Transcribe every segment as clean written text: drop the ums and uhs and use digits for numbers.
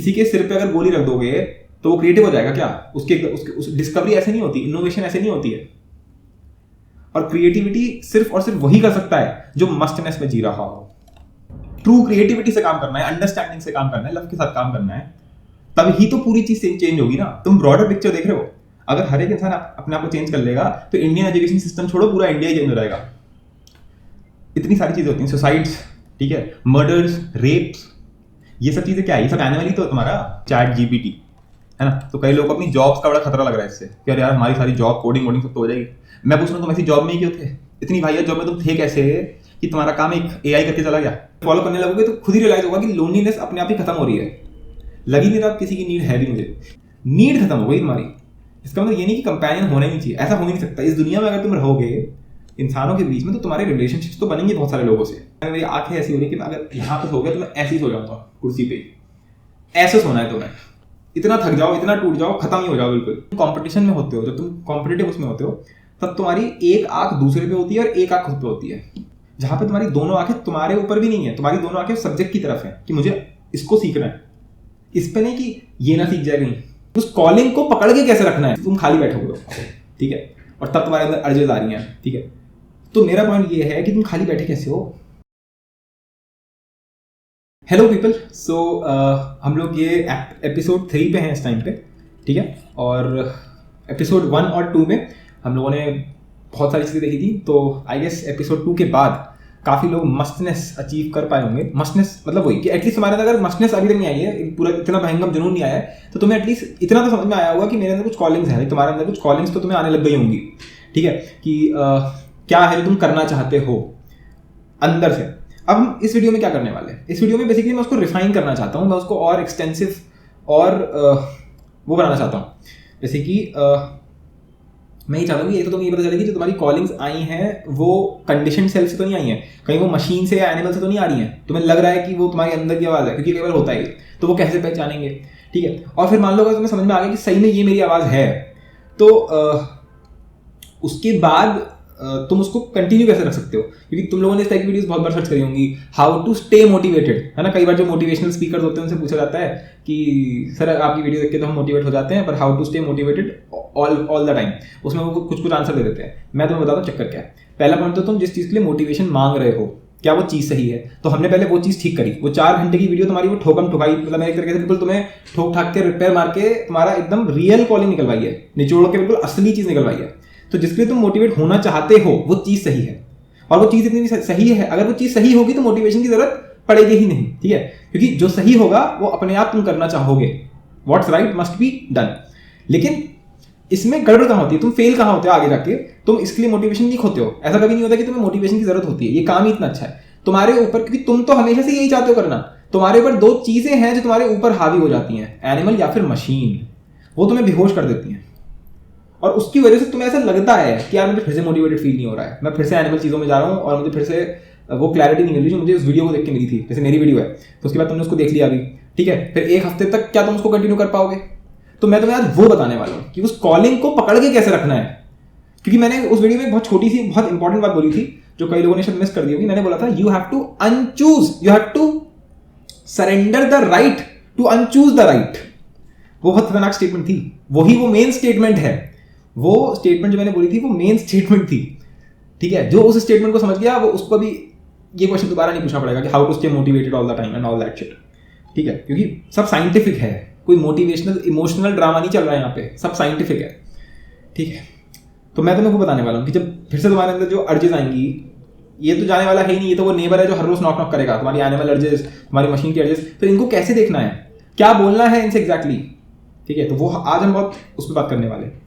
किसी के सिर पे अगर गोली रख दोगे तो वो क्रिएटिव हो जाएगा क्या? उस डिस्कवरी ऐसे नहीं होती, इनोवेशन ऐसे नहीं होती है। और क्रिएटिविटी सिर्फ और सिर्फ वही कर सकता है जो मस्टनेस में जी रहा हो। ट्रू क्रिएटिविटी से काम करना है, अंडरस्टैंडिंग से काम करना है, लव के साथ काम करना है, तब ही तो पूरी चीज चेंज होगी ना। तुम ब्रॉडर पिक्चर देख रहे हो, अगर हर एक इंसान अपने आप को चेंज कर लेगा तो इंडियन एजुकेशन सिस्टम छोड़ो, पूरा इंडिया ही चेंज हो जाएगा। इतनी सारी चीजें होती हैं, सुसाइड्स, ठीक है, मर्डर्स, रेप्स, ये सब चीजें क्या है? ये सब आने वाली तो तुम्हारा चैट जीपीटी है ना। तो कई लोगों को अपनी जॉब्स का बड़ा खतरा लग रहा है इससे कि यार हमारी सारी जॉब कोडिंग वोडिंग सब तो हो जाएगी। मैं पूछ रहा हूँ तुम ऐसी जॉब में ही क्यों थे? इतनी वाहियात जॉब में तुम थे कैसे कि तुम्हारा काम एक एआई करके चला गया? फॉलो करने लगोगे तो खुद ही रियलाइज होगा कि लोनलीनेस अपने आप ही खत्म हो रही है। लगी नहीं रहा किसी की नीड है भी, मुझे नीड खत्म हो गई तुम्हारी। इसका मतलब ये नहीं कि कंपेनियन होना ही नहीं चाहिए, ऐसा हो ही नहीं सकता। इस दुनिया में अगर तुम रहोगे इंसानों के बीच में तो तुम्हारे रिलेशनशिप्स तो बनेंगे बहुत सारे लोगों से। मेरी आंखें ऐसी हो रही कि अगर यहाँ पे सो गया तो मैं ऐसे ही सो जाऊंगा कुर्सी पे, ऐसे सोना है तुम्हें। इतना थक जाओ, इतना टूट जाओ, खत्म ही हो जाओ बिल्कुल। कंपटीशन में होते हो, जब तुम कॉम्पिटिटिव उसमें होते हो, तब तुम्हारी एक आंख दूसरे पे होती है और एक आंख खुद पे होती है। जहां पे तुम्हारी दोनों आंखें तुम्हारे ऊपर भी नहीं है, तुम्हारी दोनों आंखें सब्जेक्ट की तरफ है कि मुझे इसको सीखना है, इस पे नहीं कि ये ना सीख जाए कहीं। उस कॉलिंग को पकड़ के कैसे रखना है? तुम खाली बैठे हो, ठीक है, और तब तुम्हारे अंदर अर्जेस आ रही हैं, ठीक है। तो मेरा पॉइंट ये है कि तुम खाली बैठे कैसे हो। हेलो पीपल, सो हम लोग ये एपिसोड 3 पे हैं इस टाइम पे, ठीक है। और एपिसोड 1 और 2 में हम लोगों ने बहुत सारी चीज़ें देखी थी। तो आई गेस एपिसोड 2 के बाद काफ़ी लोग मस्टनेस अचीव कर पाए होंगे। मस्टनेस मतलब वही कि एटलीस्ट हमारे अंदर अगर मस्टनेस अभी तक नहीं आई है, पूरा इतना भयंकर जुनून नहीं आया है, तो तुम्हें एटलीस्ट इतना तो समझ में आया होगा कि मेरे अंदर कुछ कॉलिंग्स है, तुम्हारे अंदर कुछ कॉलिंग्स तो तुम्हें आने लग गई होंगी, ठीक है, कि क्या है जो तुम करना चाहते हो अंदर से। अब हम इस वीडियो में क्या करने वाले हैं? इस वीडियो में बेसिकली मैं उसको रिफाइन करना चाहता हूँ, मैं उसको और एक्सटेंसिव और वो बनाना चाहता हूँ। जैसे कि मैं ये चाहता हूँ कि ये तो तुम्हें ये पता चले कि जो तुम्हारी कॉलिंग्स आई हैं वो कंडीशन सेल्फ से तो नहीं आई हैं, कहीं वो मशीन से या एनिमल से तो नहीं आ रही हैं। तुम्हें लग रहा है कि वो तुम्हारे अंदर की आवाज़ है, क्योंकि कई बार होता है, तो वो कैसे पहचानेंगे, ठीक है। और फिर मान लो अगर तुम्हें समझ में आ गया कि सही में ये मेरी आवाज़ है, तो उसके बाद तुम उसको कंटिन्यू कैसे रख सकते हो, क्योंकि तुम लोगों ने इस टाइप की वीडियोस बहुत बार सर्च करी होंगी, हाउ टू स्टे मोटिवेटेड, है ना। कई बार जो मोटिवेशनल स्पीकर्स होते हैं उनसे पूछा जाता है कि सर आपकी वीडियो देख के तो हम मोटिवेट हो जाते हैं, पर how to stay motivated all the time, उसमें वो कुछ आंसर दे देते हैं। मैं तुम्हें बताता हूँ चक्कर क्या है। पहला पॉइंट तो तुम जिस चीज़ के लिए मोटिवेशन मांग रहे हो, क्या वो चीज़ सही है? तो हमने पहले वो चीज़ ठीक करी। वो 4 घंटे की वीडियो तुम्हारी वो ठोकम ठुकाई, मतलब एक तरीके से बिल्कुल तुम्हें ठोक ठाक के रिपेयर मार के तुम्हारा एकदम रियल कॉलिंग निकलवाई है, निचोड़ के बिल्कुल असली चीज़ निकलवाई है। तो जिसके लिए तुम मोटिवेट होना चाहते हो वो चीज़ सही है, और वो चीज़ इतनी सही है, अगर वो चीज़ सही होगी तो मोटिवेशन की जरूरत पड़ेगी ही नहीं, ठीक है, क्योंकि जो सही होगा वो अपने आप तुम करना चाहोगे। What's right must be done. लेकिन इसमें गड़बड़ कहाँ होती है, तुम फेल कहाँ होते हो आगे जाके? तुम इसके लिए मोटिवेशन नहीं खोते हो। ऐसा कभी नहीं होता कि तुम्हें मोटिवेशन की जरूरत होती है, ये काम ही इतना अच्छा है तुम्हारे ऊपर, क्योंकि तुम तो हमेशा से यही चाहते हो करना। तुम्हारे ऊपर 2 चीजें हैं जो तुम्हारे ऊपर हावी हो जाती हैं, एनिमल या फिर मशीन। वो तुम्हें बेहोश कर देती हैं, और उसकी वजह से तुम्हें ऐसा लगता है कि यार मुझे फिर से मोटिवेटेड फील नहीं हो रहा है, मैं फिर से एनिमल चीज़ों में जा रहा हूँ और मुझे फिर से वो क्लैरिटी नहीं मिल रही जो मुझे उस वीडियो को देख के मिली थी। जैसे मेरी वीडियो है तो उसके बाद तुमने उसको देख लिया अभी, ठीक है, फिर 1 हफ्ते तक क्या तुम उसको कंटिन्यू कर पाओगे? तो मैं तुम्हें आज वो बताने वाला हूँ कि उस कॉलिंग को पकड़ के कैसे रखना है। क्योंकि मैंने उस वीडियो में बहुत छोटी सी बहुत इंपॉर्टेंट बात बोली थी जो कई लोगों ने शायद मिस कर दी होगी। मैंने बोला था you have to unchoose, you have to surrender the right to unchoose the right. वो बहुत खतरनाक स्टेटमेंट थी, वही वो मेन स्टेटमेंट है। वो स्टेटमेंट जो मैंने बोली थी वो मेन स्टेटमेंट थी, ठीक है। जो उस स्टेटमेंट को समझ गया वो उसको भी ये क्वेश्चन दोबारा नहीं पूछना पड़ेगा कि how to stay motivated all the time and all that shit, ठीक है, क्योंकि सब साइंटिफिक है, कोई मोटिवेशनल इमोशनल ड्रामा नहीं चल रहा है यहाँ पे, सब साइंटिफिक है, ठीक है। तो मैं तुम्हें को बताने वाला हूँ कि जब फिर से तुम्हारे अंदर जो अर्जेस आएंगी, ये तो जाने वाला है ही नहीं, ये तो वो नेबर है जो हर रोज नॉक नॉक करेगा, तुम्हारी एनिमल अर्जेस, तुम्हारी मशीन की अर्जेस। तो इनको कैसे देखना है, क्या बोलना है इनसे एग्जैक्टली, ठीक है। तो वो आज हम बहुत उस पर बात करने वाले हैं,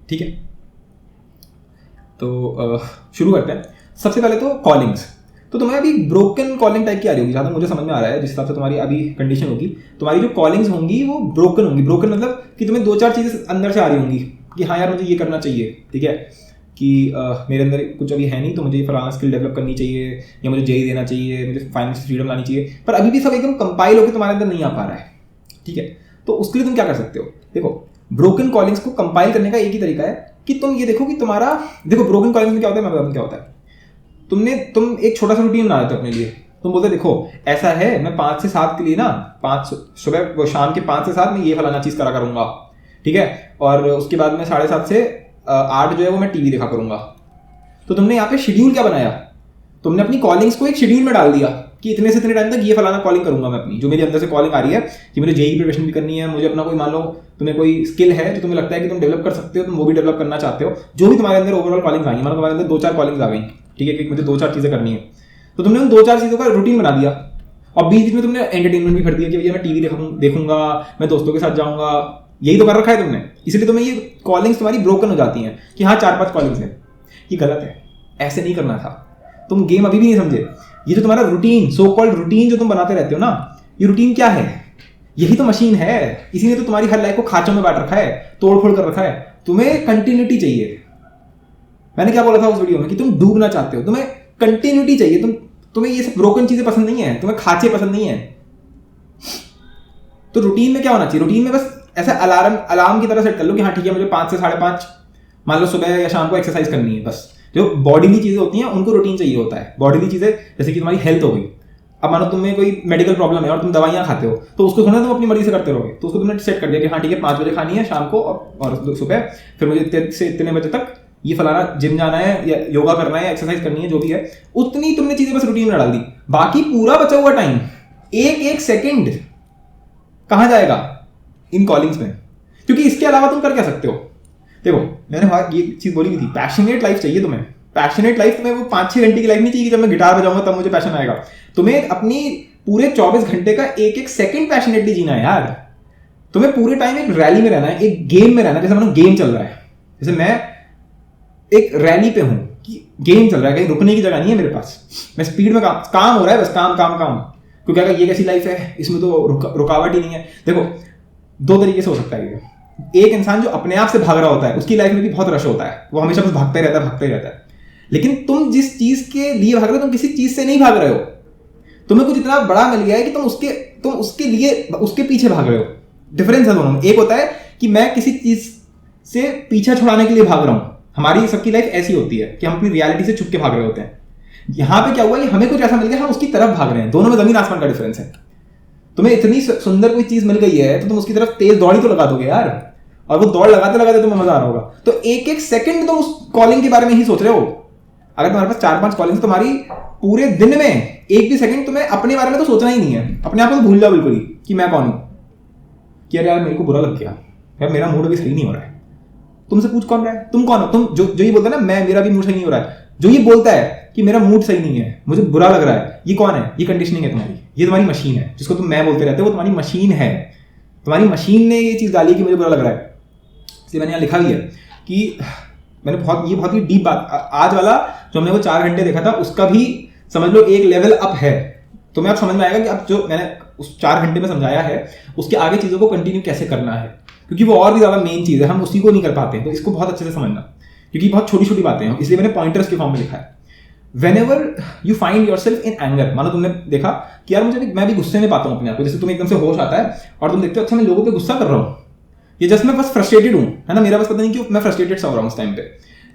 ठीक है। तो शुरू करते हैं। सबसे पहले तो कॉलिंग्स। तो तुम्हें अभी ब्रोकन कॉलिंग टाइप की आ रही होगी, जहाँ तक मुझे समझ में आ रहा है, जिस हिसाब से तुम्हारी अभी कंडीशन होगी, तुम्हारी जो कॉलिंग्स होंगी वो ब्रोकन होंगी। ब्रोकन मतलब कि तुम्हें 2-4 चीज़ें अंदर से आ रही होंगी कि हाँ यार मुझे ये करना चाहिए, ठीक है, कि मेरे अंदर कुछ अभी है नहीं तो मुझे फलाना स्किल डेवलप करनी चाहिए, या मुझे जेई देना चाहिए, मुझे फाइनेंशियल फ्रीडम लानी चाहिए, पर अभी भी सब एकदम कंपाइल होकर तुम्हारे अंदर नहीं आ पा रहा है, ठीक है। तो उसके लिए तुम क्या कर सकते हो? देखो, ब्रोकन कॉलिंग्स को कंपाइल करने का एक ही तरीका है कि तुम ये देखो कि तुम्हारा, देखो ब्रोकन कॉलिंग्स में क्या होता है, मैं बताता हूँ क्या होता है। तुम एक छोटा सा रूटीन बना देते हो अपने लिए तुम बोलते देखो ऐसा है, मैं 5 से 7 के लिए ना, 5 सुबह शाम के 5 से 7 में ये फलाना चीज करा करूंगा, ठीक है, और उसके बाद में 7:30 से 8 जो है वो मैं टीवी देखा करूंगा। तो तुमने यहाँ पे शेड्यूल क्या बनाया, तुमने अपनी कॉलिंग्स को एक शेड्यूल में डाल दिया कि इतने से इतने टाइम तक ये फलाना कॉलिंग करूंगा मैं अपनी, जो मेरे अंदर से कॉलिंग आ रही है कि मुझे जेईई प्रिपरेशन भी करनी है, मुझे अपना कोई, मान लो तुम्हें कोई स्किल है जो तुम्हें लगता है कि तुम डेवलप कर सकते हो, तुम वो भी डेवलप करना चाहते हो, जो भी तुम्हारे अंदर ओवरऑल कॉलिंग्स आई, मान लो तुम्हारे अंदर 2-4 कॉलिंग्स आ गई, ठीक है, कि मुझे 2-4 चीजें करनी है, तो तुमने उन 2-4 चीजों का रूटीन बना दिया, और बीच में तुमने एंटरटेनमेंट भी कर दिया कि भैया मैं टीवी देखूंगा, मैं दोस्तों के साथ जाऊंगा, यही तो कर रखा है तुमने, इसलिए तुम्हें ये कॉलिंग्स तुम्हारी ब्रोकन हो जाती हैं कि हाँ 4-5 कॉलिंग्स है। ये गलत है, ऐसे नहीं करना था, तुम गेम अभी भी नहीं समझे। ये जो तुम्हारा रूटीन, सो कॉल्ड रूटीन जो तुम बनाते रहते हो ना, ये रूटीन क्या है, यही तो मशीन है, इसी ने तो तुम्हारी हर लाइफ को खांचों में बांट रखा है, तोड़ फोड़ कर रखा है। तुम्हें कंटिन्यूटी चाहिए, मैंने क्या बोला था उस वीडियो में कि तुम डूबना चाहते हो, तुम्हें कंटिन्यूटी चाहिए, तुम्हें ये सब ब्रोकन चीजें पसंद नहीं है, तुम्हें खांचे पसंद नहीं है। तो रूटीन में क्या होना चाहिए, रूटीन में बस ऐसा अलार्म की तरह सेट कर लो कि हाँ ठीक है मुझे 5 से 5:30 मान लो सुबह या शाम को एक्सरसाइज करनी है। बस जो बॉडीली चीजें होती हैं उनको रूटीन चाहिए होता है। बॉडीली चीजें जैसे कि तुम्हारी हेल्थ हो गई, अब मानो तुम्हें कोई मेडिकल प्रॉब्लम है और तुम दवाइयां खाते हो, तो उसको थोड़ा तुम अपनी मर्जी से करते रहोगे, तो उसको तुमने सेट कर दिया कि हाँ ठीक है 5 बजे खानी है शाम को और सुबह, फिर मुझे इतने से इतने बजे तक ये फलाना जिम जाना है या योगा करना है, एक्सरसाइज करनी है, जो भी है उतनी तुमने चीजें बस रूटीन में डाल दी। बाकी पूरा बचा हुआ टाइम, एक सेकेंड कहां जाएगा इन कॉलिंग्स में, क्योंकि इसके अलावा तुम कर क्या सकते हो। देखो मैंने ये चीज बोली थी, पैशनेट लाइफ चाहिए तुम्हें। पैशनेट लाइफ तुम्हें वो 5-6 घंटे की लाइफ नहीं चाहिए कि जब मैं गिटार बजाऊंगा तब मुझे पैशन आएगा। तुम्हें अपनी पूरे 24 घंटे का एक सेकंड पैशनेटली जीना है यार। तुम्हें पूरे टाइम एक रैली में रहना है, एक गेम में रहना है। जैसे मानो गेम चल रहा है, जैसे मैं एक रैली पे हूं कि गेम चल रहा है, कहीं रुकने की जगह नहीं है मेरे पास, मैं स्पीड में काम हो रहा है, बस काम काम काम। क्योंकि अगर ये कैसी लाइफ है, इसमें तो रुकावट ही नहीं है। देखो 2 तरीके से हो सकता है। एक इंसान जो अपने आप से भाग रहा होता है, उसकी लाइफ में भी बहुत रश होता है, वो हमेशा बस भागता ही रहता है। लेकिन तुम जिस चीज के लिए भाग रहे हो, तुम किसी चीज से नहीं भाग रहे हो। तुम्हें कुछ इतना बड़ा मिल गया है कि तुम उसके लिए उसके पीछे भाग रहे हो। डिफरेंस है दोनों में। एक होता है कि मैं किसी चीज से पीछा छुड़ाने के लिए भाग रहा हूं। हमारी सबकी लाइफ ऐसी होती है कि हम अपनी रियलिटी से छुप के भाग रहे होते हैं। यहां पे क्या हुआ कि हमें कुछ ऐसा मिल गया, हम उसकी तरफ भाग रहे हैं। दोनों में जमीन आसमान का डिफरेंस है। तुम्हें इतनी सुंदर कोई चीज मिल गई है तो तुम उसकी तरफ तेज दौड़ी तो लगा दोगे यार, और वो दौड़ लगाते लगाते तुम्हें मजा आ रहा होगा। तो एक सेकंड तुम उस कॉलिंग के बारे में ही सोच रहे हो। अगर तुम्हारे पास 4-5 कॉलिंग, तुम्हारी पूरे दिन में एक भी सेकंड तुम्हें अपने बारे में तो सोचना ही नहीं है। अपने आप को तो भूल जाओ बिल्कुल ही कि मैं कौन हूं, कि यार मेरे को बुरा लग गया, यार मेरा मूड अभी सही नहीं हो रहा है। तुमसे पूछ कौन रहा है, तुम कौन हो? तुम जो ये बोलता है ना, मेरा भी मूड सही नहीं हो रहा है, जो ये बोलता है कि मेरा मूड सही नहीं है, मुझे बुरा लग रहा है, ये कौन है? ये कंडीशनिंग है तुम्हारी, ये तुम्हारी मशीन है। जिसको तुम मैं बोलते रहते हो वो तुम्हारी मशीन है। तुम्हारी मशीन ने ये चीज डाली कि मुझे बुरा लग रहा है। इसलिए मैंने यहाँ लिखा भी है कि मैंने बहुत ही डीप बात, आज वाला जो हमने वो 4 घंटे देखा था उसका भी समझ लो एक लेवल अप है। तुम्हें अब समझ में आएगा कि अब जो मैंने उस 4 घंटे में समझाया है उसके आगे चीजों को कंटिन्यू कैसे करना है, क्योंकि वो और भी ज्यादा मेन चीज है, हम उसी को नहीं कर पाते। तो इसको बहुत अच्छे से समझना, क्योंकि बहुत छोटी छोटी बातें हैं, इसलिए मैंने पॉइंटर्स के फॉर्म में लिखा है। Whenever you find yourself in anger, मानो तुमने देखा कि यार मैं भी गुस्से में पाता हूं अपने आप को, जैसे तुम्हें एकदम से होश आता है और तुम देखते हो अच्छा मैं लोगों पे गुस्सा कर रहा हूं, ये जस्ट मैं बस फ्रस्ट्रेटेड हूं, है ना, मेरा बस पता नहीं क्यों मैं फ्रस्ट्रेटेड सा हो रहा हूं उस टाइम पे,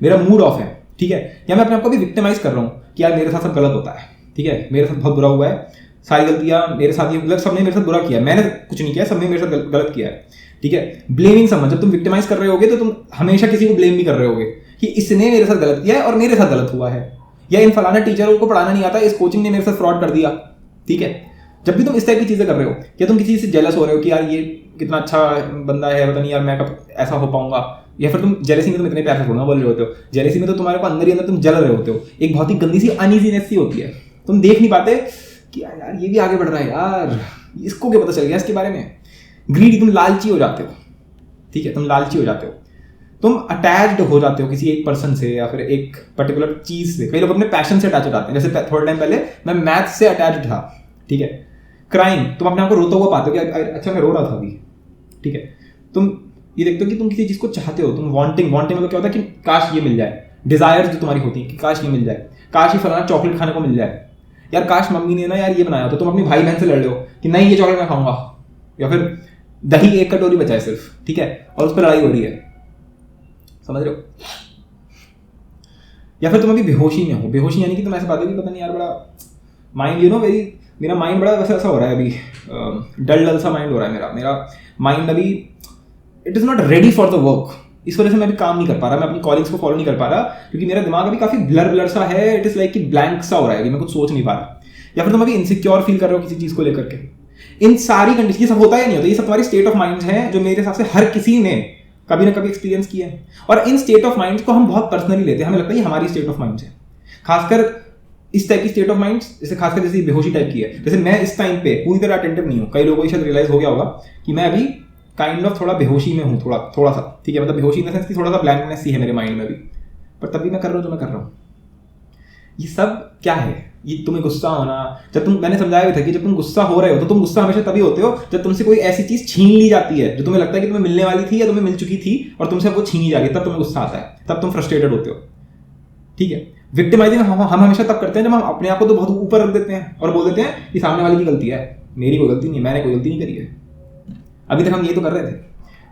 मेरा मूड ऑफ है, ठीक है, या मैं अपने आप को भी विक्टिमाइज कर रहा हूं कि यार मेरे साथ सब गलत होता है, ठीक है, मेरे साथ बहुत बुरा हुआ है, सारी गलतियां मेरे साथ ही, मतलब सबने मेरे साथ बुरा किया, मैंने कुछ नहीं किया, सबने मेरे साथ गलत किया है, ठीक है। ब्लेमिंग समझ, जब तुम विक्टिमाइज कर रहे होगे तो तुम हमेशा किसी को ब्लेम भी कर रहे होगे कि इसने मेरे साथ गलत किया है और मेरे साथ गलत हुआ है, या इन फलाना टीचर को पढ़ाना नहीं आता, इस कोचिंग ने मेरे साथ फ्रॉड कर दिया, ठीक है। जब भी तुम इस टाइप की चीजें कर रहे हो, या तुम किसी से जेलस हो रहे हो कि यार ये कितना अच्छा बंदा है, पता नहीं यार मैं कब ऐसा हो पाऊंगा, या फिर तुम जेलसी में तुम इतने प्यार से थोड़ा बोल रहे होते हो, जेलसी में तो तुम्हारे को अंदर ही अंदर तुम जल रहे होते हो, एक बहुत ही गंदी सी अनईजीनेस सी होती है, तुम देख नहीं पाते कि यार ये भी आगे बढ़ रहा है, यार इसको क्या पता चल गया इसके बारे में। ग्रीडी, तुम लालची हो जाते हो, ठीक है, तुम लालची हो जाते हो, तुम अटैच्ड हो जाते हो किसी एक पर्सन से या फिर एक पर्टिकुलर चीज से। कई लोग अपने पैशन से अटैच हो जाते हैं, जैसे थोड़ा टाइम पहले मैं मैथ से अटैच्ड था, ठीक है। क्राइम, तुम अपने आप को रोता हुआ पाते हो कि अच्छा मैं रो रहा था अभी, ठीक है। तुम ये देखते हो कि तुम किसी चीज को चाहते हो, तुम वांटिंग मतलब क्या होता है कि काश ये मिल जाए, डिजायर जो तुम्हारी होती है कि काश ये मिल जाए, काश ये फलाना चॉकलेट खाने को मिल जाए, यार काश मम्मी ने ना यार ये बनाया, तो तुम अपनी भाई बहन से लड़ रहे हो कि नहीं ये चॉकलेट मैं खाऊंगा, या फिर दही 1 कटोरी बचा है सिर्फ, ठीक है, और उस पर लड़ाई हो रही है, समझ रहे हो। या फिर तुम अभी बेहोशी में हो, बेहोशी यानी कि तुम ऐसे बात हो कि पता नहीं यार बड़ा माइंड वेरी, मेरा माइंड बड़ा वैसा ऐसा हो रहा है अभी, डल सा माइंड हो रहा है मेरा माइंड अभी, it is not ready for the work. इस वजह से मैं अभी काम नहीं कर पा रहा, मैं अपनी कॉलिंग्स को फॉलो नहीं कर पा रहा, क्योंकि मेरा दिमाग अभी काफी ब्लर सा है। इट इज लाइक कि ब्लैंक सा हो रहा है, अभी मैं कुछ सोच नहीं पा रहा, या फिर तुम अभी इनसिक्योर फील कर रहे हो किसी चीज को लेकर के। इन सारी कंडीशन, ये सब होता है नहीं होता, ये सब तुम्हारी स्टेट ऑफ माइंड है जो मेरे हिसाब से हर किसी ने कभी ना कभी एक्सपीरियंस किया है। और इन स्टेट ऑफ माइंड को हम बहुत पर्सनली लेते हैं, हमें लगता है ये हमारी स्टेट ऑफ माइंड है। खासकर इस टाइप की स्टेट ऑफ माइंड, जैसे खासकर जैसे बेहोशी टाइप की है, जैसे मैं इस टाइम पे पूरी तरह अटेंटिव नहीं हूँ। कई लोगों को शायद रियलाइज हो गया होगा कि मैं अभी काइंड ऑफ थोड़ा बेहोशी में हूँ, थोड़ा सा, ठीक है, मतलब बेहोशी इन द सेंस कि थोड़ा सा ब्लैंकनेस सी है मेरे माइंड में भी, पर तब भी मैं कर रहा हूँ जो मैं कर रहा हूँ। ये सब क्या है? ये तुम्हें गुस्सा होना, जब तुम, मैंने समझाया भी था कि जब तुम गुस्सा हो रहे हो तो तुम गुस्सा हमेशा तभी होते हो जब तुमसे कोई ऐसी चीज छीन ली जाती है जो तुम्हें लगता है कि तुम्हें मिलने वाली थी या तुम्हें मिल चुकी थी और तुमसे वो छीनी जा रही है, तब तुम्हें गुस्सा आता है, तब तुम फ्रस्ट्रेटेड होते हो। ठीक है, विक्टिमाइजिंग हम हमेशा तब करते हैं जब हम अपने आप को तो बहुत ऊपर रख देते हैं और बोल देते हैं कि सामने वाले की गलती है, मेरी कोई गलती नहीं, मैंने कोई गलती नहीं करी है। अभी तक हम ये तो कर रहे थे।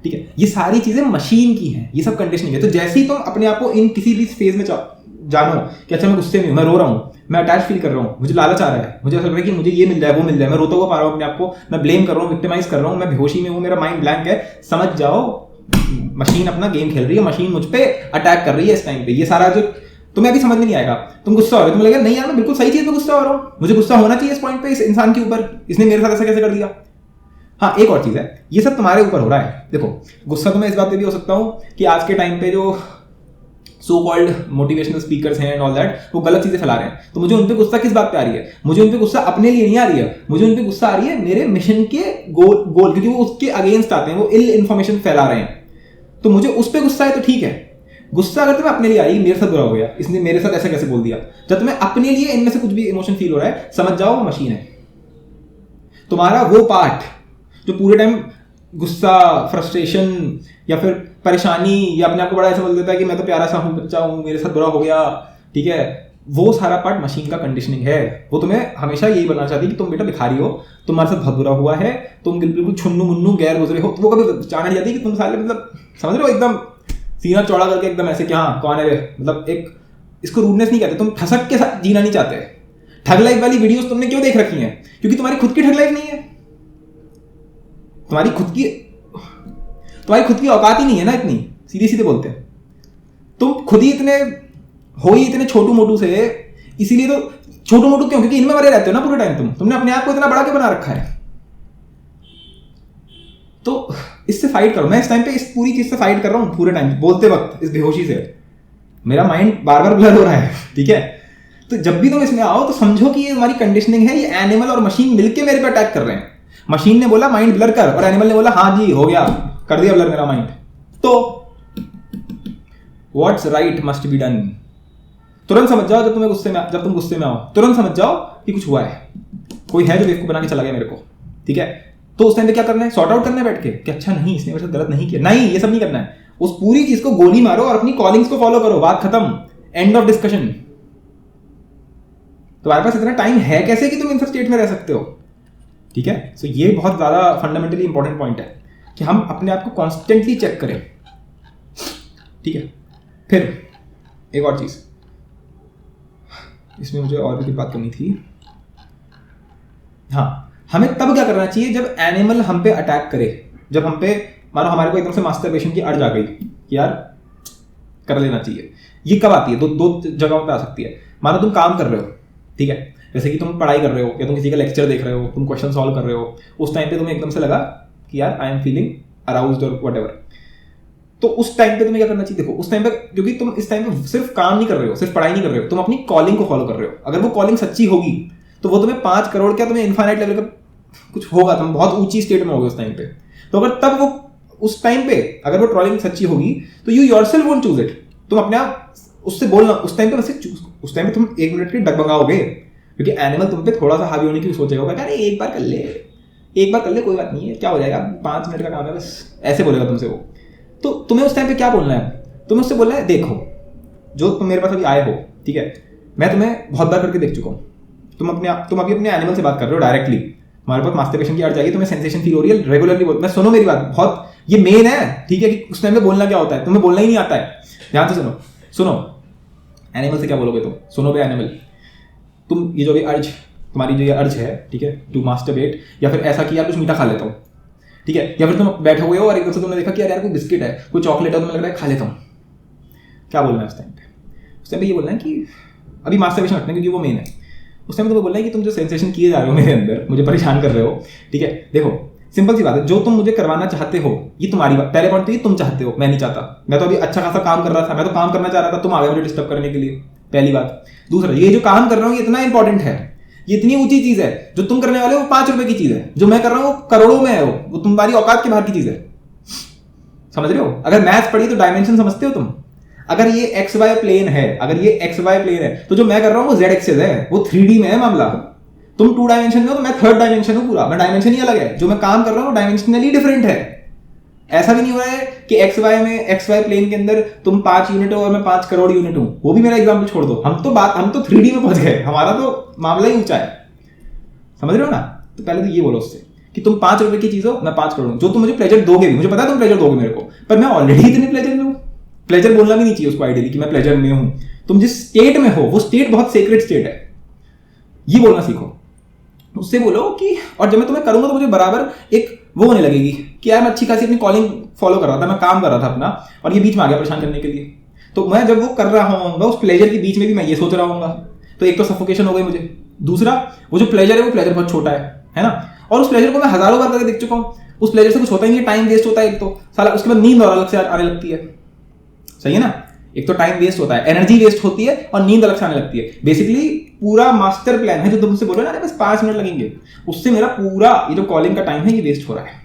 ठीक है, ये सारी चीजें मशीन की हैं, ये सब कंडीशनिंग है। तो जैसे ही तुम अपने आप को इन किसी भी फेज में जानो कि अच्छा मैं गुस्से में हूं, मैं रो रहा हूं, मैं अटैच फील कर रहा हूं, मुझे लालच आ रहा है, मुझे ऐसा लग रहा है कि मुझे ये मिल जाए वो मिल जाए, मैं रोता हुआ पा रहा हूं अपने आप को, मैं ब्लेम कर रहा हूं, विक्टिमाइज कर रहा हूं, मैं बेहोशी में हूं, मेरा माइंड ब्लैंक है, समझ जाओ मशीन अपना गेम खेल रही है, मशीन मुझ पे अटैक कर रही है इस टाइम पे। ये सारा जो तुम्हें अभी समझ में नहीं आएगा, तुम गुस्सा हो रहे हो, तुम्हें लगेगा नहीं यार मैं बिल्कुल सही चीज पे गुस्सा हो रहा हूं, मुझे गुस्सा होना चाहिए इस पॉइंट पे, इस इंसान के ऊपर, इसने मेरे साथ ऐसा कैसे कर दिया। हाँ, एक और चीज है, ये सब तुम्हारे ऊपर हो रहा है। देखो, गुस्सा तो मैं इस बात पे भी हो सकता हूँ कि आज के टाइम पे जो सो कॉल्ड मोटिवेशनल स्पीकर्स हैं एंड ऑल दैट, वो गलत चीजें फैला रहे हैं, तो मुझे उन पे गुस्सा किस बात पे आ रही है? मुझे उन पे गुस्सा अपने लिए नहीं आ रही है, मुझे उन पे गुस्सा आ रही है मेरे मिशन के गोल, क्योंकि वो उसके अगेंस्ट आते हैं, वो इल इन्फॉर्मेशन फैला रहे हैं, तो मुझे उस पर गुस्सा है तो ठीक है। गुस्सा अगर तुम्हें अपने लिए आई, मेरे साथ बुरा हो गया, इसने मेरे साथ ऐसा कैसे बोल दिया, जब तुम्हें अपने लिए इनमें से कुछ भी इमोशन फील हो रहा है, समझ जाओ वो मशीन है। तुम्हारा वो पार्ट जो पूरे टाइम गुस्सा, फ्रस्ट्रेशन या फिर परेशानी या अपने आप को बड़ा ऐसा बोल देता है कि मैं तो प्यारा सा हूँ, बच्चा हूँ, मेरे साथ बुरा हो गया, ठीक है, वो सारा पार्ट मशीन का कंडीशनिंग है। वो तुम्हें हमेशा यही बनाना चाहती है कि तुम बेटा भिखारी हो, तुम्हारे साथ बहुत बुरा हुआ है, तुम बिल्कुल छुन्नू मुन्नू गैर गुजरे हो। तो वो कभी चाहना नहीं चाहती कि तुम साले, मतलब समझ रहे हो, एकदम सीना चौड़ा करके एकदम ऐसे कि हाँ कौन है रे, मतलब एक, इसको रूडनेस नहीं कहते, तुम ठसक के साथ जीना नहीं चाहते। ठग लाइफ वाली वीडियोस तुमने क्यों देख रखी हैं? क्योंकि तुम्हारी खुद की ठग लाइफ नहीं है, तुम्हारी खुद की औकात ही नहीं है ना इतनी, सीधे सीधे बोलते हैं। तुम खुद ही इतने हो ही इतने छोटू मोटू से, इसीलिए तो छोटू मोटू क्यों? क्योंकि इनमें मरे रहते हो ना पूरे टाइम। तुमने अपने आप को इतना बड़ा क्यों बना रखा है? तो इससे फाइट करो। मैं इस टाइम पे इस पूरी चीज से फाइट कर रहा हूं पूरे टाइम, बोलते वक्त इस बेहोशी से मेरा माइंड बार बार ब्लर हो रहा है। ठीक है, तो जब भी तुम इसमें आओ तो समझो कि ये हमारी कंडीशनिंग है, ये एनिमल और मशीन मिलके मेरे पे अटैक कर रहे हैं। मशीन ने बोला माइंड ब्लर कर, और एनिमल ने बोला हाँ जी हो गया, कर दिया ब्लर मेरा माइंड। तो what's right must be done. तुरंत समझ जाओ जब तुम गुस्से में आओ, तुरंत समझ जाओ कि कुछ हुआ है, कोई है जो बेवकूफ बना के चला गया मेरे को। ठीक है, तो उस टाइम पे क्या करना है? सॉर्ट आउट करना है बैठ के कि अच्छा नहीं, इसने मेरे साथ गलत नहीं किया, नहीं, ये सब नहीं करना है। उस पूरी चीज को गोली मारो और अपनी कॉलिंग्स को फॉलो करो, बात खत्म, एंड ऑफ डिस्कशन। तुम्हारे पास इतना टाइम है कैसे कि तुम इन सब स्टेट में रह सकते हो? ठीक है, सो ये बहुत ज्यादा फंडामेंटली इंपॉर्टेंट पॉइंट है कि हम अपने आप को कॉन्स्टेंटली चेक करें। ठीक है, फिर एक और चीज, इसमें मुझे और भी कुछ बात करनी थी। हाँ, हमें तब क्या करना चाहिए जब एनिमल हम पे अटैक करे, जब हम पे मानो हमारे को एकदम से मास्टरबेशन की अर्ज आ गई कि यार कर लेना चाहिए। ये कब आती है? दो जगहों पे आ सकती है। मानो तुम काम कर रहे हो, ठीक है, जैसे कि तुम पढ़ाई कर रहे हो या तुम किसी का लेक्चर देख रहे हो, तुम क्वेश्चन सॉल्व कर रहे हो, उस टाइम पे तुम्हें एकदम से लगा कि यार आई एम फीलिंग अराउज्ड और व्हाटएवर, तो उस टाइम पे तुम्हें क्या करना चाहिए? देखो, उस टाइम पे, क्योंकि तुम इस टाइम पे सिर्फ काम नहीं कर रहे हो, सिर्फ पढ़ाई नहीं कर रहे हो, तुम अपनी कॉलिंग को फॉलो कर रहे हो। अगर वो कॉलिंग सच्ची होगी तो वो तुम्हें 5 करोड़ क्या, तुम्हें इनफाइनाइट लेवल का कुछ होगा, तुम बहुत ऊंची स्टेट में होगे उस टाइम पे। तो अगर तब वो उस टाइम पे अगर वो ट्रॉलिंग सच्ची होगी तो you yourself won't choose it. तुम अपने आप उससे बोलना उस टाइम पे, वैसे उस टाइम पे तुम 1 मिनट के डगमगाओगे, क्योंकि एनिमल तुम पे थोड़ा सा हावी होने की सोचेगा, अरे एक बार कर ले, कोई बात नहीं है, क्या हो जाएगा, 5 मिनट का काम है बस, ऐसे बोलेगा तुमसे वो। तो तुम्हें उस टाइम पे क्या बोलना है? तुम्हें उससे बोलना है, देखो जो तुम मेरे पास अभी आए हो, ठीक है, मैं तुम्हें बहुत बार करके देख चुका हूँ, तुम अभी अपने एनिमल से बात कर रहे हो डायरेक्टली, हमारे पास मास्टरबेशन की अर्ज जाएगी, तुम्हें सेंसेशन फील हो रही है, रेगुलरली बोल, मैं सुनो मेरी बात, बहुत ये मेन है, ठीक है, कि उस टाइम पे बोलना क्या होता है, तुम्हें बोलना ही नहीं आता है। ध्यान से सुनो एनिमल से क्या बोलोगे तुम? सुनो बे एनिमल, तुम ये जो भी अर्ज तुम्हारी जो ये अर्ज है, ठीक है, टू मास्टरबेट, या फिर ऐसा कि यार कुछ मीठा खा लेता हूँ, ठीक है, या फिर तुम बैठे हुए हो और एकदम से तुमने देखा कि यार कोई बिस्किट है, कोई चॉकलेट है, तुम्हें लग रहा है खा लेता हूँ, क्या बोलना है उस टाइम पे? उस टाइम पे ये बोलना है कि अभी मास्टरबेशन रखना है क्योंकि वो मेन है। उस टाइम तुम्हें बोलना है कि तुम जो सेंसेशन किए जा रहे हो मेरे अंदर, मुझे परेशान कर रहे हो, ठीक है, देखो सिंपल सी बात है, जो तुम मुझे करवाना चाहते हो ये तुम्हारी बात, पहले पॉइंट तो ये तुम चाहते हो, मैं नहीं चाहता। मैं तो अभी अच्छा खासा काम कर रहा था, मैं तो काम करना चाह रहा था, तुम आ गए मुझे डिस्टर्ब करने के लिए, पहली बात। दूसरा, ये जो काम कर रहा हूँ ये इतना इंपॉर्टेंट है, ये इतनी ऊंची चीज है, जो तुम करने वाले हो 5 रुपए की चीज है, जो मैं कर रहा हूँ वो करोड़ों में है, वो तुम्हारी औकात के बाहर की चीज है, समझ रहे हो? अगर मैथ्स पढ़ी तो डायमेंशन समझते हो तुम? अगर ये एक्स वाई प्लेन है, अगर ये एक्स वाई प्लेन है, तो जो मैं कर रहा हूँ वो जेड एक्सेस है, वो 3D में है मामला। तुम 2 डायमेंशन में हो तो मैं 3rd डायमेंशन हूँ, पूरा मैं डायमेंशन ही अलग है, जो मैं काम कर रहा हूँ डायमेंशनली डिफरेंट है। ऐसा भी नहीं हुआ है कि एक्स वाई प्लेन के अंदर तुम 5 यूनिट हो और मैं 5 करोड़ यूनिट हूं, वो भी मेरा एग्जाम्पल छोड़ दो, हम तो 3D में पहुंच गए, हमारा तो मामला ही ऊंचा है, समझ रहे हो ना? तो पहले तो ये बोलो उससे कि तुम 5 रुपए की चीज हो, मैं 5 करोड़ हूं, जो तुम मुझे प्लेजर दोगे भी, मुझे पता है तुम प्लेजर दोगे मेरे को, पर मैं ऑलरेडी इतने प्लेजर में हूं। प्लेजर बोलना भी नहीं चाहिए उसको आइडियली कि मैं प्लेजर में हूं। तुम जिस स्टेट में हो वो स्टेट बहुत सीक्रेट स्टेट है, ये बोलना सीखो। उससे बोलो कि और जब मैं तुम्हें करूंगा तो मुझे बराबर एक वो होने लगेगी कि यार मैं अच्छी खासी अपनी कॉलिंग फॉलो कर रहा था, मैं काम कर रहा था अपना, और ये बीच में आ गया परेशान करने के लिए। तो मैं जब वो कर रहा हूँ उस प्लेजर के बीच में भी मैं ये सोच रहा हूँ, तो एक तो सफोकेशन हो गई मुझे, दूसरा वो जो प्लेजर है वो प्लेजर बहुत छोटा है ना, और उस प्लेजर को मैं हजारों बार करके देख चुका हूँ, उस प्लेजर से कुछ होता ही नहीं, टाइम वेस्ट होता है एक तो साला, उसके बाद नींद और अलग से आने लगती है, सही है ना? एक तो टाइम वेस्ट होता है, एनर्जी वेस्ट होती है, और नींद अलग से आने लगती है। बेसिकली पूरा मास्टर प्लान है जो तुमसे बोलो ना बस 5 मिनट लगेंगे, उससे मेरा पूरा ये जो कॉलिंग का टाइम है ये वेस्ट हो रहा है,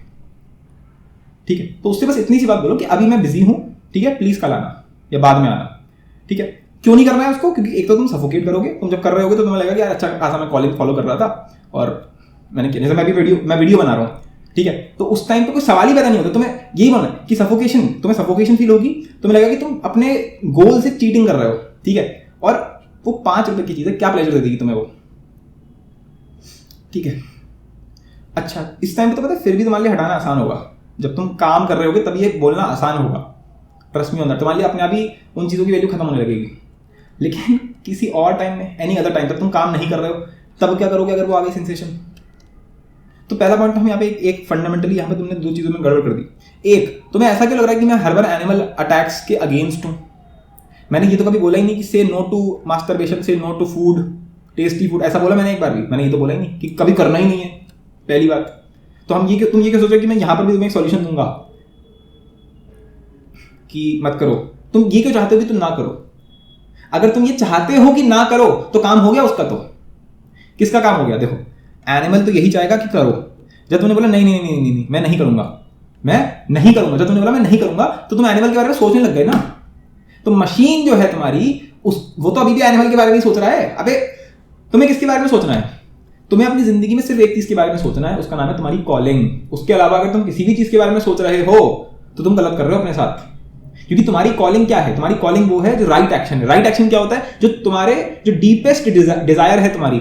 ठीक है? तो उससे बस इतनी सी बात बोलो कि अभी मैं बिजी हूं, ठीक है, प्लीज कल आना या बाद में आना, ठीक है? क्यों नहीं करना है उसको? क्योंकि एक तो तुम सफोकेट करोगे, तुम जब कर रहे होगे तो तुम्हें लगेगा कि यार अच्छा खासा मैं कॉलिंग फॉलो कर रहा था, और मैंने जैसे मैं वीडियो बना रहा हूँ, ठीक है, तो उस टाइम पे कोई सवाल ही पैदा नहीं होता। तुम्हें यही बोलना कि तुम्हें सफोकेशन फील होगी, तुम्हें लगेगा कि तुम अपने गोल से चीटिंग कर रहे हो, ठीक है, और वो 5 रुपए की चीज है, क्या प्लेजर दे देगी तुम्हें वो, ठीक है? अच्छा, इस टाइम पे तो पता है फिर भी तुम्हारे लिए हटाना आसान होगा, जब तुम काम कर रहे होगे तब ये बोलना आसान होगा, ट्रस्ट मी ऑन दैट, तुम्हारे लिए अपने आप ही उन चीजों की वैल्यू खत्म होने लगेगी। लेकिन किसी और टाइम में, एनी अदर टाइम, तब तुम काम नहीं कर रहे हो, तब क्या करोगे अगर वो आ गई सेंसेशन? तो पहला पॉइंट हम यहाँ पे एक फंडामेंटली यहाँ पे तुमने 2 चीजों में गड़बड़ कर दी। एक, तुम्हें ऐसा क्यों लग रहा है कि मैं हर बार एनिमल अटैक्स के अगेंस्ट हूं? मैंने ये तो कभी बोला ही नहीं कि say no to masturbation, say no to food, tasty food, ऐसा बोला मैंने एक बार भी? मैंने ये तो बोला ही नहीं कि कभी करना ही नहीं है, पहली बात। तो तुम ये क्यों सोच रहे हो कि मैं यहां पर भी तुम्हें एक सॉल्यूशन दूंगा कि मत करो? तुम ये क्यों चाहते हो कि तुम ना करो? अगर तुम ये चाहते हो कि ना करो तो काम हो गया उसका, तो किसका काम हो गया? देखो, एनिमल तो यही चाहेगा कि करो। जब तुमने बोला नहीं मैं नहीं करूंगा, जब तुमने बोला मैं नहीं करूंगा, तो तुम एनिमल के बारे में सोचने लग गए ना। तो मशीन जो है तुम्हारी, वो तो अभी भी एनिमल के बारे में ही सोच रहा है। अबे तुम्हें किसके बारे में सोचना है? तुम्हें अपनी जिंदगी में सिर्फ एक चीज के बारे में सोचना है, उसका नाम है तुम्हारी कॉलिंग। उसके अलावा अगर तुम किसी भी चीज के बारे में सोच रहे हो तो तुम गलत कर रहे हो अपने साथ, क्योंकि तुम्हारी कॉलिंग क्या है? तुम्हारी कॉलिंग वो है जो राइट एक्शन है। राइट एक्शन क्या होता है? जो तुम्हारे जो डीपेस्ट डिजायर है, तुम्हारी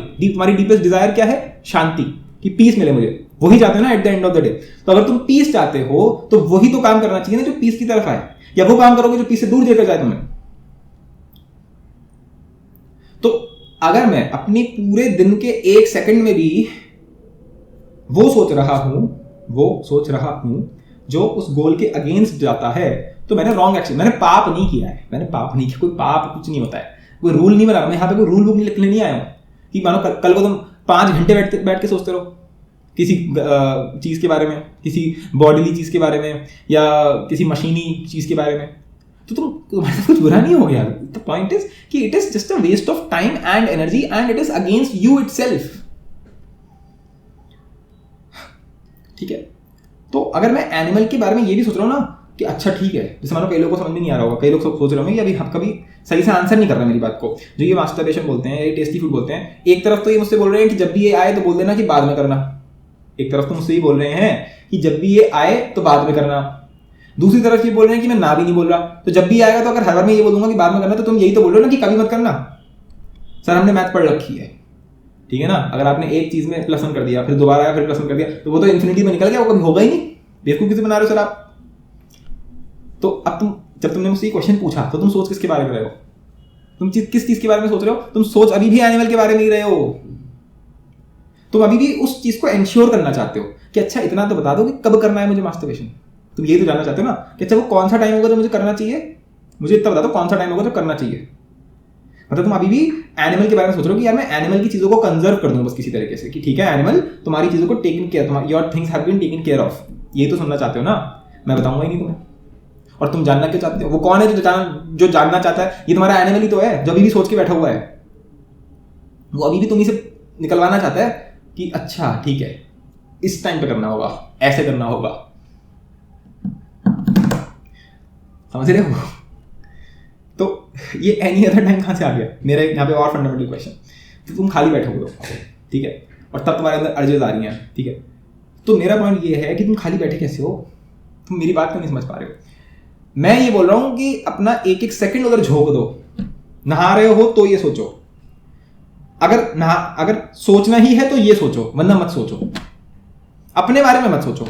डीपेस्ट डिजायर क्या है? शांति, कि पीस मिले मुझे, वही चाहते हो ना at the end of the day. तो अगर तुम पीस चाहते हो तो वही तो काम करना चाहिए ना जो पीस की तरफ आए, या वो काम करोगे जो पीस से दूर लेकर जाए तुम्हें। तो अगर मैं अपनी पूरे दिन के 1 सेकंड में भी वो सोच रहा हूं जो उस गोल के अगेंस्ट जाता है, तो मैंने रॉन्ग एक्शन, मैंने पाप नहीं किया है। कोई पाप कुछ नहीं होता है, कोई रूल नहीं बना रहा मैं यहाँ पे, कोई रूल बुक लिखने नहीं आया हूं कि मानो कल को तुम 5 घंटे बैठ के सोचते रहो किसी चीज के बारे में, किसी बॉडीली चीज के बारे में, या किसी मशीनी चीज के बारे में, तो तुम्हारे साथ कुछ बुरा नहीं हो गया। द पॉइंट इज कि it is just a waste of time and energy, and it is against you itself, ठीक है? तो अगर मैं एनिमल के बारे में ये भी सोच रहा हूं ना कि अच्छा ठीक है, जैसे मानो कई लोगों को समझ में नहीं आ रहा होगा, कई लोग सोच रहे होंगे कि अभी हम कभी सही से आंसर नहीं कर रहे मेरी बात को, जो ये मास्टरबेशन बोलते हैं, ये टेस्टी फूड बोलते हैं। एक तरफ तो ये मुझसे बोल रहे हैं कि जब भी ये आए तो बोल देना कि बाद में करना, एक तरफ तो मुझसे ये बोल रहे हैं कि जब भी ये आए तो बाद में करना, दूसरी तरफ ये बोल रहे हैं कि मैं ना भी नहीं बोल रहा, तो जब भी आएगा तो अगर हर बार मैं ये बोलूंगा कि बाद में करना, तो तुम यही तो बोल रहे हो ना कि कभी मत करना। सर हमने मैथ पढ़ रखी है, ठीक है ना? अगर आपने एक चीज में प्लस 1 कर दिया, फिर दोबारा आया, फिर प्लस 1 कर दिया, तो वो तो इन्फिनिटी में निकल गया, वो कभी होगा ही नहीं। बेवकूफी से बना रहे हो सर आप। तो अब जब तुमने मुझसे क्वेश्चन पूछा तो तुम सोच किसके बारे में रहे हो? तुम किस चीज के बारे में सोच रहे हो? तुम सोच अभी भी एनिमल के बारे में ही रहे हो। तुम अभी भी उस चीज को एंश्योर करना चाहते हो कि अच्छा इतना तो बता दो कि कब करना है मुझे मास्टरबेशन। तुम ये तो जानना चाहते हो ना कि अच्छा वो कौन सा टाइम होगा जो मुझे करना चाहिए, मुझे इतना बता दो कौन सा टाइम होगा जो करना चाहिए। मतलब तुम अभी भी एनिमल के बारे में सोच रहे हो कि यार मैं एनिमल की चीजों को कंजर्व कर दूं बस किसी तरीके से, कि ठीक है एनिमल तुम्हारी चीजों को taken care, your things have been taken care of. ये तो सुनना चाहते हो ना, मैं बताऊंगा ही नहीं तुम्हें। और तुम जानना क्यों चाहते हो? वो कौन है जो जानना चाहता है? ये तुम्हारा एनिमल ही तो है जो अभी भी सोच के बैठा हुआ है। वो अभी भी तुम्ही से निकलवाना चाहता है कि अच्छा ठीक है इस टाइम पे करना होगा, ऐसे करना होगा। समझ रहे हो? तो ये एनी अदर टाइम कहां से आ गया? मेरा यहाँ पे और फंडामेंटल क्वेश्चन। तो तुम खाली बैठे हुए हो, ठीक है, और तब तुम्हारे अंदर अर्जेस आ रही हैं, ठीक है। तो मेरा पॉइंट ये है कि तुम खाली बैठे कैसे हो? तुम मेरी बात को नहीं समझ पा रहे हो। मैं ये बोल रहा हूं कि अपना एक एक सेकंड उधर झोंक दो। नहा रहे हो तो ये सोचो, अगर सोचना ही है तो ये सोचो, वरना मत सोचो। अपने बारे में मत सोचो।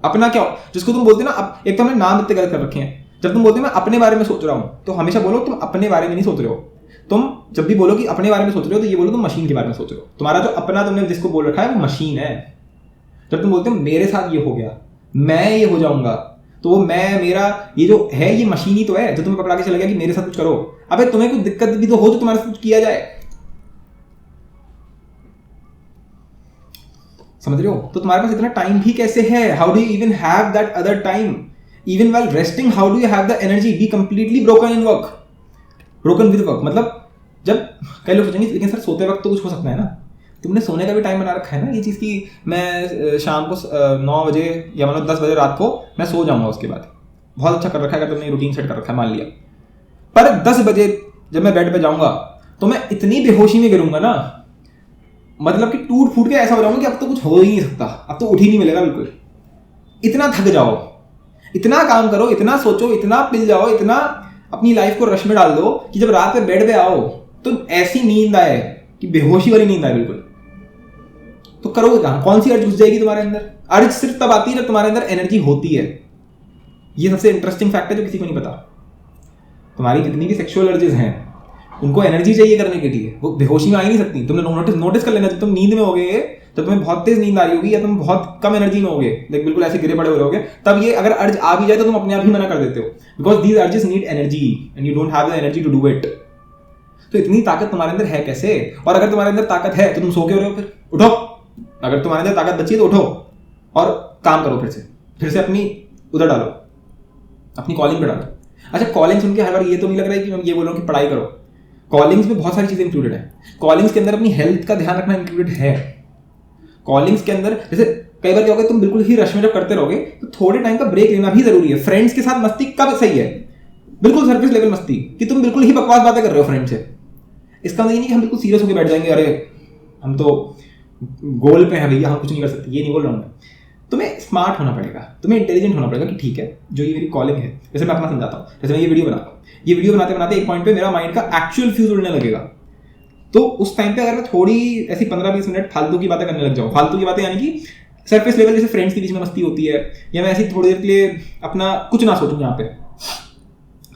अपना क्या जिसको तुम बोलते ना, एक तो हमने नाम इतने गलत कर रखे हैं। जब तुम बोलते हो मैं अपने बारे में सोच रहा हूं, तो हमेशा बोलो तुम अपने बारे में नहीं सोच रहे हो। तुम जब भी बोलो कि अपने बारे में सोच रहे हो तो ये बोलो तुम मशीन के बारे में सोच रहे हो। तुम्हारा जो अपना तुमने जिसको बोल रखा है वो मशीन है। जब तुम बोलते हो मेरे साथ ये हो गया, मैं ये हो जाऊंगा, तो वो मैं मेरा ये जो है ये मशीन ही तो है जो तुम्हें पकड़ा के चला गया कि मेरे साथ कुछ करो। अबे तुम्हें कुछ दिक्कत भी तो हो तो तुम्हारे साथ कुछ किया जाए। समझ रहे हो? तो तुम्हारे पास इतना टाइम भी कैसे है? How do you even have that other time? Even while resting how do you have the energy? Be completely broken in work, broken with work. मतलब जब कई लोग सोचेंगे लेकिन सर सोते वक्त तो कुछ हो सकता है ना। तुमने सोने का भी टाइम बना रखा है ना ये चीज़ की मैं शाम को 9 बजे या मतलब 10 बजे रात को मैं सो जाऊंगा। उसके बाद बहुत अच्छा कर रखा है, अगर तुमने रूटीन सेट कर रखा है मान लिया। पर 10 बजे जब मैं बेड पे जाऊंगा तो मैं इतनी बेहोशी में गिरूंगा ना, मतलब कि टूट फूट के ऐसा हो जाऊंगा कि अब तो कुछ हो ही नहीं सकता, अब तो उठ ही नहीं मिलेगा बिल्कुल। इतना थक जाओ, इतना काम करो, इतना सोचो, इतना पिल जाओ, इतना अपनी लाइफ को रश में डाल दो कि जब रात में बेड पे आओ तो ऐसी नींद आए कि बेहोशी वाली नींद आए बिल्कुल। तो करोगे कहां? कौन सी अर्ज घुस जाएगी तुम्हारे अंदर? अर्ज सिर्फ तब आती है जब तुम्हारे अंदर एनर्जी होती है। ये सबसे इंटरेस्टिंग फैक्ट है जो किसी को नहीं पता। तुम्हारी जितनी भी सेक्सुअल अर्जेस हैं उनको एनर्जी चाहिए करने के लिए, वो बेहोशी में आ ही नहीं सकती। तुमने नोटिस कर लेना, जब तुम नींद में होगे, जब तुम्हें बहुत तेज नींद आ रही होगी या तुम बहुत कम एनर्जी में होगे, बिल्कुल ऐसे गिरे पड़े हो रहोगे, तब ये अगर अर्ज आ भी जाए तो तुम अपने आप ही मना कर देते हो, because these urges need energy and you don't have the energy to do it. तो इतनी ताकत तुम्हारे अंदर है कैसे? और अगर तुम्हारे अंदर ताकत है तो तुम सो क्यों रहे हो? फिर उठो। अगर तुम्हारे अंदर ताकत बची है तो उठो और काम करो, फिर से अपनी उधर डालो, अपनी कॉलिंग पे डालो। अच्छा, कॉलिंग सुन के हर बार ये तो नहीं लग रहा है कि मैं ये बोल रहा हूँ कि पढ़ाई करो। कॉलिंग्स में बहुत सारी चीजें इंक्लूडेड है। कॉलिंग्स के अंदर अपनी हेल्थ का ध्यान रखना इंक्लूडेड है। कॉलिंग्स के अंदर जैसे कई बार क्या होगा, तुम बिल्कुल ही रश में जब करते रहोगे तो थोड़े टाइम का ब्रेक लेना भी जरूरी है। फ्रेंड्स के साथ मस्ती कब सही है? बिल्कुल सरफेस लेवल मस्ती कि तुम बिल्कुल ही बकवास बातें कर रहे हो फ्रेंड से। इसका मतलब नहीं कि हम बिल्कुल सीरियस होकर बैठ जाएंगे, अरे हम तो गोल पे हैं भैया, हम कुछ नहीं कर सकते। ये नहीं बोल रहा हूँ मैं। तुम्हें स्मार्ट होना पड़ेगा, तुम्हें इंटेलिजेंट होना पड़ेगा कि ठीक है जो ये मेरी कॉलिंग है। जैसे मैं अपना समझाता हूँ, जैसे मैं ये वीडियो बनाता हूँ, ये वीडियो बनाते बनाते एक पॉइंट पे मेरा माइंड का एक्चुअल फ्यूज उड़ने लगेगा। तो उस टाइम पे अगर मैं थोड़ी ऐसी 15-20 मिनट फालतू की बातें करने लग जाऊँ, फालतू की बातें यानी कि सरफेस लेवल, जैसे फ्रेंड्स के बीच में मस्ती होती है, या मैं ऐसी थोड़ी देर के लिए अपना कुछ ना सोचूं, यहाँ पे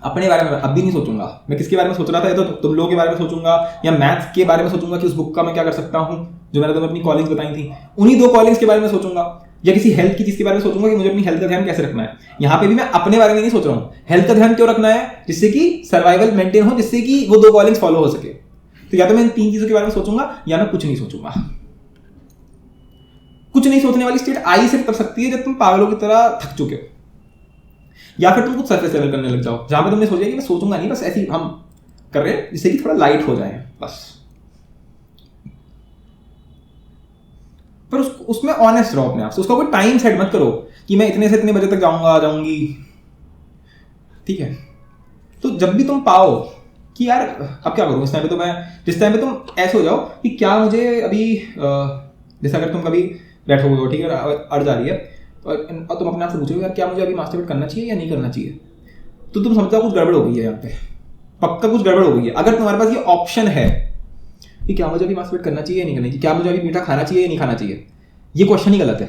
अपने बारे में अब भी नहीं सोचूंगा। मैं किसके बारे में सोच रहा था, तो तुम लोगों के बारे में सोचूंगा, या मैथ्स के बारे में सोचूंगा कि उस बुक का मैं क्या कर सकता हूँ जो मैंने तुम्हें अपनी कॉलिंग्स बताई थी, उन्हीं 2 कॉलिंग्स के बारे में सोचूंगा। या किसी हेल्थ की चीज के बारे में सोचूंगा कि मुझे अपनी हेल्थ का ध्यान कैसे रखना है। यहाँ पे भी मैं अपने बारे में नहीं सोच रहा हूँ। हेल्थ का ध्यान क्यों रखना है? जिससे कि सर्वाइवल मेंटेन हो, जिससे कि वो 2 कॉलिंग्स फॉलो हो सके। तो या तो मैं इन 3 चीजों के बारे में सोचूंगा या मैं कुछ नहीं सोचूंगा। कुछ नहीं सोचने वाली स्टेट आई सिर्फ कर सकती है जब तुम पागलों की तरह थक चुके हो, या फिर तुम कुछ सरफेस लेवल करने लग जाओ, जहां पे तुमने सोचा कि मैं सोचूंगा नहीं, बस ऐसे ही हम कर रहे हैं जिससे कि थोड़ा लाइट हो जाए बस। पर उसमें ऑनेस्ट रहो अपने आप से। उसका कोई टाइम सेट मत करो कि मैं इतने से इतने बजे तक जाऊंगी, ठीक है? तो जब भी तुम पाओ कि यार अब क्या करूं इस टाइम पे, तो मैं जिस टाइम पे तुम ऐसे हो जाओ कि क्या मुझे अभी जैसे अगर तुम कभी बैठे हुए हो, ठीक है, अर्ज आ रही है और तुम अपने आप से पूछोगे यार क्या मुझे अभी मास्टरबेट करना चाहिए या नहीं करना चाहिए, तो तुम समझो कुछ गड़बड़ हो गई है यहाँ पे, पक्का कुछ गड़बड़ हो गई है। अगर तुम्हारे पास ये ऑप्शन है कि क्या मुझे अभी मास्टरबेट करना चाहिए या नहीं करना चाहिए, क्या मुझे अभी मीठा खाना चाहिए या नहीं खाना चाहिए, ये क्वेश्चन ही गलत है।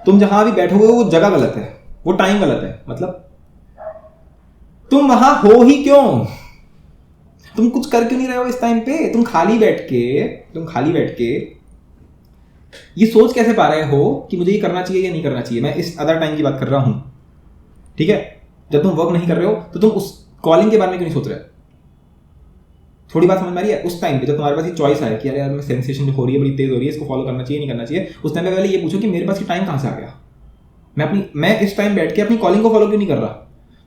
तुम जहां अभी बैठे हुए हो वो जगह गलत है, वो टाइम गलत है। मतलब तुम वहां हो ही क्यों? तुम कुछ कर क्यों नहीं रहे हो इस टाइम पे? तुम खाली बैठ के ये सोच कैसे पा रहे हो कि मुझे ये करना चाहिए या नहीं करना चाहिए? मैं इस अदर टाइम की बात कर रहा हूं, ठीक है? जब तुम वर्क नहीं कर रहे हो तो तुम उस कॉलिंग के बारे में क्यों नहीं सोच रहे? थोड़ी बात समझ में आ रही है? उस टाइम पे जब तुम्हारे पास ये चॉइस है कि यार मैं सेंसेशन जो हो रही है बड़ी तेज हो रही है, इसको फॉलो करना चाहिए नहीं करना चाहिए, उस टाइम पे पहले ये पूछो कि मेरे पास ये टाइम कहाँ से आ गया? मैं इस टाइम बैठ के अपनी कॉलिंग को फॉलो क्यों नहीं कर रहा?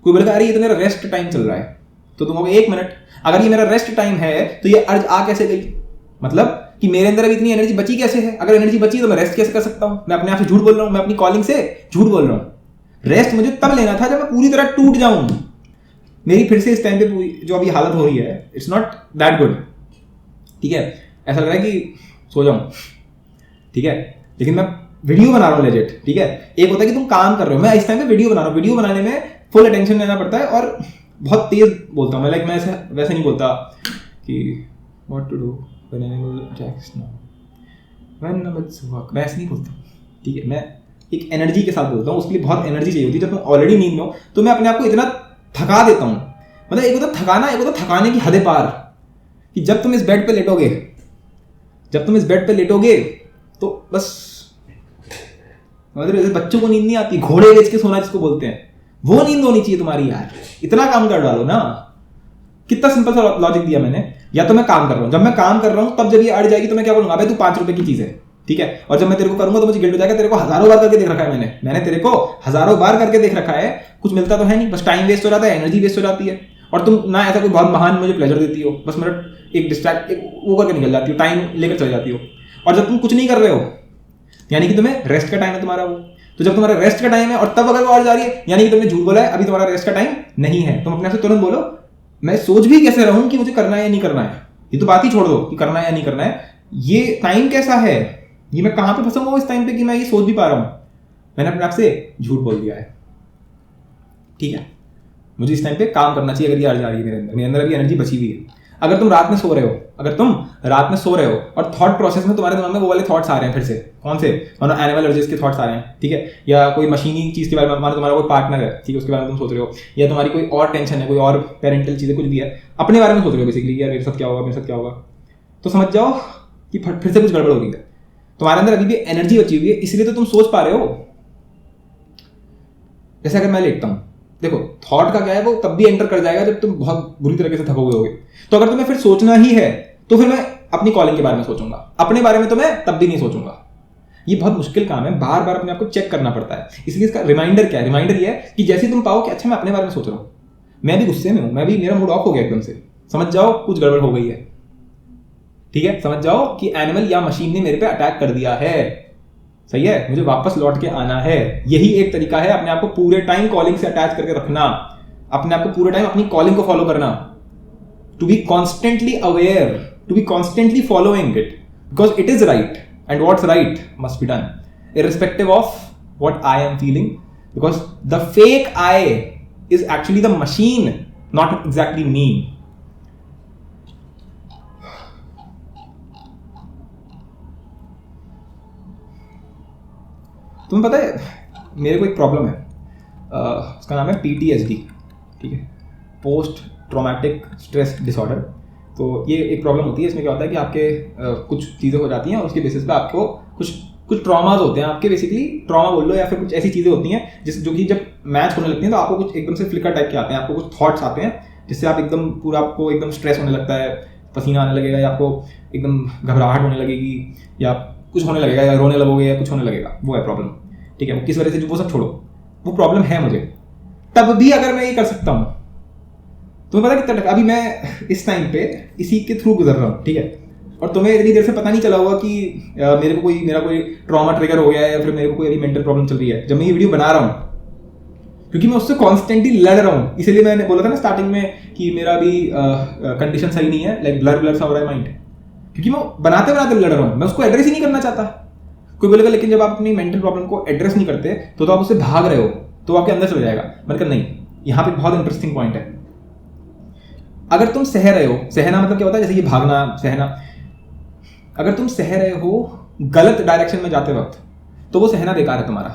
कोई बोलेगा अरे ये तो मेरा रेस्ट टाइम चल रहा है, तो तुम कहोगे 1 मिनट, अगर ये मेरा रेस्ट टाइम है तो ये अर्ज आ कैसे गई? मतलब कि मेरे अंदर अभी इतनी एनर्जी बची कैसे है? अगर एनर्जी बची तो मैं रेस्ट कैसे कर सकता हूं? मैं अपने आप से झूठ बोल रहा हूं, मैं अपनी कॉलिंग से झूठ बोल रहा हूं। रेस्ट मुझे तब लेना था जब मैं पूरी तरह टूट जाऊं। मेरी फिर से इस टाइम पे जो अभी हालत हो रही है, इट्स नॉट दैट गुड, ठीक है? ऐसा लग रहा है कि सो जाऊं, ठीक है? लेकिन मैं वीडियो बना रहा हूँ लेजिट, ठीक है? एक होता है कि तुम काम कर रहे हो, मैं इस टाइम पे वीडियो बना रहा हूँ। वीडियो बनाने में फुल अटेंशन देना पड़ता है और बहुत तेज बोलता हूँ मैं, ऐसे वैसे नहीं बोलता कि what to do when animal attacks now when नमट्स वर्क, मैं ऐसे नहीं बोलता, ठीक है? मैं एक एनर्जी के साथ बोलता हूँ, उसके लिए बहुत एनर्जी चाहिए होती है। जब तुम ऑलरेडी नींद में हो तो मैं अपने आप को इतना थका देता हूँ, मतलब एक होता थकाना, एक होता थकाने की हदें पार, कि जब तुम इस बेड पे लेटोगे तो बस मतलब बच्चों को नींद नहीं आती, घोड़े बेच के सोना जिसको बोलते हैं, वो नींद होनी चाहिए तुम्हारी यार। इतना काम कर डालो ना। कितना सिंपल सा लॉजिक दिया मैंने। या तो मैं काम कर रहा हूं, जब मैं काम कर रहा हूं तब जब ये अड़ जाएगी तो मैं क्या बोलूंगा, अबे तू 5 रुपए की चीज है, ठीक है? और जब मैं तेरे को करूंगा तो मुझे गिल्ट हो जाएगा, तेरे को हजारों बार करके देख रखा है मैंने तेरे को हजारों बार करके देख रखा है, कुछ मिलता तो है नहीं, बस टाइम वेस्ट हो जाता है, एनर्जी वेस्ट हो जाती है। और तुम ना ऐसा कोई बहुत महान मुझे प्लेजर देती हो, बस मेरा एक डिस्ट्रैक्ट वो करके निकल जाती हो, टाइम लेकर चले जाती हो। और जब तुम कुछ नहीं कर रहे हो यानी कि तुम्हें रेस्ट का टाइम है तुम्हारा वो, तो जब तुम्हारा रेस्ट का टाइम है और तब अगर वो और जा रही है यानी कि तुमने झूठ बोला है, अभी तुम्हारा रेस्ट का टाइम नहीं है। तुम अपने आप से तुरंत बोलो मैं सोच भी कैसे रहूं कि मुझे करना है या नहीं करना है, ये तो बात ही छोड़ दो कि करना है या नहीं करना है, ये टाइम कैसा है, ये मैं कहां पे फंसा हुआ इस टाइम पे कि मैं ये सोच भी पा रहा हूं। मैंने अपने आप से झूठ बोल दिया है, ठीक है? मुझे इस टाइम पे काम करना चाहिए। अगर ये अर्ज आ रही है मेरे अंदर अभी एनर्जी बची हुई है। अगर तुम रात में सो रहे हो और थॉट प्रोसेस में तुम्हारे दिमाग में वो वाले थॉट्स आ रहे हैं, फिर से कौन से, मानो एनिमल अर्जेस के थॉट्स आ रहे हैं, ठीक है? या कोई मशीनी चीज के बारे में, मानो तुम्हारा कोई पार्टनर है, ठीक है, उसके बारे में तुम सोच रहे हो, या तुम्हारी कोई और टेंशन है, कोई और पेरेंटल चीजें कुछ भी है, अपने बारे में सोच रहे हो बेसिकली, यार मेरे साथ क्या होगा, तो समझ जाओ कि फिर से कुछ गड़बड़ हो रही है। तुम्हारे अंदर अभी भी एनर्जी बची हुई है, इसलिए तो तुम सोच पा रहे हो। जैसे अगर मैं लेटता हूं, देखो थॉट का क्या है, वो तब भी एंटर कर जाएगा जब तुम बहुत बुरी तरीके से थकोगे होगे। तो अगर तुम्हें फिर सोचना ही है तो फिर मैं अपनी कॉलिंग के बारे में सोचूंगा, अपने बारे में तो मैं तब भी नहीं सोचूंगा। ये बहुत मुश्किल काम है, बार बार अपने आप को चेक करना पड़ता है। इसलिए इसका रिमाइंडर क्या है? रिमाइंडर ये है कि जैसे तुम पाओ कि अच्छा मैं अपने बारे में सोच रहा हूं, मैं भी गुस्से में हूं, मेरा मूड ऑफ हो गया एकदम से, समझ जाओ कुछ गड़बड़ हो गई है, ठीक है? समझ जाओ कि एनिमल या मशीन ने मेरे पे अटैक कर दिया है, सही है? मुझे वापस लौट के आना है। यही एक तरीका है अपने आप को पूरे टाइम कॉलिंग से अटैच करके रखना, अपने आप को पूरे टाइम अपनी कॉलिंग को फॉलो करना, to be constantly aware, to be constantly following it, because it is right and what's right must be done irrespective of what I am feeling, because the fake I is actually the machine, not exactly me. तुम्हें पता है मेरे को एक problem है, उसका नाम है PTSD, ठीक है, पोस्ट ट्रॉमेटिक स्ट्रेस डिसऑर्डर। तो ये एक प्रॉब्लम होती है, इसमें क्या होता है कि आपके कुछ चीज़ें हो जाती हैं और उसके बेसिस पे आपको कुछ ट्रॉमाज होते हैं आपके, बेसिकली ट्रॉमा बोल लो, या फिर कुछ ऐसी चीज़ें होती हैं जो कि जब मैच होने लगती हैं तो आपको कुछ एकदम से फ्लिकर टाइप के आते हैं, आपको कुछ थॉट्स आते हैं जिससे आप एकदम पूरा आपको एकदम स्ट्रेस होने लगता है, पसीना आने लगेगा, या आपको एकदम घबराहट होने लगेगी, या कुछ होने लगेगा, या रोने लगोगे, या कुछ होने लगेगा। वो है प्रॉब्लम, ठीक है? वो किस वजह से, वो सब छोड़ो, वो प्रॉब्लम है मुझे। तब भी अगर मैं ये कर सकता हूँ, तुम्हें पता कितना, अभी मैं इस टाइम पे इसी के थ्रू गुजर रहा हूँ, ठीक है? और तुम्हें इतनी देर से पता नहीं चला होगा कि मेरा कोई ट्रॉमा ट्रिगर हो गया है, या फिर मेरे को कोई अभी मेंटल प्रॉब्लम चल रही है जब मैं ये वीडियो बना रहा हूँ, क्योंकि मैं उससे कॉन्स्टेंटली लड़ रहा हूँ। इसलिए मैंने बोला था ना स्टार्टिंग में कि मेरा अभी कंडीशन सही नहीं है, लाइक ब्लर सा हो रहा है माइंड, क्योंकि मैं बनाते लड़ रहा हूँ, मैं उसको एड्रेस ही नहीं करना चाहता। कोई बोलेगा लेकिन जब आप अपनी मेंटल प्रॉब्लम को एड्रेस नहीं करते तो आप उससे भाग रहे हो, तो आपके अंदर चला जाएगा। मैंने कहा नहीं, यहाँ पे बहुत इंटरेस्टिंग पॉइंट है। अगर तुम सह रहे हो, सहना मतलब क्या होता है, जैसे ये भागना, सहना, अगर तुम सह रहे हो गलत डायरेक्शन में जाते वक्त तो वो सहना बेकार है तुम्हारा।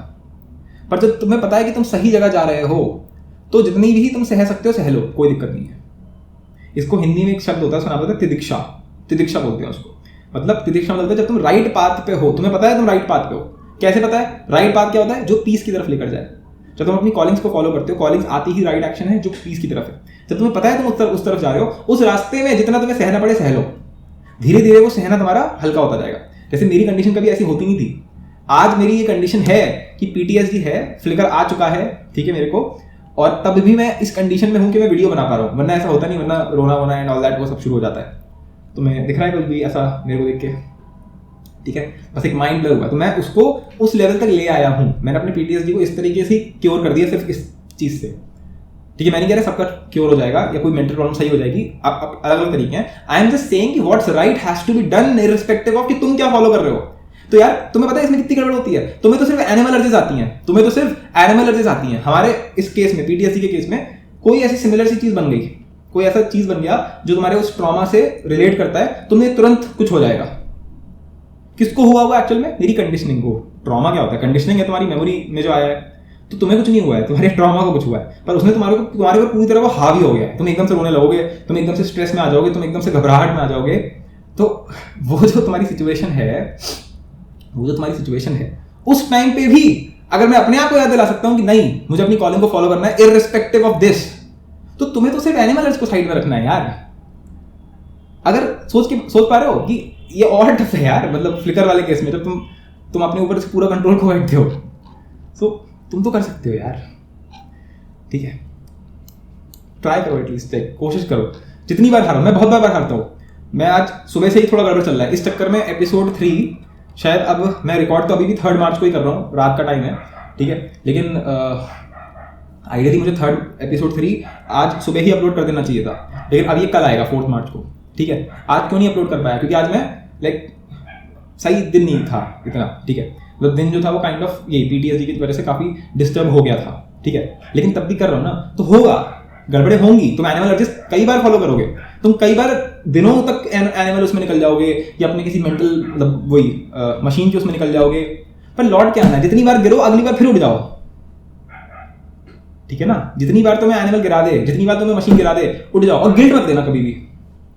पर जब तुम्हें पता है कि तुम सही जगह जा रहे हो तो जितनी भी तुम सह सकते हो सह लो, कोई दिक्कत नहीं है। इसको हिंदी में एक शब्द होता है, उसका नाम होता है तितिक्षा बोलते हैं उसको। मतलब तितिक्षा मतलब होता है जब तुम राइट पाथ पे हो, तुम्हें पता है तुम राइट पाथ पे हो। कैसे पता है? राइट पाथ क्या होता है? जो पीस की तरफ लेकर जाए। जब तुम अपनी कॉलिंग्स को फॉलो करते हो, कॉलिंग्स आती ही राइट एक्शन है जो पीस की तरफ है। जब तुम्हें पता है तुम उस तरफ जा रहे हो, उस रास्ते में जितना तुम्हें सहना पड़े सह लो, धीरे धीरे वो सहना तुम्हारा हल्का होता जाएगा। जैसे मेरी कंडीशन कभी ऐसी होती नहीं थी, आज मेरी ये कंडीशन है कि पीटीएसडी है, फ्लिकर आ चुका है, ठीक है मेरे को, और तब भी मैं इस कंडीशन में हूं कि मैं वीडियो बना पा रहा हूं, वरना ऐसा होता नहीं, वरना रोना वोना एंड ऑल दैट वो सब शुरू हो जाता है। तो मैं दिख रहा है कुछ भी ऐसा मेरे को देख के, ठीक है, बस एक माइंड ब्लर हुआ, तो मैं उसको उस लेवल तक ले आया हूं। मैंने अपने पीटीएसडी को इस तरीके से क्योर कर दिया सिर्फ इस चीज से, ठीक है। मैं नहीं कह रहा सबका क्योर हो जाएगा या कोई मेंटल प्रॉब्लम सही हो जाएगी, अब अलग अलग तरीके हैं। आई एम जस्ट सेइंग कि what's right has to be done irrespective of कि तुम क्या फॉलो कर रहे हो। तो यार तुम्हें पता है इसमें कितनी गड़बड़ होती है? तुम्हें तो सिर्फ एनिमल एलर्जीज आती हैं, तुम्हें तो सिर्फ एनिमल एलर्जीज आती हैं। हमारे इस केस में, पीटीएसडी के केस में, कोई ऐसी सिमिलर सी चीज बन गई, कोई ऐसा चीज बन गया जो तुम्हारे उस ट्रॉमा से रिलेट करता है, तुम्हें तुरंत कुछ हो जाएगा। किसको हुआ हुआ एक्चुअल में? मेरी कंडीशनिंग को। ट्रॉमा क्या होता है? कंडीशनिंग है तुम्हारी मेमोरी में जो आया है, तो तुम्हें कुछ नहीं हुआ है, तुम्हारे ट्रॉमा को कुछ हुआ है, पर उसने तुम्हारे ऊपर पूरी तरह वो हावी हो गया है। तुम एकदम से रोने लगोगे, तुम एकदम से स्ट्रेस में आ जाओगे, तुम एकदम से घबराहट में आ जाओगे। तो वो जो तुम्हारी सिचुएशन है, उस टाइम पे भी अगर मैं अपने आप को याद दिला सकता हूं कि नहीं मुझे अपनी कॉलिंग को फॉलो करना है इररिस्पेक्टिव ऑफ दिस, तो तुम्हें तो सिर्फ एनिमल्स को साइड में रखना है यार। अगर सोच पा रहे हो कि ये और टफ है यार, मतलब फ्लिकर वाले केस में जब तुम अपने ऊपर से पूरा कंट्रोल खो बैठते हो, तो तुम तो कर सकते हो यार, ठीक है। ट्राई करो, एटलीस्ट कोशिश करो। जितनी बार हारो, मैं बहुत बार हारता हूँ। मैं आज सुबह से ही थोड़ा गड़बड़ चल रहा है, इस चक्कर में एपिसोड 3 शायद, अब मैं रिकॉर्ड तो अभी भी 3 मार्च को ही कर रहा हूँ, रात का टाइम है, ठीक है, लेकिन आइडियली मुझे एपिसोड 3 आज सुबह ही अपलोड कर देना चाहिए था, लेकिन अब ये कल आएगा 4 मार्च को, ठीक है। आज क्यों नहीं अपलोड कर पाया? क्योंकि आज मैं सही दिन नहीं था इतना, ठीक है। मतलब दिन जो था वो काइंड ऑफ ये पीटीएसडी की वजह से काफी डिस्टर्ब हो गया था, ठीक है, लेकिन तब भी कर रहा हूँ ना, तो होगा, गड़बड़े होंगी। तुम एनिमल एडजस्ट कई बार फॉलो करोगे, तुम कई बार दिनों तक एनिमल उसमें निकल जाओगे, या अपने किसी मेंटल मतलब वही मशीन के उसमें निकल जाओगे, पर लौट के आना है। जितनी बार गिरो अगली बार फिर उठ जाओ, ठीक है ना। जितनी बार तुम्हें एनिमल गिरा दे, जितनी बार तुम्हें मशीन गिरा दे, उठ जाओ। और गिल्ट मत लेना कभी भी,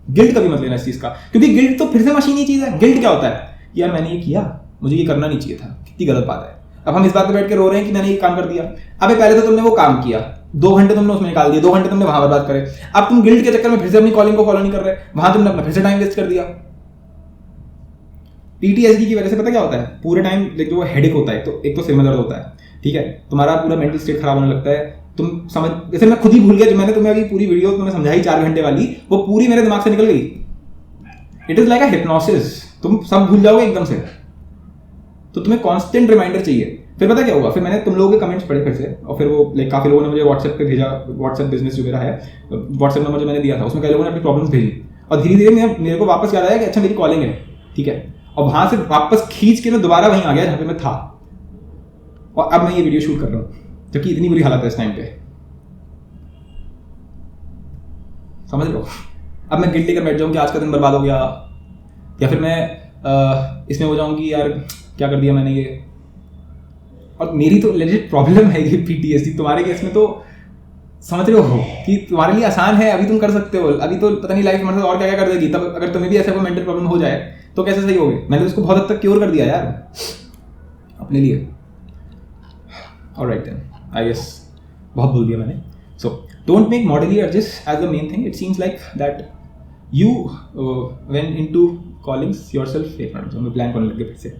गिल्ट कभी मत लेना इस चीज का, क्योंकि गिल्ट तो फिर से मशीन ही चीज है। गिल्ट क्या होता है? यार मैंने ये किया, मुझे ये करना नहीं चाहिए था, कितनी गलत बात है। अब हम इस बात पे बैठ के रो रहे हैं कि मैंने ये काम कर दिया। अबे पहले तो तुमने वो काम किया, 2 घंटे तुमने उसमें निकाल दिए, 2 घंटे तुमने वहां बर्बाद करे। अब तुम गिल्ट के चक्कर में फिर से अपनी कॉलिंग को फॉलो नहीं कर रहे, वहां तुमने अपना फिर से टाइम वेस्ट कर दिया। पीटीएसडी की वजह से पता क्या होता है? पूरे टाइम जो हेडेक होता है, तो एक तो सिर में दर्द होता है, ठीक है, तुम्हारा पूरा मेंटल स्टेट खराब होने लगता है। तुम समझ, जैसे मैं खुद ही भूल गया, जो मैंने तुम्हें अभी पूरी वीडियो तुम्हें समझाई 4 घंटे वाली, वो पूरी मेरे दिमाग से निकल गई। It is like a hypnosis, तुम सब भूल जाओगे एकदम से। तो तुम्हें कांस्टेंट रिमाइंडर चाहिए। फिर पता क्या हुआ? फिर मैंने तुम लोगों के कमेंट्स पढ़े फिर से, और फिर वो काफी लोगों ने मुझे व्हाट्सएप पे भेजा, व्हाट्सएप बिजनेस जो मेरा है, व्हाट्सएप नंबर जो मैंने दिया था, उसमें कई लोगों ने अपनी प्रॉब्लम्स भेजी, और धीरे धीरे मेरे को वापस याद आया कि अच्छा मेरी कॉलिंग है, ठीक है, और वहां से वापस खींच के मैं दोबारा वहीं आ गया जहाँ पे मैं था, और अब मैं ये वीडियो शूट कर रहा हूँ, जबकि इतनी बुरी हालत है इस टाइम पे, समझ लो। अब मैं गिल्ट लेकर बैठ जाऊँ कि आज का दिन बर्बाद हो गया, या फिर मैं इसमें हो जाऊँ कि यार क्या कर दिया मैंने ये। और मेरी तो लेजिट प्रॉब्लम है ये पीटीएसडी। तुम्हारे केस में तो समझ रहे हो कि तुम्हारे लिए आसान है, अभी तुम कर सकते हो, अभी तो पता नहीं लाइफ हमारे साथ और क्या क्या कर देगी। तब अगर तुम्हें भी ऐसा कोई मेंटल प्रॉब्लम हो जाए तो कैसे सही होगे? मैंने तो उसको बहुत हद तक क्योर कर दिया यार अपने लिए। ऑलराइट देन, आई गेस बहुत बोल दिया मैंने। So don't make madly adjust as the main thing. It seems like that you went into callings yourself. एक मिनट, मैं प्लान करने लग गया फिर से।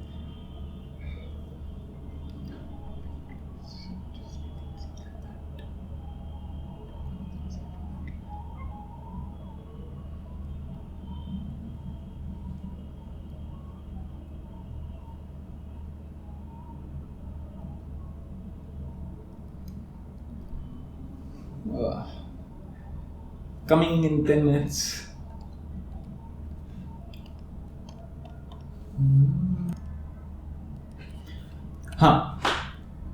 Coming in 10 minutes. हाँ,